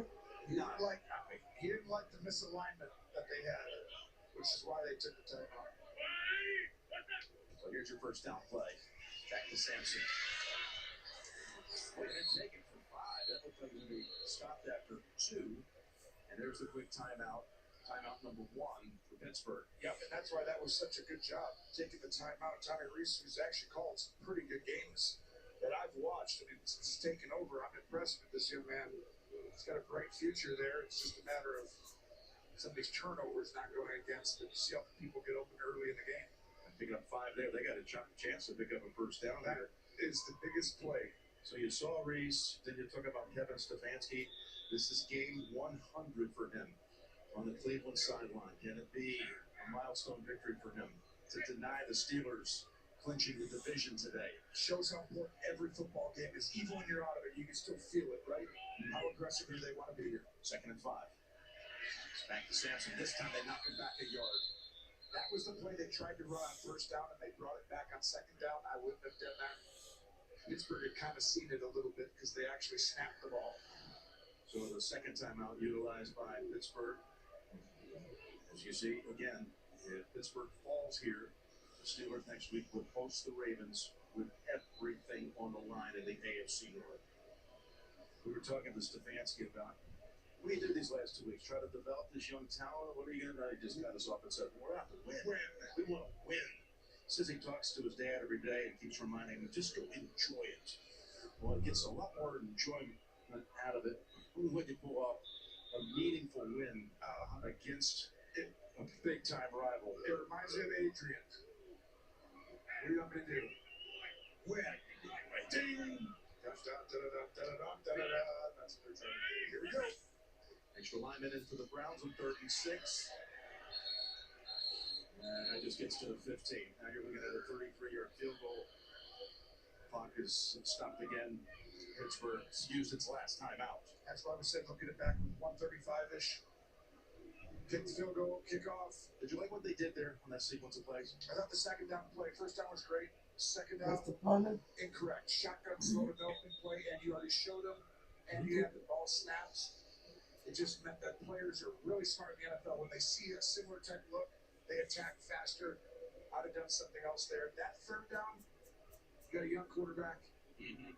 didn't like the misalignment that they had, which is why they took the timeout. So here's your first down play. Back to Sampson. Wait, and take it for 5. That looked like it was going to be stopped after 2. And there's the quick timeout. Timeout number 1 for Pittsburgh. Yep, and that's why that was such a good job, taking the timeout. Tommy Reese, who's actually called some pretty good games that I've watched. I mean, it's taken over. I'm impressed with this young man. He's got a bright future there. It's just a matter of some of these turnovers not going against it. You see how people get open early in the game. And picking up 5 there. They got a chance to pick up a first down there. That is the biggest play. So you saw Reese, then you talk about Kevin Stefanski. This is game 100 for him on the Cleveland sideline. Can it be a milestone victory for him to deny the Steelers clinching the division today? Shows how important every football game is. Even when you're out of it, you can still feel it, right? How aggressive do they want to be here? 2nd and 5. It's back to Sampson. This time they knock him back a yard. That was the play they tried to run on first down, and they brought it back on second down. I wouldn't have done that. Pittsburgh had kind of seen it a little bit because they actually snapped the ball. So the second timeout utilized by Pittsburgh. As you see, again, if Pittsburgh falls here, the Steelers next week will host the Ravens with everything on the line in the AFC North. We were talking to Stefanski about what do you do these last 2 weeks? Try to develop this young talent? What are you going to do? He just got us off and said, we're out to win. We want to win. Says he talks to his dad every day and keeps reminding him, just go enjoy it. Well, it gets a lot more enjoyment out of it when you pull off a meaningful win against a big-time rival. It reminds me of Adrian. What are you going to do? Win. Ding! Touchdown, da-da-da, da-da-da, da-da-da. That's what they're trying to do. Here we go. Extra lineman in for the Browns on 3rd and 6. And it just gets to the 15. Now you're looking at a 33-yard field goal. Clock is stopped again. Pittsburgh's used its last timeout. That's why we said they'll get it back with 1:35-ish. Kick the field goal, kick off. Did you like what they did there on that sequence of plays? I thought the second down play, first down was great. Second down, That's the punter. incorrect. Shotgun throw development play, and you already showed them, and you had the ball snaps. It just meant that players are really smart in the NFL. When they see a similar type look, they attack faster. I'd have done something else there. That third down, you got a young quarterback.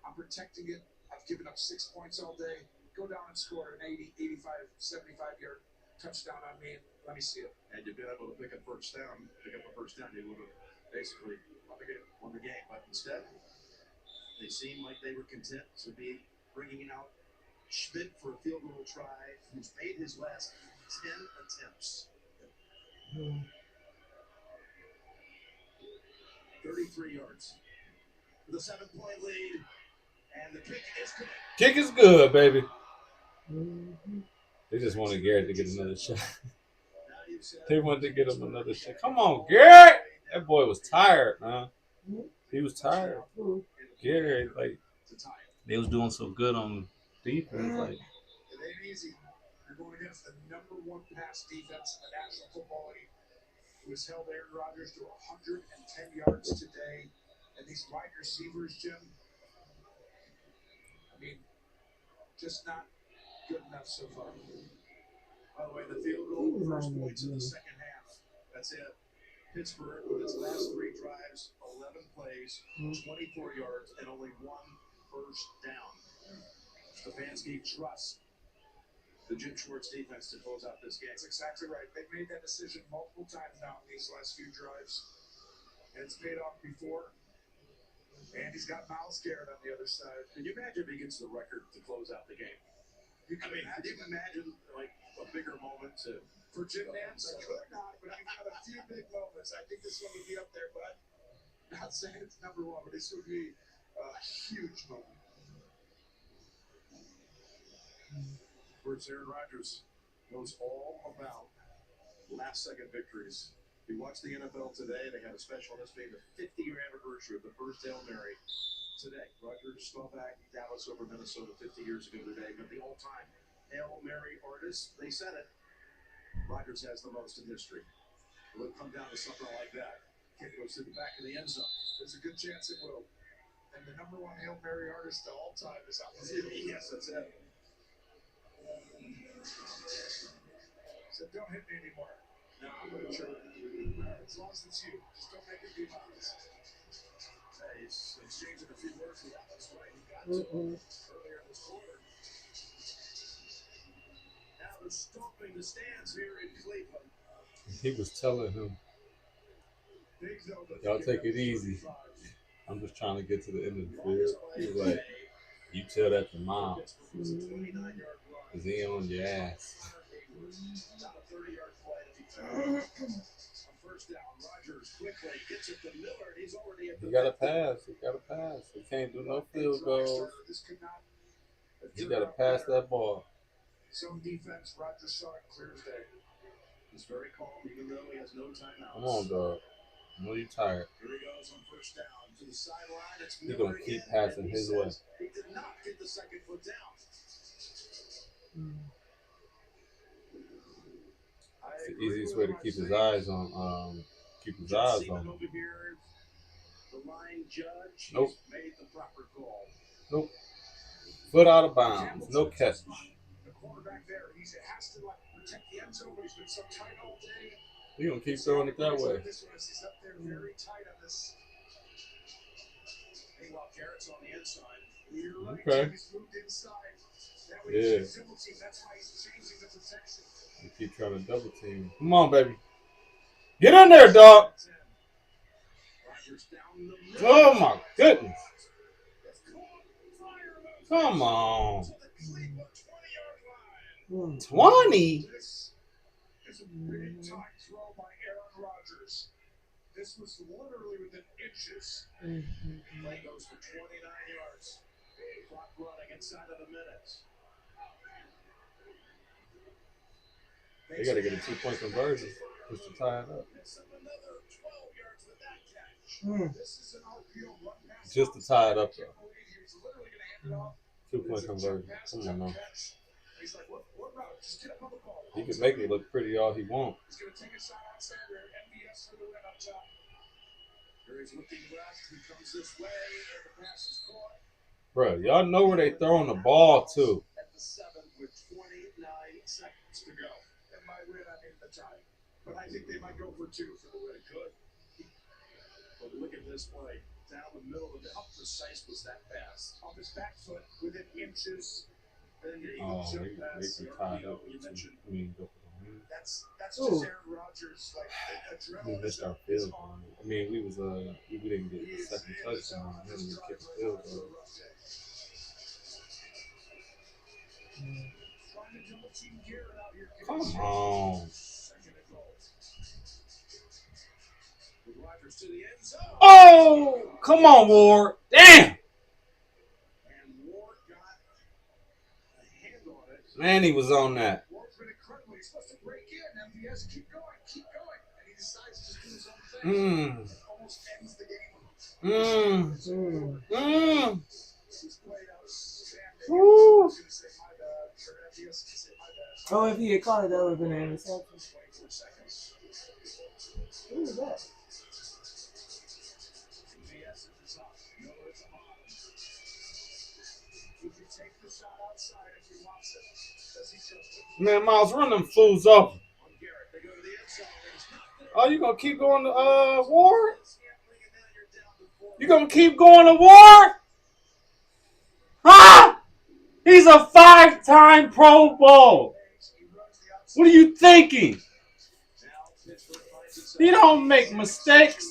I'm protecting it. I've given up 6 points all day. Go down and score an 80, 85, 75-yard touchdown on me. Let me see it. And you've been able to pick up a first down, you would have basically won the game. But instead, they seemed like they were content to be bringing out Schmidt for a field goal try, who's made his last 10 attempts. 33 yards. With a 7-point lead, and the kick is good. Kick is good, baby. They just wanted Garrett to get another shot. They wanted to get him another shot. Come on, Garrett! That boy was tired, man. He was tired. Garrett, like, they was doing so good on defense. Like, it ain't easy. You're going against the #1 pass defense in the National Football League, who has held Aaron Rodgers to 110 yards today. And these wide receivers, Jim, I mean, just not good enough so far. By the way, the field goal, first points in the second half. That's it. Pittsburgh, with its last 3 drives, 11 plays, 24 yards, and only 1 first down. Stefanski trusts the Jim Schwartz defense to close out this game. That's exactly right. They've made that decision multiple times now in these last few drives. And it's paid off before. And he's got Myles Garrett on the other side. Can you imagine if he gets the record to close out the game? You can imagine like a bigger moment for Jim Nance. I could not, but you've got a few big moments. I think this one would be up there, but not saying it's #1, but this would be a huge moment. Of course, Aaron Rodgers knows all about last-second victories. If you watch the NFL today, they had a special on this being the 50-year anniversary of the first Hail Mary today. Rodgers fell back Dallas over Minnesota 50 years ago today, but the all-time Hail Mary artists, they said it. Rodgers has the most in history. It will come down to something like that. Kick goes to the back of the end zone. There's a good chance it will. And the #1 Hail Mary artist of all time is on the field. Yes, that's it. So don't hit me anymore. No, I'm going to try. As long as it's you, just don't make it be honest. He's exchanging a few words with that. That's right. He got to earlier in this quarter. Now they're stomping the stands here in Cleveland. he was telling him, y'all take it easy. I'm just trying to get to the end of the field. He was like, you tell that to Mom. Because he ain't on your ass. He got to pass. He can't do no field goals. He got to pass that ball. Some defense, Rodgers saw it clear as day. He's very calm, even though he has no timeouts. Come on, dog. I know you're tired. Here he goes on first down to the sideline. It's He's going to keep passing his way. He did not get the second foot down. It's the easiest way to keep his eyes on. Over here, the line judge made the proper call. Nope. Foot out of bounds. No catch. The quarterback there, he has to protect the end zone, but he's been so tight all day. He's going to keep throwing it that way. This one, he's up there very tight on this. Meanwhile, Garrett's on the inside. Okay. He's moved inside. That way Yeah. he's double team. That's why he's changing the protection. You keep trying to double team. Come on, baby. Get in there, dog. Oh, my goodness. Come on. 20? This is a big time throw by Aaron Rodgers. This was literally within inches. Play goes for 29 yards. Clock running inside of a minute. They got to get a 2-point conversion just to tie it up. Another 12 yards with that catch. This is an RPO run pass. Just to tie it up, though. He's literally going to hand it off. 2-point conversion. Come on, now. He's like, what route? Just get up on the ball. He can make it look pretty all he wants. He's going to take a shot outside there. MVS for the win up top. Here he's looking left. He comes this way, and the pass is caught. Bro, y'all know where they throwing the ball to. At the 7 with 29 seconds to go. And by win, I mean the tie. But I think they might go for 2 for the win. Good. But look at this play. Down the middle of it. How precise was that pass? Off his back foot within inches. And the Oh, Eagles jump pass. they tied up. You mentioned That's Ooh. just Aaron Rodgers. Like, We adrenaline missed our field goal. I mean, we didn't get the second touchdown. Then we kicked the field goal. Come on. Oh, come on, Ward. Damn. Man, he was on that. Ward's been incredible. He's supposed to break in. MVS, keep going. And he decides to just do his own thing. It almost ends the game. He's played outstanding. Woo. I was going to say my bad. For MVS to say my bad. Oh, if he had caught it, that would have been an interception. 24 seconds. Who was that? MVS at the top. Miller at the bottom. He can take the shot outside if he wants it. Does he trust it? Man, Miles, run them fools off. Oh, you gonna keep going to Ward? You gonna keep going to Ward? Huh? He's a 5-time Pro Bowl. What are you thinking? He don't make mistakes.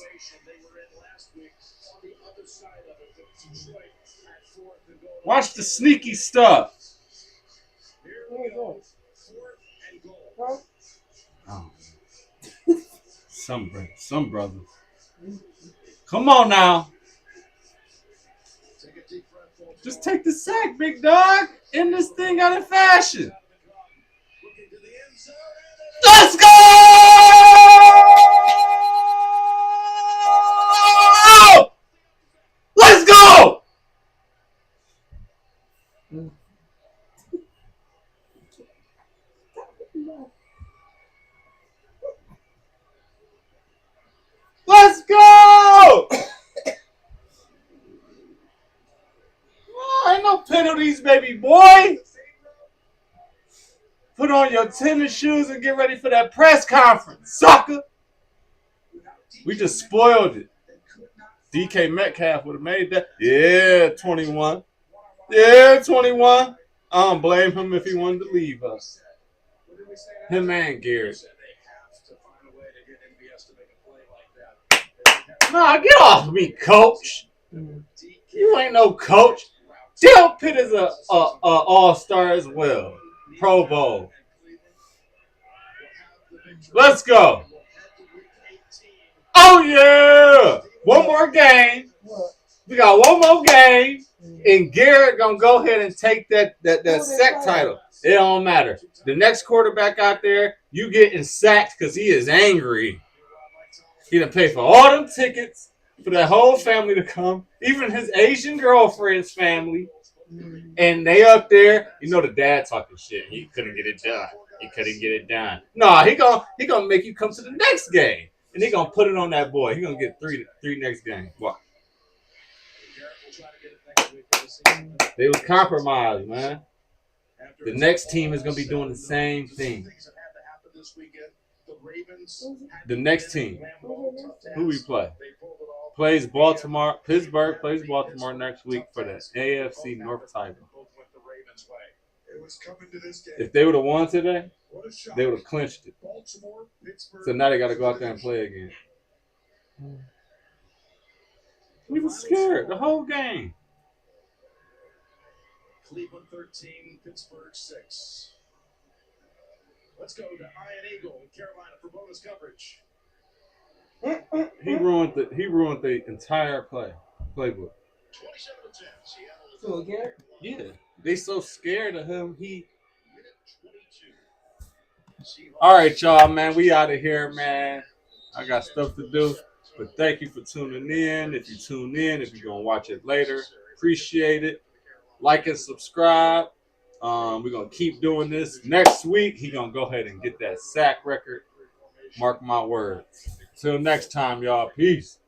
Watch the sneaky stuff. Oh. Some brothers. Come on now. Just take the sack, big dog. End this thing out of fashion. Let's go! Let's go! Let's go! Ain't no penalties, baby boy. Put on your tennis shoes and get ready for that press conference, sucker. We just spoiled it. DK Metcalf would have made that. Yeah, 21. Yeah, 21. I don't blame him if he wanted to leave us. Him and Garrett. Nah, get off me, coach. You ain't no coach. Dale Pitt is a all-star as well. Pro Bowl. Let's go. Oh, yeah. One more game. We got one more game. And Garrett going to go ahead and take that sack title. It don't matter. The next quarterback out there, you getting sacked because he is angry. He done pay for all them tickets for that whole family to come. Even his Asian girlfriend's family. And they up there, you know the dad talking shit. He couldn't get it done. No, he gonna make you come to the next game. And he gonna put it on that boy. He gonna get three next game. What? They was compromised, man. The next team is gonna be doing the same thing. The next team. Who we play? Plays Baltimore. Pittsburgh plays Baltimore next week for the AFC North title. If they would have won today, they would have clinched it. So now they got to go out there and play again. We were scared the whole game. Cleveland 13, Pittsburgh 6. Let's go to Ian Eagle in Carolina for bonus coverage. He ruined the entire playbook. 27-10. So again? Yeah, they so scared of him. All right, y'all, man. We out of here, man. I got stuff to do, but thank you for tuning in. If you tune in, if you're gonna watch it later, appreciate it. Like and subscribe. We're gonna keep doing this. Next week, he gonna go ahead and get that sack record. Mark my words. Till next time, y'all. Peace.